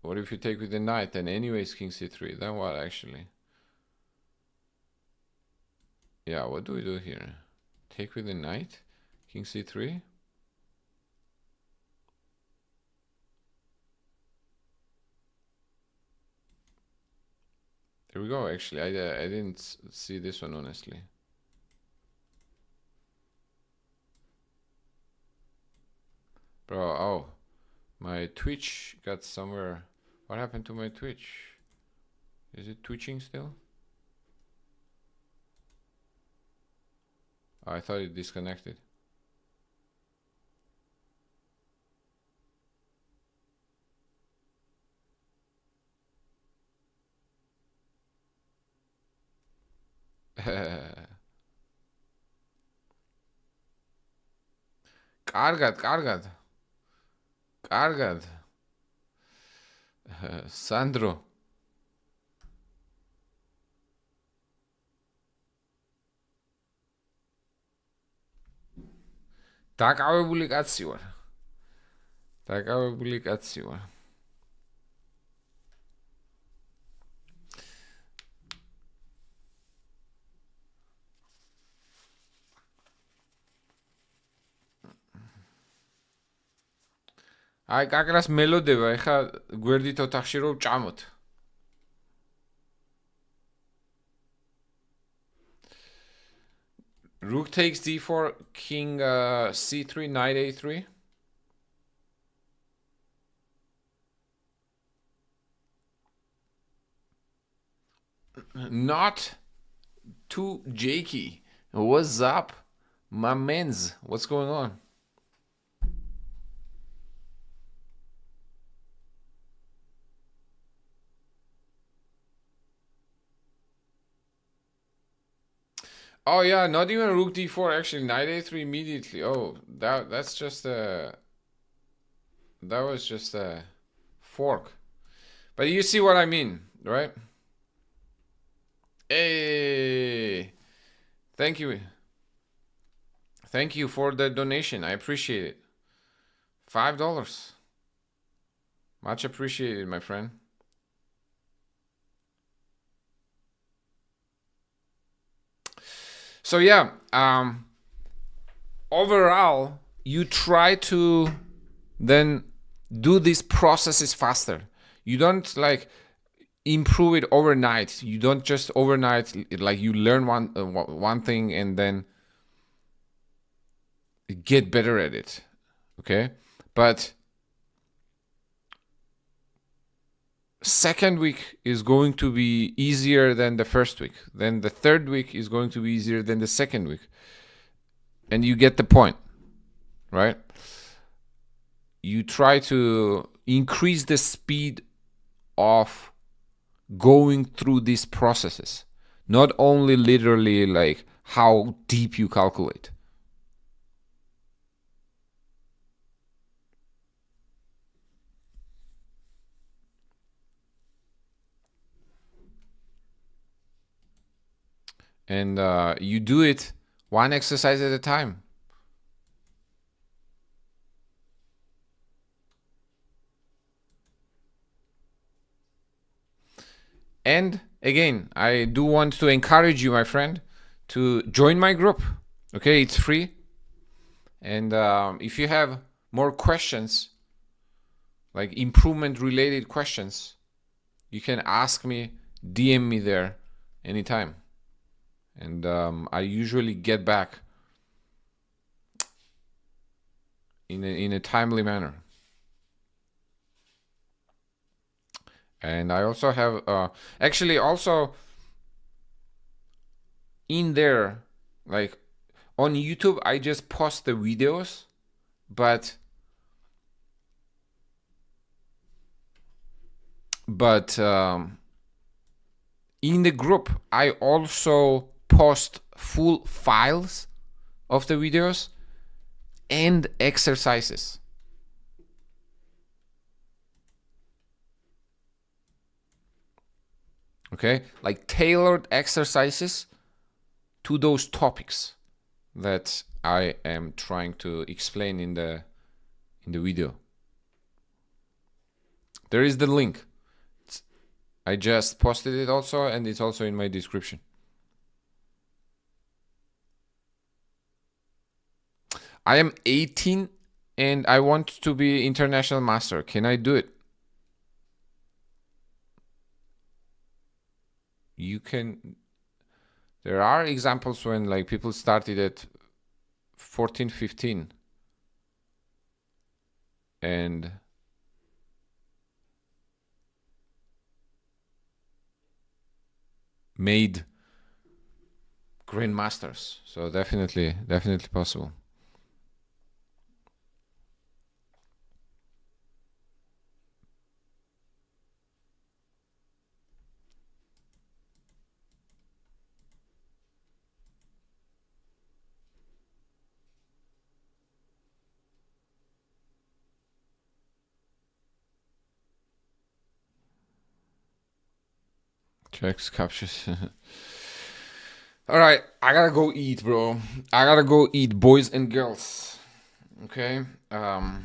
What if you take with the knight? Then anyways king c3. Then what actually? Yeah, what do we do here? Take with the knight, king c3. There we go. Actually, I didn't see this one, honestly. Bro, oh, my Twitch got somewhere. What happened to my Twitch? Is it twitching still? Oh, I thought it disconnected. კარგად, კარგად. კარგად. სანდრო. დაკავებული კაცი ვარ. დაკავებული კაცი ვარ. აი, კაკრას მელოდება, ეხა გვერდით ოთახში რომ ვჭამოთ. Rook takes d4, king c3, knight a3. Not too jakey. What's up, my mans? What's going on? Oh yeah, not even rook d4. Actually, knight a3 immediately. Oh, that's just a. That was just a fork. But you see what I mean, right? Hey, thank you. Thank you for the donation. I appreciate it. $5. Much appreciated, my friend. So yeah, overall, you try to then do these processes faster. You don't like improve it overnight. You don't just overnight like you learn one thing and then get better at it. Okay, but second week is going to be easier than the first week. Then the third week is going to be easier than the second week. And you get the point, right? You try to increase the speed of going through these processes, not only literally like how deep you calculate. And you do it one exercise at a time. And again, I do want to encourage you, my friend, to join my group. Okay, it's free. And if you have more questions, like improvement related questions, you can ask me, DM me there anytime. And I usually get back in a timely manner. And I also have actually also in there, like on YouTube, I just post the videos, but in the group, I also post full files of the videos and exercises. Okay, like tailored exercises to those topics that I am trying to explain in the video. There is the link. I just posted it also, and it's also in my description. I am 18 and I want to be international master. Can I do it? You can. There are examples when like people started at 14, 15 and made grandmasters. So definitely possible. Checks, captures. Alright, I gotta go eat, bro. I gotta go eat, boys and girls. Okay? I've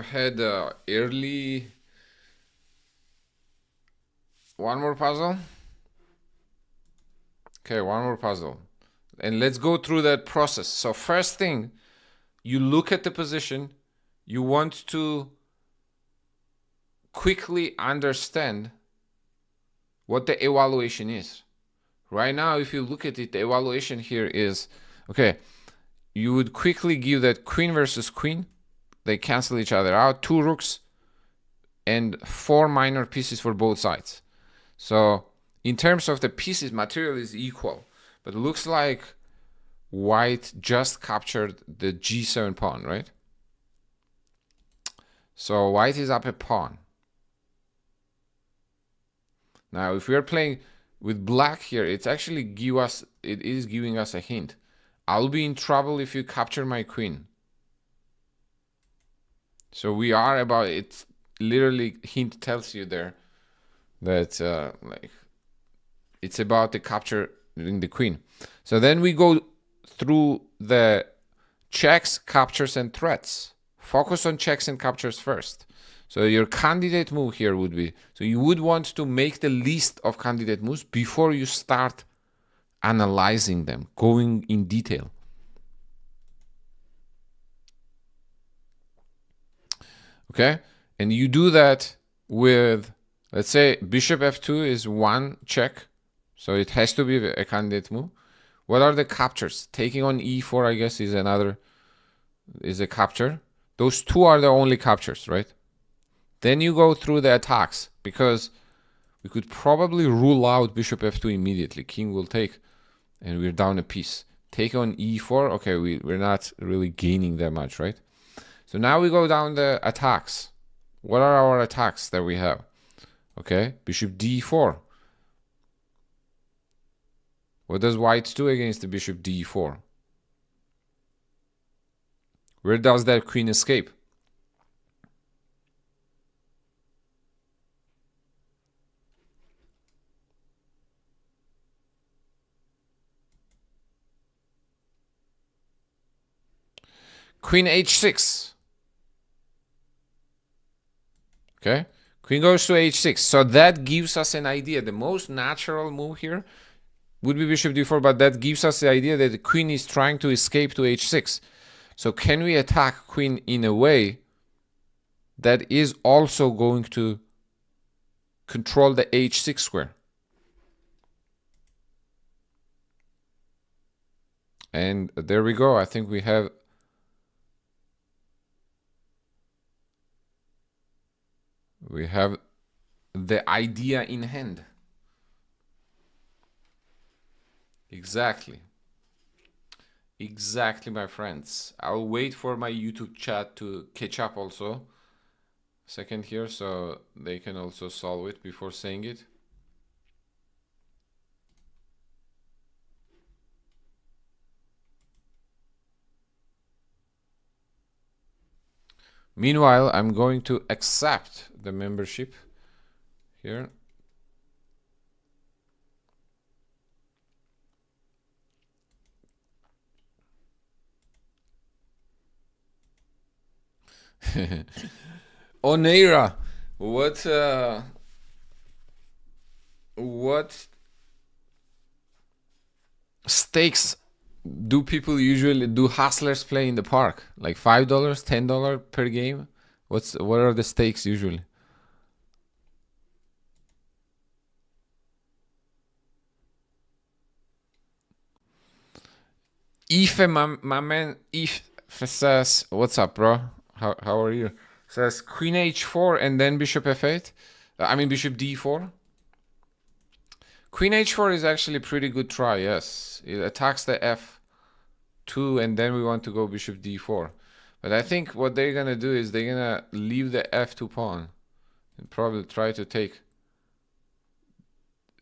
had early... One more puzzle? Okay, one more puzzle. And let's go through that process. So first thing, you look at the position. You want to quickly understand what the evaluation is. Right now, if you look at it, the evaluation here is, okay, you would quickly give that queen versus queen. They cancel each other out. 2 rooks and 4 minor pieces for both sides. So in terms of the pieces, material is equal. But it looks like white just captured the g7 pawn, right? So white is up a pawn. Now, if we are playing with black here, it is giving us a hint. I'll be in trouble if you capture my queen. So we are about it. Literally, hint tells you there that like it's about the capture in the queen. So then we go through the checks, captures, and threats. Focus on checks and captures first. So your candidate move here would be, so you would want to make the list of candidate moves before you start analyzing them, going in detail. Okay? And you do that with, let's say, bishop f2 is one check. So it has to be a candidate move. What are the captures? Taking on e4, I guess, is a capture. Those 2 are the only captures, right? Then you go through the attacks, because we could probably rule out bishop f2 immediately. King will take, and we're down a piece. Take on e4. Okay, we're not really gaining that much, right? So now we go down the attacks. What are our attacks that we have? Okay, bishop d4. What does white do against the bishop d4? Where does that queen escape? Queen h6. Okay, queen goes to h6. So that gives us an idea. The most natural move here would be bishop d4, but that gives us the idea that the queen is trying to escape to h6. So can we attack queen in a way that is also going to control the h6 square? And there we go. I think we have the idea in hand. Exactly. Exactly, my friends. I'll wait for my YouTube chat to catch up also. Second here, so they can also solve it before saying it. Meanwhile, I'm going to accept the membership here. Oneira, what stakes do people usually do hustlers play in the park? Like $5, $10 per game? What are the stakes usually? Ife, my man, Ife says, "What's up, bro? How are you?" Says queen h4 and then bishop f8. I mean bishop d4. Queen h4 is actually a pretty good try. Yes, it attacks the f2, and then we want to go bishop d4. But I think what they're gonna do is they're gonna leave the f2 pawn and probably try to take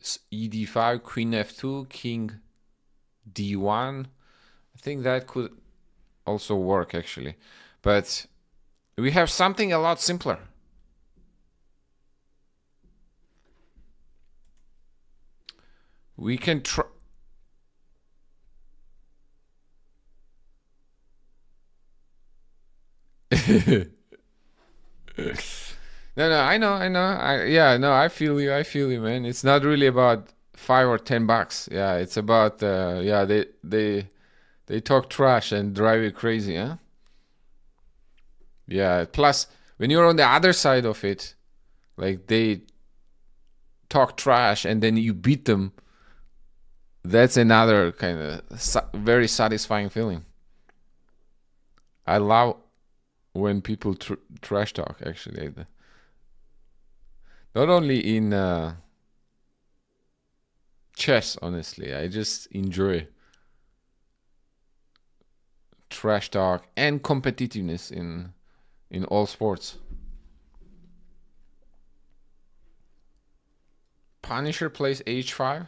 ed5, queen f2, king d1. I think that could also work actually, but we have something a lot simpler. We can try. No, I know. Yeah, no, I feel you. Man. It's not really about $5 or $10. Yeah, it's about yeah, they talk trash and drive you crazy, huh? Yeah. Plus, when you're on the other side of it, like they talk trash and then you beat them, that's another kind of very satisfying feeling. I love when people trash talk. Actually, not only in chess, honestly, I just enjoy trash talk and competitiveness in all sports. Punisher plays h5.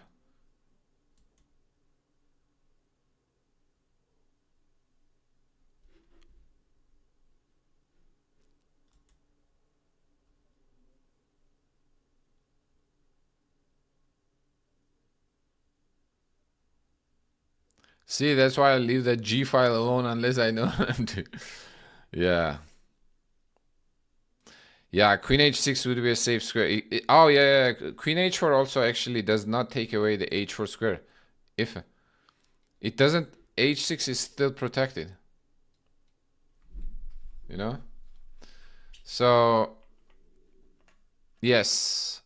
See, that's why I leave that G file alone unless I know them to. Yeah. Yeah, Queen h6 would be a safe square. Oh, yeah. Queen h4 also actually does not take away the h4 square. If it doesn't, h6 is still protected. You know? So, yes.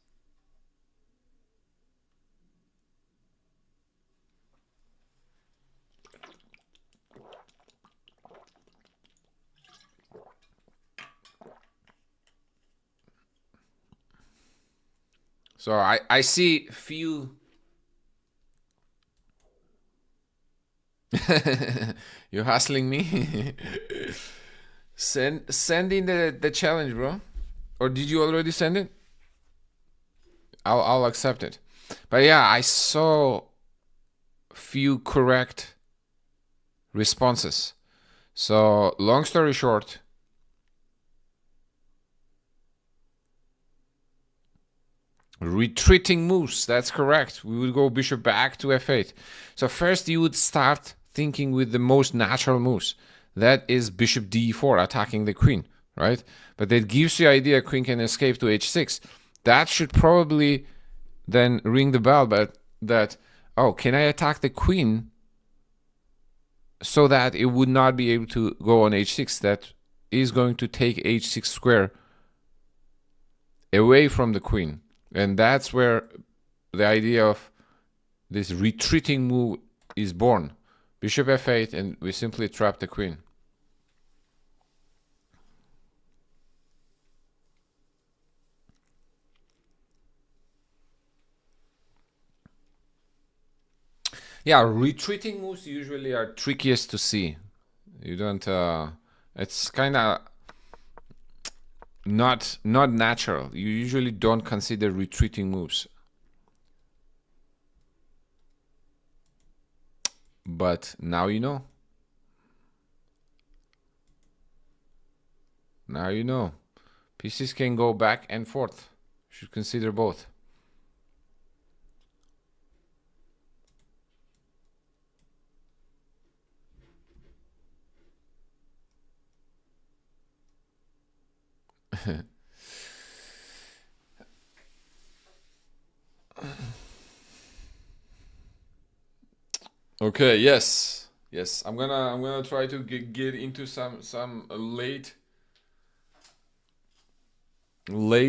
So I see few. You're hustling me. Send in the challenge, bro. Or did you already send it? I'll accept it. But yeah, I saw few correct responses. So long story short, retreating moves. That's correct. We would go bishop back to f8. So first you would start thinking with the most natural moves. That is bishop d4, attacking the queen, right? But that gives you the idea queen can escape to h6. That should probably then ring the bell, but that, oh, can I attack the queen so that it would not be able to go on h6? That is going to take h6 square away from the queen. And that's where the idea of this retreating move is born. Bishop f8, and we simply trap the queen. Yeah, retreating moves usually are trickiest to see. You don't, it's kind of not natural. You usually don't consider retreating moves. But now you know. Now you know. Pieces can go back and forth. You should consider both. Okay, yes. I'm gonna try to get into some late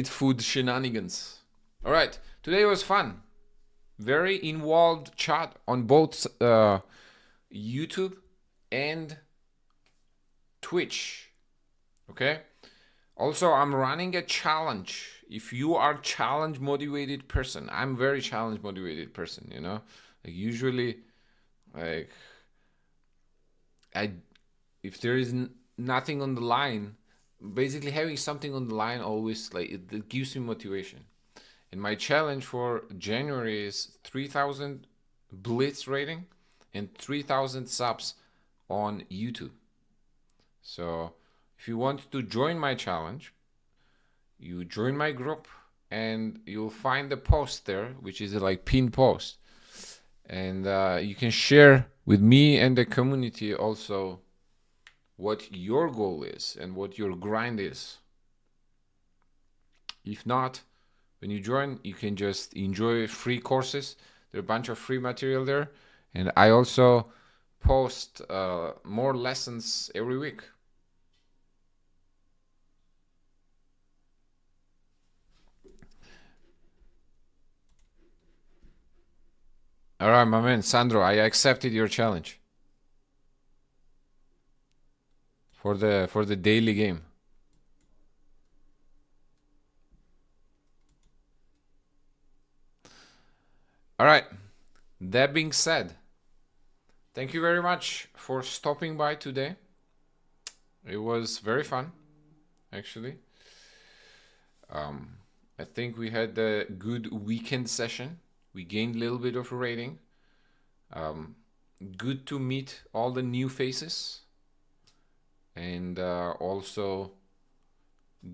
food shenanigans. All right, today was fun. Very involved chat on both YouTube and Twitch. Okay. Also, I'm running a challenge. If you are challenge motivated person, I'm very challenge motivated person. You know, like usually, like if there is nothing on the line, basically having something on the line always like it gives me motivation. And my challenge for January is 3,000 Blitz rating and 3,000 subs on YouTube. So if you want to join my challenge, you join my group and you'll find the post there, which is like pinned post. And you can share with me and the community also what your goal is and what your grind is. If not, when you join, you can just enjoy free courses. There are a bunch of free material there. And I also post more lessons every week. All right, my man, Sandro, I accepted your challenge for the daily game. All right. That being said, thank you very much for stopping by today. It was very fun, actually. I think we had a good weekend session. We gained a little bit of a rating. Good to meet all the new faces. And also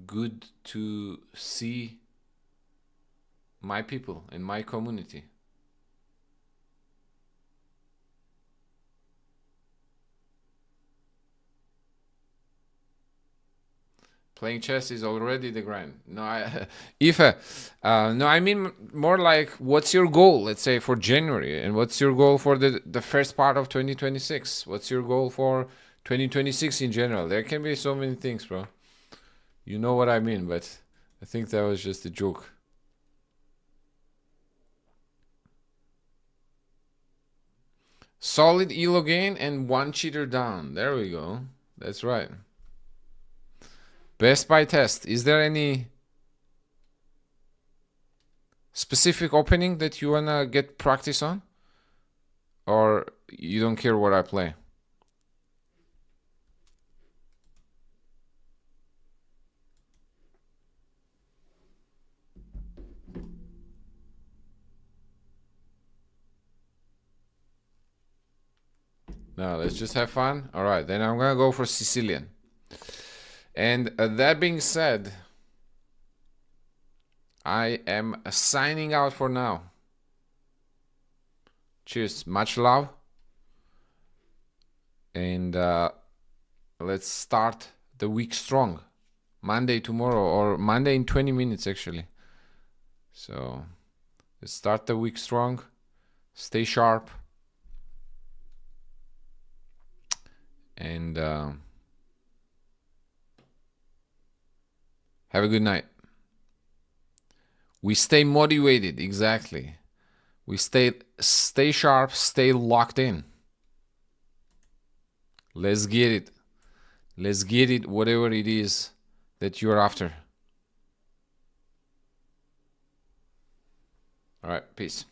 good to see my people and my community. Playing chess is already the grind. No, I mean more like, what's your goal? Let's say for January, and what's your goal for the first part of 2026? What's your goal for 2026 in general? There can be so many things, bro. You know what I mean, but I think that was just a joke. Solid elo gain and one cheater down. There we go. That's right. Best by test. Is there any specific opening that you wanna get practice on? Or you don't care what I play? No, let's just have fun. All right, then I'm gonna go for Sicilian. And that being said, I am signing out for now. Cheers, much love. And let's start the week strong. Monday tomorrow, or Monday in 20 minutes actually. So let's start the week strong. Stay sharp. And have a good night. We stay motivated, exactly. We stay sharp, stay locked in. Let's get it. Let's get it, whatever it is that you're after. All right, peace.